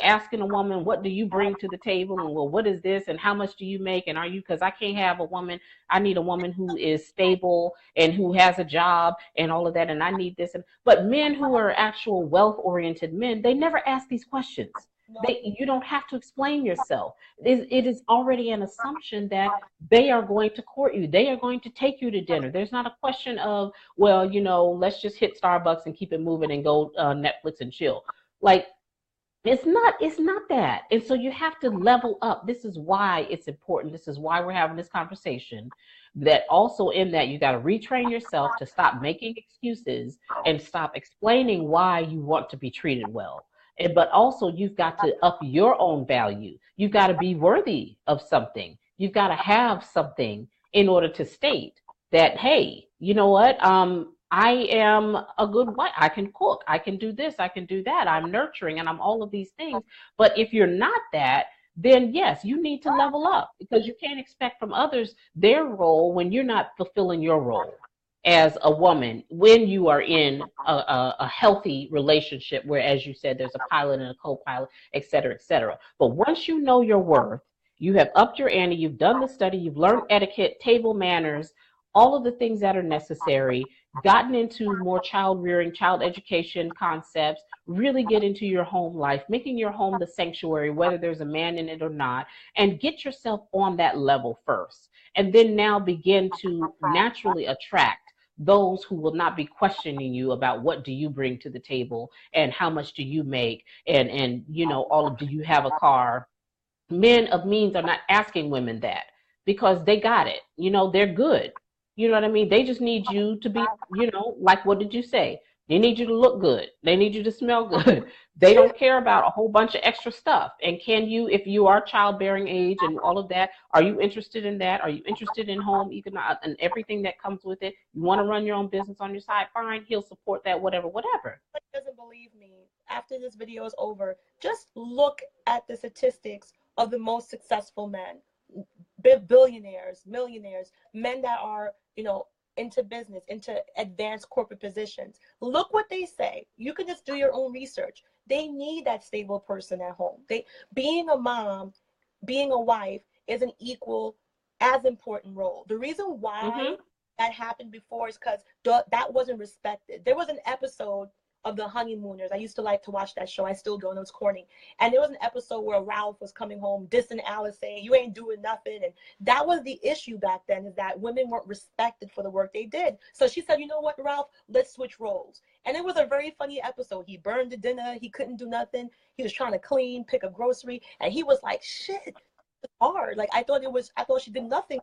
S1: asking a woman, what do you bring to the table? And well, what is this? And how much do you make? And are you, because I can't have a woman, I need a woman who is stable and who has a job and all of that. And I need this. But men who are actual wealth oriented men, they never ask these questions.
S2: No.
S1: You don't have to explain yourself. It is already an assumption that they are going to court you. They are going to take you to dinner. There's not a question of, well, let's just hit Starbucks and keep it moving and go Netflix and chill. Like it's not that. And so you have to level up. This is why it's important. This is why we're having this conversation. That also in that you got to retrain yourself to stop making excuses and stop explaining why you want to be treated well. But also you've got to up your own value. You've got to be worthy of something. You've got to have something in order to state that, hey, you know what? I am a good wife. I can cook. I can do this. I can do that. I'm nurturing and I'm all of these things. But if you're not that, then yes, you need to level up, because you can't expect from others their role when you're not fulfilling your role as a woman when you are in a healthy relationship where, as you said, there's a pilot and a co-pilot, et cetera, et cetera. But once you know your worth, you have upped your ante, you've done the study, you've learned etiquette, table manners, all of the things that are necessary, gotten into more child rearing, child education concepts, really get into your home life, making your home the sanctuary, whether there's a man in it or not, and get yourself on that level first. And then now begin to naturally attract those who will not be questioning you about what do you bring to the table and how much do you make, and all of, do you have a car. Men of means are not asking women that, because they got it. They're good. You know what I mean? They just need you to be, like, what did you say? They need you to look good. They need you to smell good. They don't care about a whole bunch of extra stuff. And can you, if you are childbearing age and all of that, are you interested in that? Are you interested in home economic and everything that comes with it? You want to run your own business on your side? Fine. He'll support that, whatever, whatever.
S2: Doesn't believe me. After this video is over, just look at the statistics of the most successful men. billionaires, millionaires, men that are, into business, into advanced corporate positions. Look what they say. You can just do your own research. They need that stable person at home. Being a mom, being a wife is an equal as important role. The reason why
S1: Mm-hmm.
S2: that happened before is because that wasn't respected. There was an episode of The Honeymooners. I used to like to watch that show. I still don't. It's corny. And there was an episode where Ralph was coming home dissing Alice, saying, "You ain't doing nothing." And that was the issue back then, is that women weren't respected for the work they did. So she said, "You know what, Ralph? Let's switch roles." And it was a very funny episode. He burned the dinner. He couldn't do nothing. He was trying to clean, pick up grocery. And he was like, "Shit, it's hard." Like, I thought she did nothing.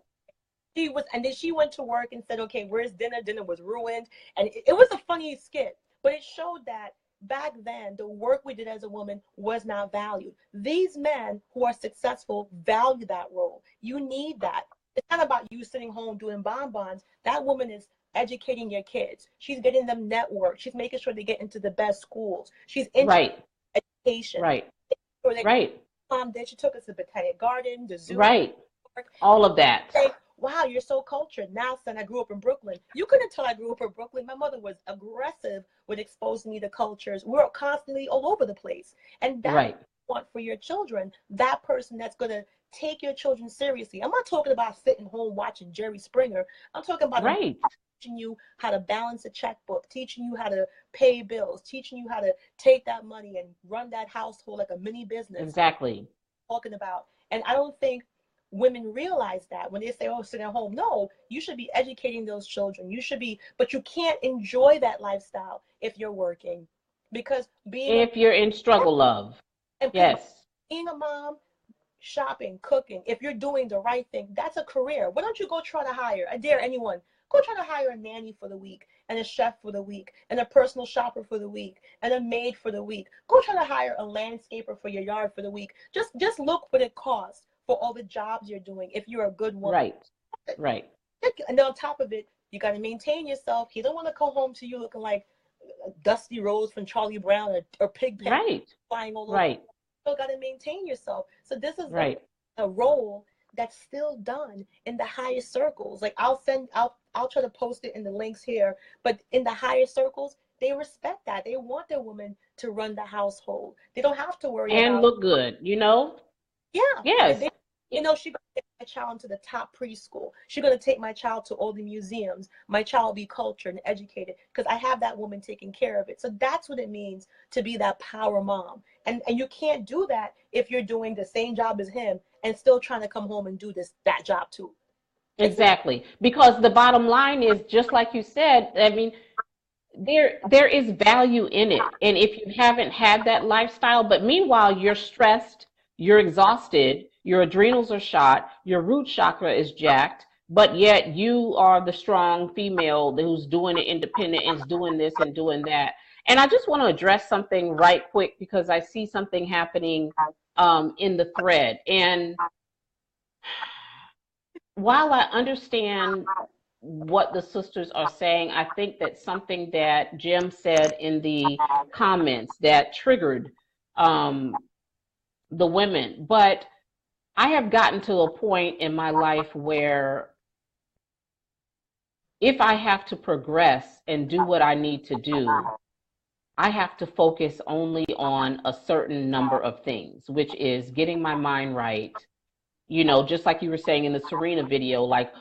S2: And then she went to work and said, "Okay, where's dinner?" Dinner was ruined. And it was a funny skit, but it showed that back then, the work we did as a woman was not valued. These men who are successful value that role. You need that. It's not about you sitting home doing bonbons. That woman is educating your kids. She's getting them network. She's making sure they get into the best schools. She's into
S1: Right.
S2: education.
S1: Right.
S2: So they,
S1: Right.
S2: Mom did. She took us to the Botanic Garden, the zoo.
S1: Right. All of that.
S2: Say, "Wow, you're so cultured." Now, son, I grew up in Brooklyn. You couldn't tell I grew up in Brooklyn. My mother was aggressive with exposing me to cultures. We're constantly all over the place. And that's
S1: Right.
S2: what you want for your children. That person that's going to take your children seriously. I'm not talking about sitting home watching Jerry Springer. I'm talking about
S1: Right.
S2: teaching you how to balance a checkbook, teaching you how to pay bills, teaching you how to take that money and run that household like a mini business.
S1: Exactly.
S2: Talking about. And I don't think women realize that when they say, "Oh, sit at home." No, you should be educating those children. You should be, but you can't enjoy that lifestyle if you're working, because
S1: If you're in struggle love.
S2: and
S1: Yes.
S2: being a mom, shopping, cooking, if you're doing the right thing, that's a career. Why don't you go try to hire? I dare anyone. Go try to hire a nanny for the week, and a chef for the week, and a personal shopper for the week, and a maid for the week. Go try to hire a landscaper for your yard for the week. Just look what it costs for all the jobs you're doing if you're a good woman.
S1: Right. Right.
S2: And on top of it, you got to maintain yourself. He don't want to come home to you looking like Dusty Rose from Charlie Brown, or Pigpen
S1: Right.
S2: flying all over.
S1: Right.
S2: You still got to maintain yourself. So this is
S1: Right.
S2: a role that's still done in the highest circles. Like, I'll try to post it in the links here, but in the higher circles, they respect that. They want their woman to run the household. They don't have to worry
S1: And
S2: about,
S1: look good, you know?
S2: yeah.
S1: Yes.
S2: She's going to take my child into the top preschool. She's going to take my child to all the museums. My child will be cultured and educated because I have that woman taking care of it. So that's what it means to be that power mom. And you can't do that if you're doing the same job as him and still trying to come home and do that job too.
S1: Exactly. Because the bottom line is, just like you said, I mean, there is value in it. And if you haven't had that lifestyle, but meanwhile you're stressed, you're exhausted, your adrenals are shot, your root chakra is jacked, but yet you are the strong female who's doing it independent and is doing this and doing that. And I just want to address something right quick because I see something happening in the thread. And while I understand what the sisters are saying, I think that something that Jim said in the comments that triggered um, the women. But I have gotten to a point in my life where if I have to progress and do what I need to do, I have to focus only on a certain number of things, which is getting my mind right. You know, just like you were saying in the Serena video, like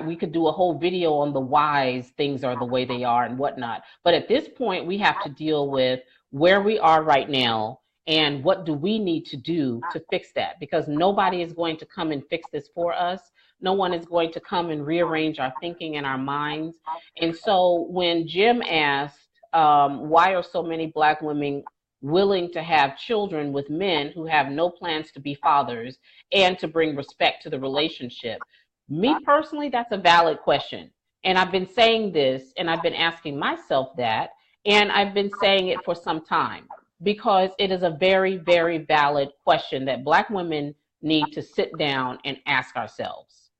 S1: we could do a whole video on the whys things are the way they are and whatnot. But at this point, we have to deal with where we are right now and what do we need to do to fix that, because nobody is going to come and fix this for us. No one is going to come and rearrange our thinking and our minds. And so when Jim asked, why are so many Black women willing to have children with men who have no plans to be fathers and to bring respect to the relationship? Me personally, that's a valid question. And I've been saying this and I've been asking myself that, and I've been saying it for some time because it is a very, very valid question that Black women need to sit down and ask ourselves.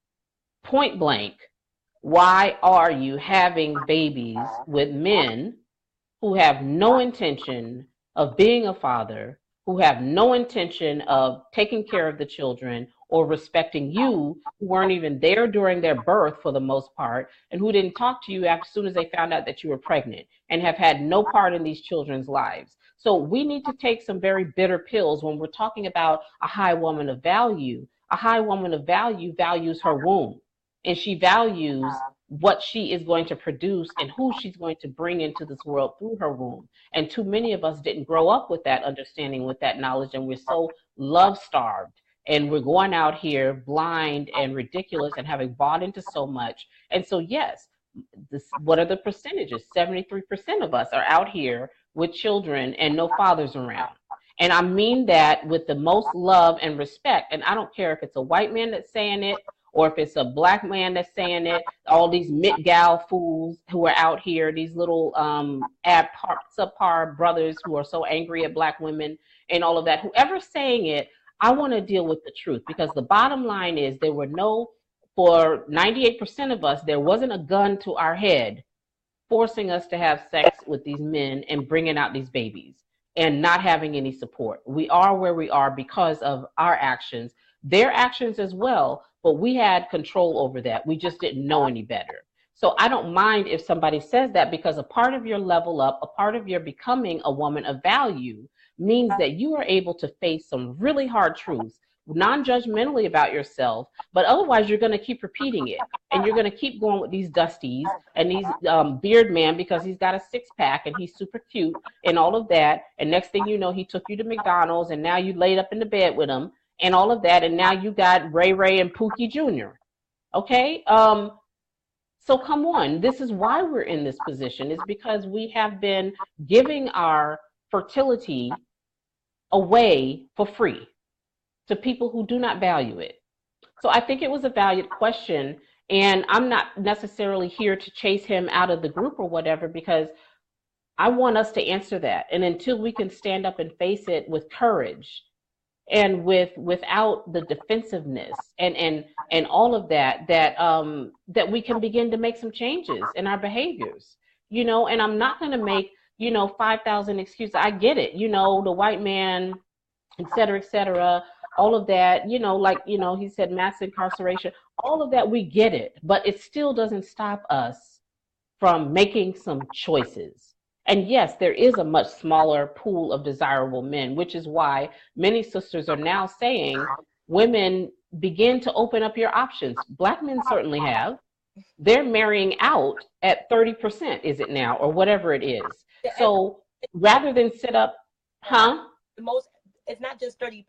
S1: Point blank, why are you having babies with men who have no intention of being a father, who have no intention of taking care of the children or respecting you, who weren't even there during their birth for the most part, and who didn't talk to you as soon as they found out that you were pregnant, and have had no part in these children's lives. So we need to take some very bitter pills when we're talking about a high woman of value. A high woman of value values her womb, and she values what she is going to produce and who she's going to bring into this world through her womb. And too many of us didn't grow up with that understanding, with that knowledge, and we're so love starved. And we're going out here blind and ridiculous and having bought into so much. And so, yes, what are the percentages? 73% of us are out here with children and no fathers around. And I mean that with the most love and respect. And I don't care if it's a white man that's saying it or if it's a black man that's saying it, all these mid-gal fools who are out here, these little subpar brothers who are so angry at black women and all of that, whoever's saying it, I want to deal with the truth, because the bottom line is for 98% of us, there wasn't a gun to our head forcing us to have sex with these men and bringing out these babies and not having any support. We are where we are because of our actions, their actions as well, but we had control over that. We just didn't know any better. So I don't mind if somebody says that, because a part of your level up, a part of your becoming a woman of value means that you are able to face some really hard truths, non-judgmentally about yourself, but otherwise you're going to keep repeating it, and you're going to keep going with these dusties and these beard man because he's got a six-pack and he's super cute and all of that, and next thing you know, he took you to McDonald's and now you laid up in the bed with him and all of that, and now you got Ray Ray and Pookie Jr. Okay, so come on, this is why we're in this position. It's because we have been giving our fertility away for free to people who do not value it. So I think it was a valued question, and I'm not necessarily here to chase him out of the group or whatever, because I want us to answer that. And until we can stand up and face it with courage and without the defensiveness and all of that, that we can begin to make some changes in our behaviors. And I'm not going to make 5,000 excuses. I get it, the white man, et cetera, all of that, he said mass incarceration, all of that, we get it, but it still doesn't stop us from making some choices. And yes, there is a much smaller pool of desirable men, which is why many sisters are now saying, women, begin to open up your options. Black men certainly have. They're marrying out at 30%, is it now, or whatever it is. So rather than sit up,
S2: it's not just 30%,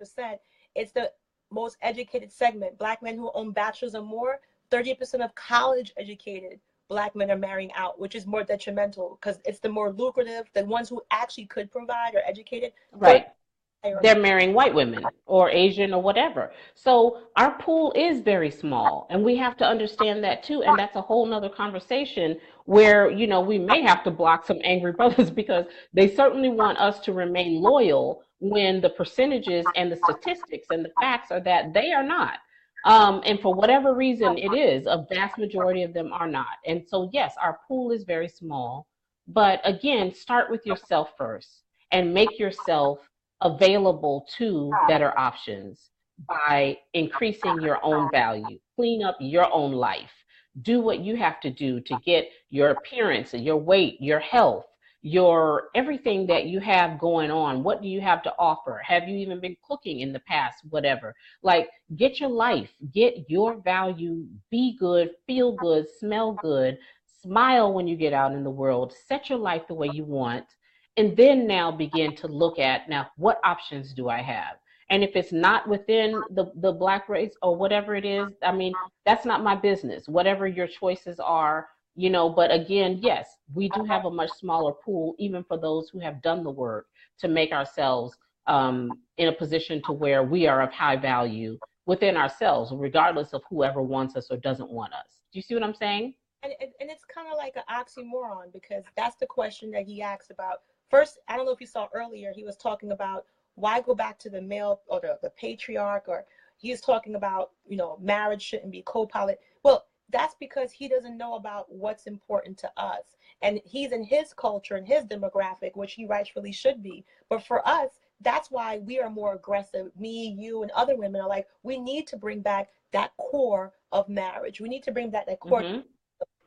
S2: it's the most educated segment. Black men who own bachelors or more, 30% of college educated Black men are marrying out, which is more detrimental because it's the more lucrative, the ones who actually could provide or educated.
S1: Right. They're marrying white women or Asian or whatever. So our pool is very small, and we have to understand that too. And that's a whole nother conversation where, we may have to block some angry brothers because they certainly want us to remain loyal when the percentages and the statistics and the facts are that they are not. And for whatever reason it is, a vast majority of them are not. And so, yes, our pool is very small. But again, start with yourself first and make yourself available to better options by increasing your own value. Clean up your own life. Do what you have to do to get your appearance, your weight, your health, your everything that you have going on. What do you have to offer? Have you even been cooking in the past? Whatever. Like, get your life, get your value, be good, feel good, smell good, smile when you get out in the world, set your life the way you want, and then now begin to look at, now, what options do I have? And if it's not within the Black race or whatever it is, I mean, that's not my business. Whatever your choices are, but again, yes, we do have a much smaller pool, even for those who have done the work to make ourselves in a position to where we are of high value within ourselves, regardless of whoever wants us or doesn't want us. Do you see what I'm saying?
S2: And it's kind of like an oxymoron, because that's the question that he asked about. First, I don't know if you saw earlier, he was talking about why go back to the male or the patriarch, or he's talking about, marriage shouldn't be co-pilot. Well, that's because he doesn't know about what's important to us. And he's in his culture and his demographic, which he rightfully should be. But for us, that's why we are more aggressive. Me, you, and other women are like, we need to bring back that core of marriage. We need to bring back that core,
S1: Mm-hmm.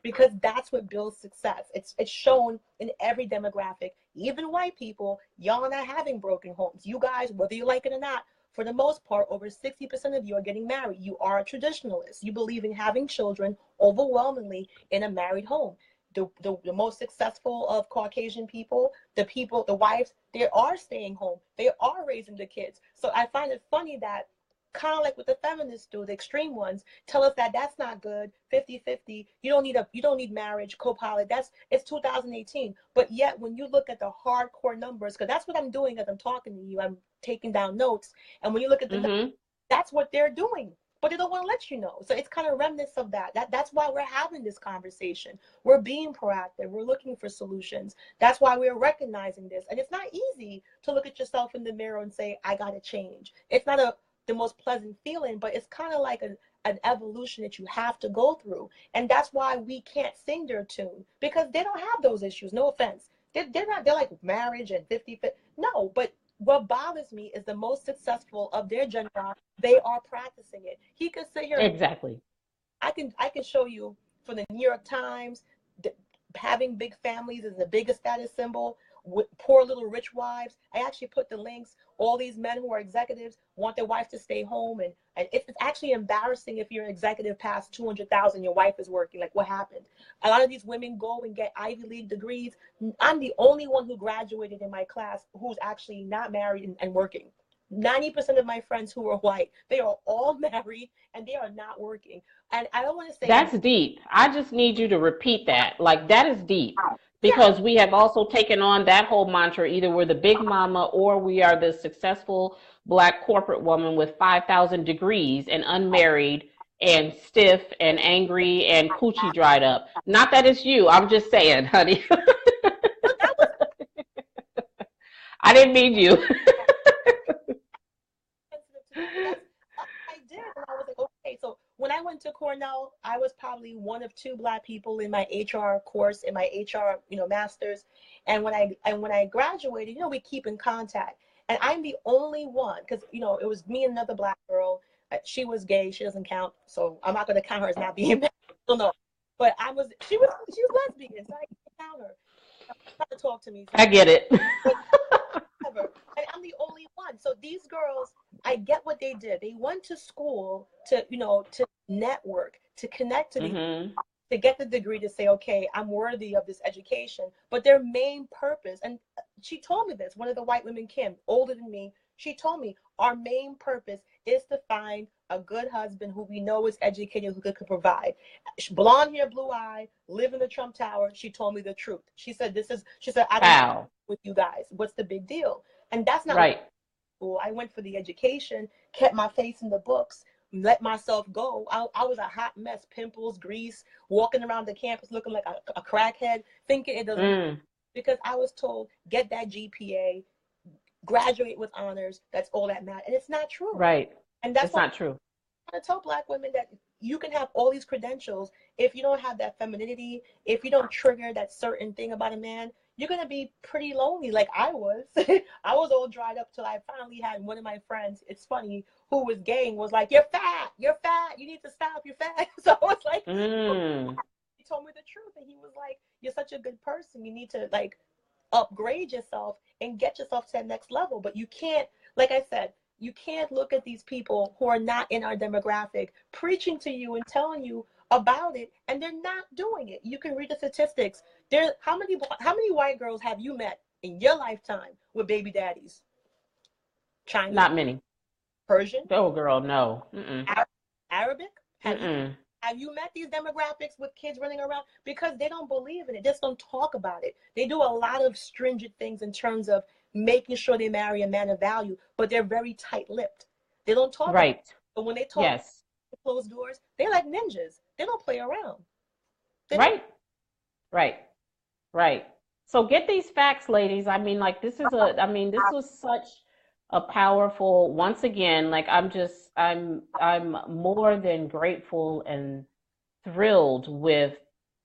S2: because that's what builds success. It's shown in every demographic. Even white people, y'all not having broken homes. You guys, whether you like it or not, for the most part, over 60% of you are getting married. You are a traditionalist. You believe in having children overwhelmingly in a married home. The most successful of Caucasian people, the wives, they are staying home. They are raising the kids. So I find it funny that, kind of like what the feminists do, the extreme ones, tell us that that's not good, 50-50. You don't need marriage, co-pilot. It's 2018. But yet when you look at the hardcore numbers, because that's what I'm doing as I'm talking to you, I'm taking down notes. And when you look at the numbers,
S1: Mm-hmm.
S2: that's what they're doing. But they don't want to let you know. So it's kind of remnants of that. That's why we're having this conversation. We're being proactive. We're looking for solutions. That's why we're recognizing this. And it's not easy to look at yourself in the mirror and say, I gotta change. It's not the most pleasant feeling, but it's kind of like an evolution that you have to go through. And that's why we can't sing their tune, because they don't have those issues. No offense. They're like marriage and 50-50. No, but what bothers me is the most successful of their generation, they are practicing it. He could sit here and
S1: Exactly.
S2: I can show you from the New York Times, having big families is the biggest status symbol. With poor little rich wives, I actually put the links. All these men who are executives want their wife to stay home, and it's actually embarrassing if you're an executive past 200,000, your wife is working. Like, what happened? A lot of these women go and get Ivy League degrees. I'm the only one who graduated in my class who's actually not married and working. 90% of my friends who are white, they are all married and they are not working. And I don't want to say,
S1: That's deep. I just need you to repeat that. Like, that is deep
S2: yeah,
S1: because we have also taken on that whole mantra. Either we're the big mama or we are the successful Black corporate woman with 5,000 degrees and unmarried and stiff and angry and coochie dried up. Not that it's you. I'm just saying, honey.
S2: but that was
S1: I didn't mean you.
S2: sensitive to me, but that's what I did. And I was like, okay. So when I went to Cornell, I was probably one of two Black people in my HR course, in my HR, master's. And when I graduated, we keep in contact. And I'm the only one, because it was me and another Black girl. She was gay. She doesn't count, so I'm not going to count her as not being married. I don't know. But she was lesbian, so I can't count her. Try to talk to me.
S1: I get it.
S2: But ever. And I'm the only one. So these girls, I get what they did. They went to school to network, to connect to these,
S1: Hmm.
S2: to get the degree to say, okay, I'm worthy of this education. But their main purpose, and she told me this, one of the white women, Kim, older than me, she told me our main purpose is to find a good husband who we know is educated, who could provide. Blonde hair, blue eye, live in the Trump Tower. She told me the truth. She said, I don't
S1: Wow.
S2: with you guys. What's the big deal? And that's not what
S1: Right.
S2: school. I went for the education, kept my face in the books, let myself go. I was a hot mess, pimples, grease, walking around the campus looking like a crackhead, thinking it doesn't,
S1: Mm.
S2: because I was told, get that GPA, graduate with honors. That's all that matters. And it's not true.
S1: Right.
S2: And that's
S1: It's
S2: why
S1: not true.
S2: I tell Black women that you can have all these credentials. If you don't have that femininity, if you don't trigger that certain thing about a man, you're gonna be pretty lonely, like I was. I was all dried up till I finally had one of my friends, it's funny, who was gay and was like, you're fat, you need to stop, you're fat. So I was like,
S1: Mm.
S2: he told me the truth, and he was like, you're such a good person, you need to like upgrade yourself and get yourself to that next level. But you can't, like I said, you can't look at these people who are not in our demographic preaching to you and telling you about it, and they're not doing it. You can read the statistics. How many white girls have you met in your lifetime with baby daddies? Chinese,
S1: Not many.
S2: Persian,
S1: Oh, girl, no. Mm-mm.
S2: Arabic? Have you
S1: Mm-mm.
S2: have you met these demographics with kids running around? Because they don't believe in it. Just don't talk about it. They do a lot of stringent things in terms of making sure they marry a man of value, but they're very tight-lipped. They don't talk about it.
S1: Right.
S2: But when they talk
S1: Yes.
S2: closed doors, they're like ninjas. They don't play around. They don't.
S1: Right. Right. Right. So get these facts, ladies. I mean, like this was such a powerful, once again, like I'm more than grateful and thrilled with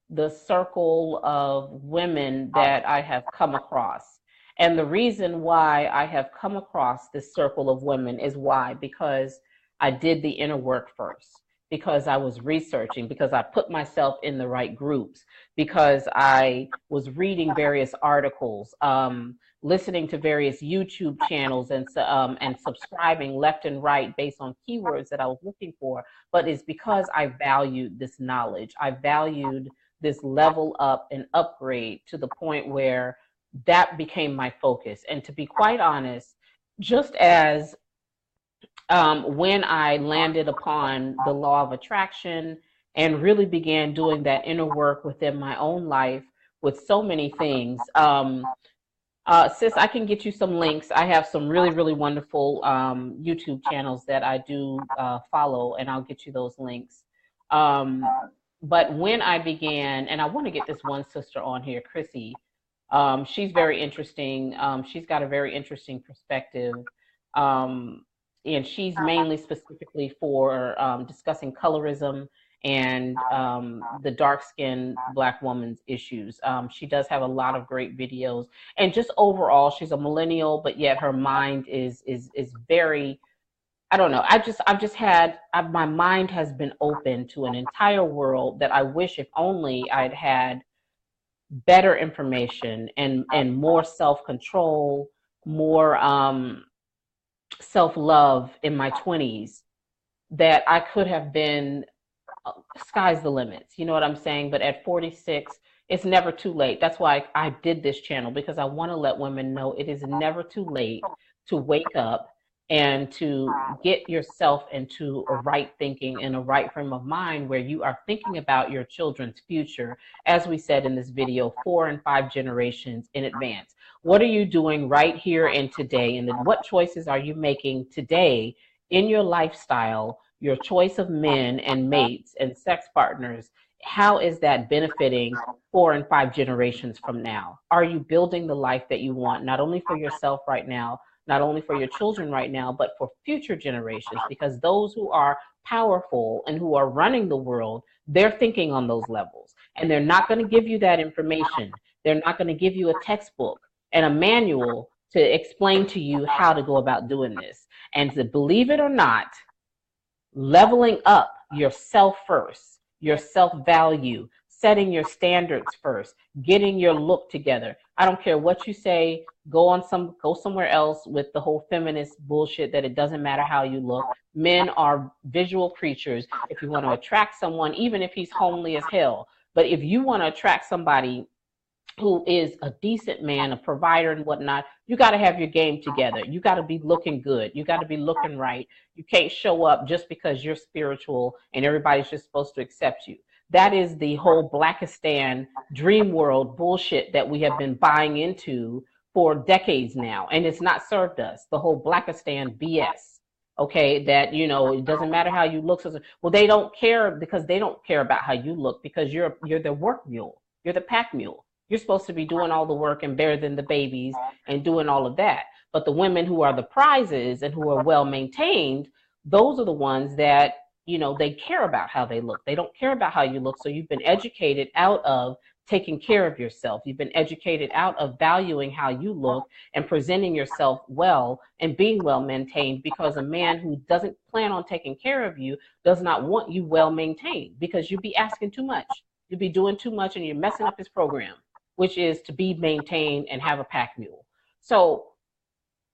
S1: the circle of women that I have come across. And the reason why I have come across this circle of women is why? Because I did the inner work first, because I was researching, because I put myself in the right groups, because I was reading various articles, listening to various YouTube channels, and subscribing left and right based on keywords that I was looking for. But it's because I valued this knowledge. I valued this level up and upgrade to the point where that became my focus. And to be quite honest, just as when I landed upon the law of attraction and really began doing that inner work within my own life with so many things. Sis, I can get you some links. I have some really, really wonderful YouTube channels that I do follow, and I'll get you those links. Um, but when I began, and I want to get this one sister on here, Chrissy. She's very interesting. She's got a very interesting perspective. Um, and she's mainly specifically for discussing colorism and the dark skinned Black woman's issues. She does have a lot of great videos. And just overall, she's a millennial, but yet her mind is very, I don't know. I've just had my mind has been open to an entire world that I wish if only I'd had better information and more self-control, more self-love in my 20s, that I could have been sky's the limits. You know what I'm saying? But at 46, it's never too late. That's why I did this channel, because I want to let women know it is never too late to wake up and to get yourself into a right thinking and a right frame of mind where you are thinking about your children's future, as we said in this video, 4 and 5 generations in advance. What are you doing right here and today? And then what choices are you making today in your lifestyle, your choice of men and mates and sex partners? How is that benefiting 4 and 5 generations from now? Are you building the life that you want, not only for yourself right now, not only for your children right now, but for future generations? Because those who are powerful and who are running the world, they're thinking on those levels. And they're not going to give you that information. They're not going to give you a textbook and a manual to explain to you how to go about doing this. And to believe it or not, leveling up yourself first, your self-value, setting your standards first, getting your look together. I don't care what you say, go somewhere else with the whole feminist bullshit that it doesn't matter how you look. Men are visual creatures. If you want to attract someone, even if he's homely as hell, but if you want to attract somebody who is a decent man, a provider and whatnot, you got to have your game together. You got to be looking good. You got to be looking right. You can't show up just because you're spiritual and everybody's just supposed to accept you. That is the whole Blackistan dream world bullshit that we have been buying into for decades now. And it's not served us. The whole Blackistan BS. Okay, that, you know, it doesn't matter how you look. Well, they don't care, because they don't care about how you look, because you're the work mule. You're the pack mule. You're supposed to be doing all the work and bearing the babies and doing all of that. But the women who are the prizes and who are well maintained, those are the ones that, you know, they care about how they look. They don't care about how you look. So you've been educated out of taking care of yourself. You've been educated out of valuing how you look and presenting yourself well and being well maintained, because a man who doesn't plan on taking care of you does not want you well maintained, because you'd be asking too much. You'd be doing too much and you're messing up his program, which is to be maintained and have a pack mule. So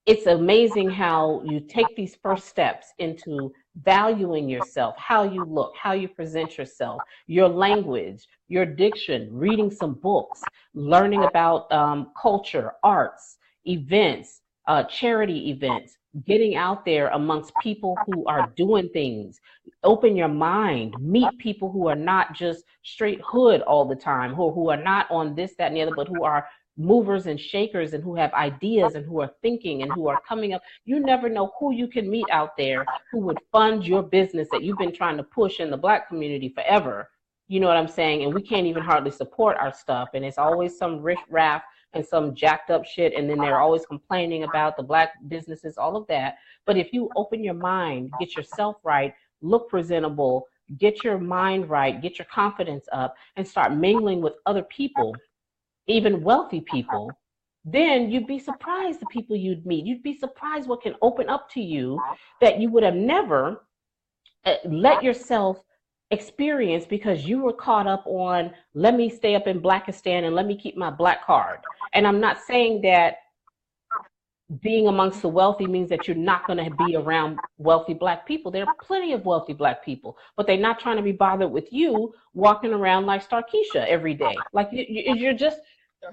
S1: it's amazing how you take these first steps into valuing yourself, how you look, how you present yourself, your language, your diction, reading some books, learning about culture, arts, events, charity events, getting out there amongst people who are doing things. Open your mind, meet people who are not just straight hood all the time, who are not on this, that, and the other, but who are movers and shakers and who have ideas and who are thinking and who are coming up. You never know who you can meet out there who would fund your business that you've been trying to push in the Black community forever. You know what I'm saying? And we can't even hardly support our stuff. And it's always some riff-raff and some jacked up shit. And then they're always complaining about the Black businesses, all of that. But if you open your mind, get yourself right, look presentable, get your mind right, get your confidence up, and start mingling with other people, even wealthy people, then you'd be surprised the people you'd meet. You'd be surprised what can open up to you that you would have never let yourself experience because you were caught up on, let me stay up in Blackistan and let me keep my black card. And I'm not saying that being amongst the wealthy means that you're not going to be around wealthy black people. There are plenty of wealthy black people, but they're not trying to be bothered with you walking around like Starkeisha every day. Like you're just,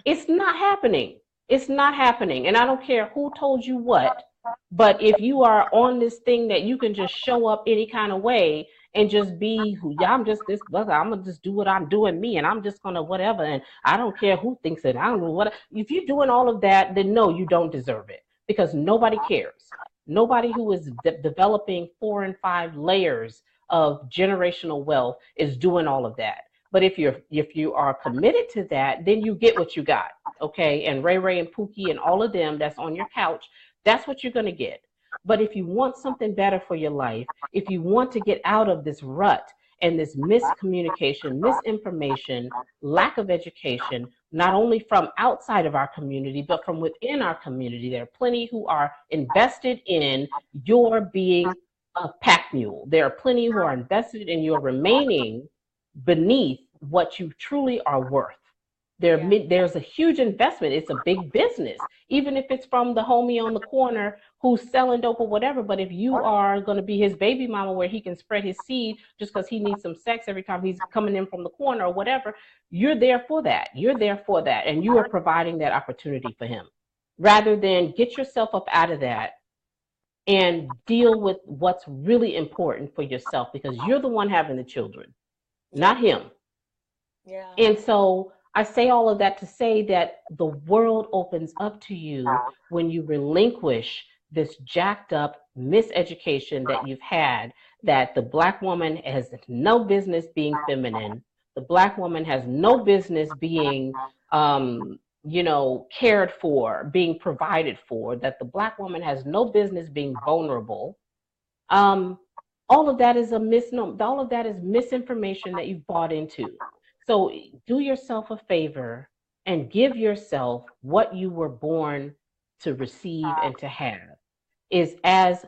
S1: it's not happening. It's not happening. And I don't care who told you what, but if you are on this thing that you can just show up any kind of way and just be who, yeah, I'm just this, I'm gonna just do what I'm doing me, and I'm just gonna whatever, and I don't care who thinks it. I don't know what. If you're doing all of that, then no, you don't deserve it because nobody cares. Nobody who is developing 4 and 5 layers of generational wealth is doing all of that. But if you are committed to that, then you get what you got, okay? And Ray Ray and Pookie and all of them that's on your couch, that's what you're gonna get. But if you want something better for your life, if you want to get out of this rut and this miscommunication, misinformation, lack of education, not only from outside of our community, but from within our community, there are plenty who are invested in your being a pack mule. There are plenty who are invested in your remaining beneath what you truly are worth. There's a huge investment. It's a big business, even if it's from the homie on the corner who's selling dope or whatever. But if you are going to be his baby mama where he can spread his seed just because he needs some sex every time he's coming in from the corner or whatever, you're there for that. You're there for that. And you are providing that opportunity for him rather than get yourself up out of that and deal with what's really important for yourself because you're the one having the children, not him.
S2: Yeah.
S1: And so I say all of that to say that the world opens up to you when you relinquish this jacked up miseducation that you've had, that the black woman has no business being feminine. The black woman has no business being, cared for, being provided for, that the black woman has no business being vulnerable. Um, all of that is a misnomer. All of that is misinformation that you've bought into. So do yourself a favor and give yourself what you were born to receive and to have is as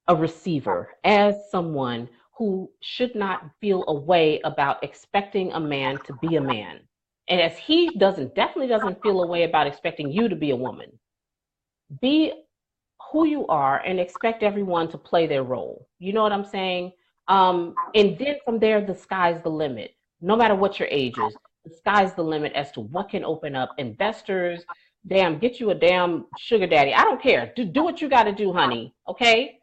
S1: a receiver, as someone who should not feel a way about expecting a man to be a man. And as he definitely doesn't feel a way about expecting you to be a woman. Be who you are and expect everyone to play their role. You know what I'm saying? And then from there, the sky's the limit. No matter what your age is, the sky's the limit as to what can open up. Investors, damn, get you a damn sugar daddy. I don't care. Do what you got to do, honey. Okay?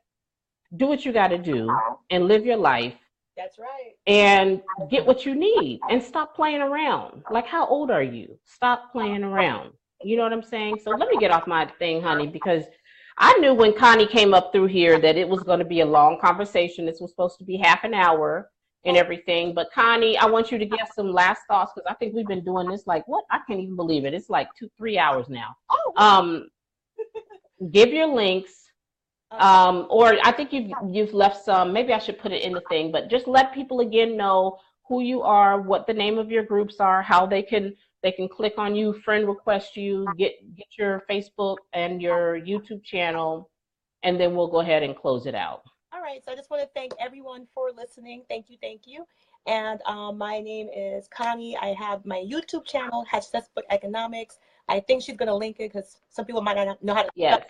S1: Do what you got to do and live your life.
S2: That's right.
S1: And get what you need and stop playing around. Like, how old are you? Stop playing around. You know what I'm saying? So let me get off my thing, honey, because I knew when Connie came up through here that it was going to be a long conversation. This was supposed to be half an hour and everything. But Connie, I want you to give some last thoughts because I think we've been doing this like what? I can't even believe it. It's like 3 hours now. Give your links. Or I think you've left some. Maybe I should put it in the thing, but just let people again know who you are, what the name of your groups are, how they can click on you, friend request you, get your Facebook and your YouTube channel, and then we'll go ahead and close it out.
S2: All right. So I just want to thank everyone for listening. Thank you. Thank you. And my name is Connie. I have my YouTube channel, #book Economics. I think she's going to link it because some people might not know how to.
S1: Yes.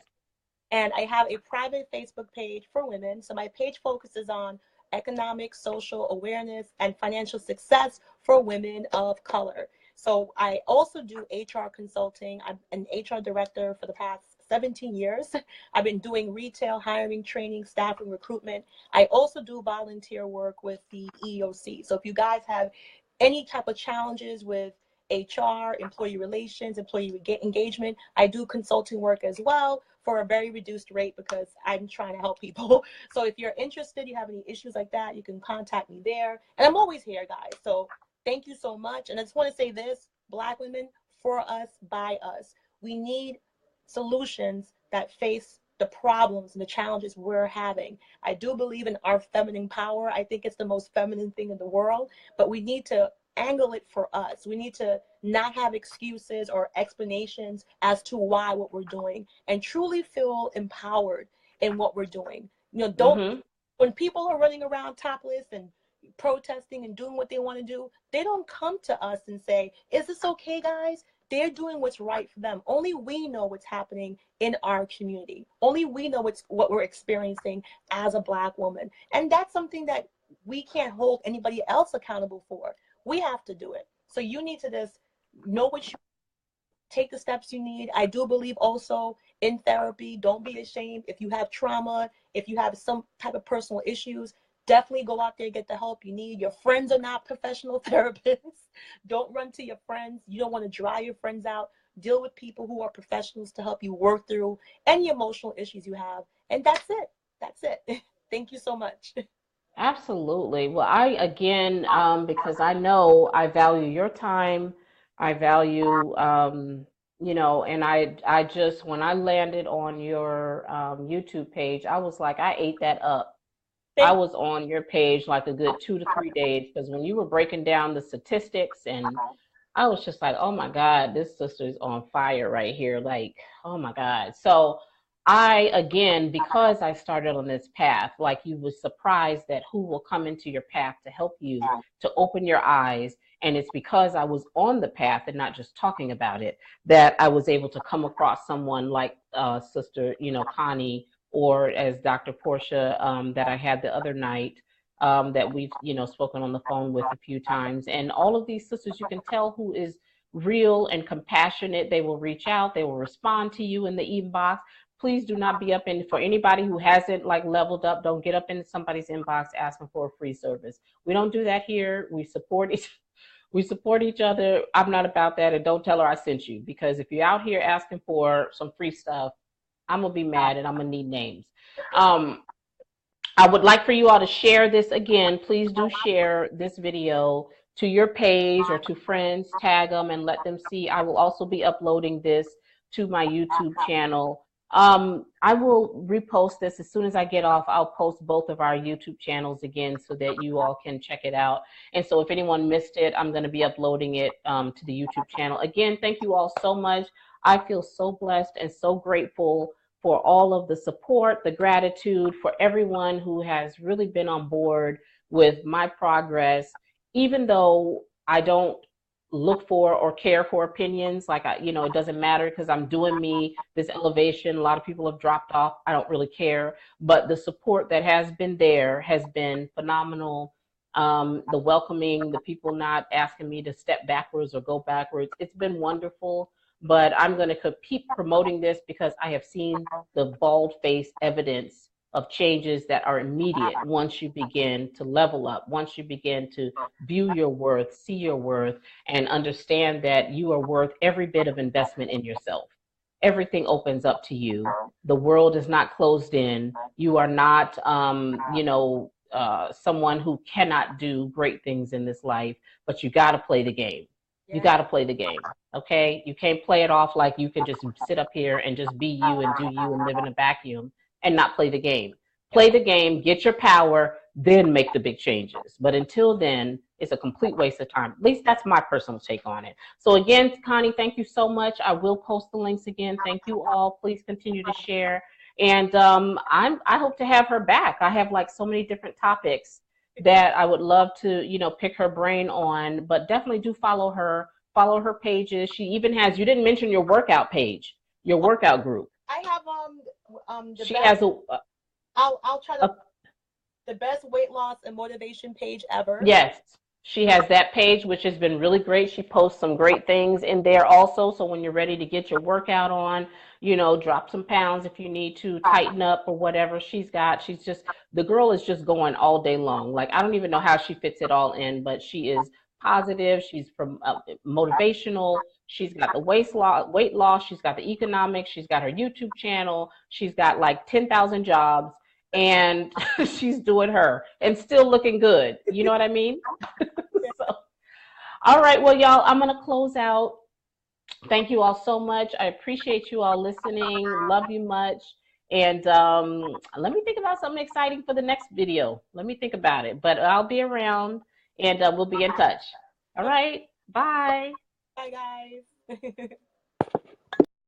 S2: And I have a private Facebook page for women. So my page focuses on economic, social awareness, and financial success for women of color. So I also do HR consulting. I'm an HR director for the past 17 years. I've been doing retail, hiring, training, staffing, recruitment. I also do volunteer work with the EEOC. So if you guys have any type of challenges with HR, employee relations, employee engagement, I do consulting work as well for a very reduced rate because I'm trying to help people. So if you're interested, you have any issues like that, you can contact me there. And I'm always here, guys. So thank you so much. And I just want to say this, Black women, for us, by us. We need solutions that face the problems and the challenges we're having. I do believe in our feminine power. I think it's the most feminine thing in the world, but we need to angle it for us. We need to not have excuses or explanations as to why what we're doing, and truly feel empowered in what we're doing. Don't,
S1: Mm-hmm.
S2: when people are running around topless and protesting and doing what they want to do, they don't come to us and say, is this okay, guys? They're doing what's right for them. Only we know what's happening in our community. Only we know what we're experiencing as a Black woman. And that's something that we can't hold anybody else accountable for. We have to do it. So you need to just know what you take, the steps you need. I do believe also in therapy. Don't be ashamed. If you have trauma, if you have some type of personal issues, definitely go out there, get the help you need. Your friends are not professional therapists. Don't run to your friends. You don't want to dry your friends out. Deal with people who are professionals to help you work through any emotional issues you have. And that's it. That's it. Thank you so much.
S1: Absolutely. Well, I again, because I know I value your time, I value, and I just when I landed on your YouTube page, I was like, I ate that up. I
S2: Thank
S1: was on your page like a good 2 to 3 days because when you were breaking down the statistics and I was just like, oh my God, this sister's on fire right here. Like, oh my God. So I, again, because I started on this path, like you was surprised that who will come into your path to help you to open your eyes. And it's because I was on the path and not just talking about it that I was able to come across someone like Sister, Connie, or as Dr. Portia that I had the other night that we've spoken on the phone with a few times, and all of these sisters you can tell who is real and compassionate. They will reach out, they will respond to you in the inbox. Please do not be up in, for anybody who hasn't like leveled up, don't get up in somebody's inbox asking for a free service. We don't do that here. We support each other. I'm not about that, and don't tell her I sent you, because if you're out here asking for some free stuff, I'm gonna be mad and I'm gonna need names. um I would like for you all to share this again. Please do share this video to your page or to friends, tag them and let them see. I will also be uploading this to my YouTube channel. I will repost this as soon as I get off. I'll post both of our YouTube channels again so that you all can check it out. And so if anyone missed it, I'm going to be uploading it to the YouTube channel. Again, thank you all so much. I feel so blessed and so grateful for all of the support, the gratitude, for everyone who has really been on board with my progress, even though I don't look for or care for opinions. Like, it doesn't matter because I'm doing me, this elevation. A lot of people have dropped off. I don't really care. But the support that has been there has been phenomenal. The welcoming, the people not asking me to step backwards or go backwards, it's been wonderful. But I'm going to keep promoting this because I have seen the bald face evidence of changes that are immediate once you begin to level up, once you begin to view your worth, see your worth, and understand that you are worth every bit of investment in yourself. Everything opens up to you. The world is not closed in. You are not, someone who cannot do great things in this life, but you got to play the game. You
S2: Yeah.
S1: got to play the game. Okay. You can't play it off like you can just sit up here and just be you and do you and live in a vacuum and not play the game. Play the game, get your power, then make the big changes. But until then, it's a complete waste of time. At least that's my personal take on it. So again, Connie, thank you so much. I will post the links again. Thank you all. Please continue to share. And I hope to have her back. I have like so many different topics that I would love to, pick her brain on. But definitely do follow her pages. She even has, you didn't mention your workout page, your workout group.
S2: I have the
S1: She
S2: best.
S1: has
S2: I'll try to,
S1: a
S2: the best weight loss and motivation page ever.
S1: yes, she has that page, which has been really great. She posts some great things in there also. So when you're ready to get your workout on, drop some pounds if you need to, tighten up or whatever, the girl is just going all day long. Like, I don't even know how she fits it all in, but she is positive. She's from motivational. She's got the weight loss. She's got the economics. She's got her YouTube channel. She's got like 10,000 jobs, and she's doing her and still looking good. You know what I mean? So, all right. Well, y'all, I'm going to close out. Thank you all so much. I appreciate you all listening. Love you much. And let me think about something exciting for the next video. Let me think about it. But I'll be around, and we'll be in touch. All right. Bye.
S2: Bye, guys.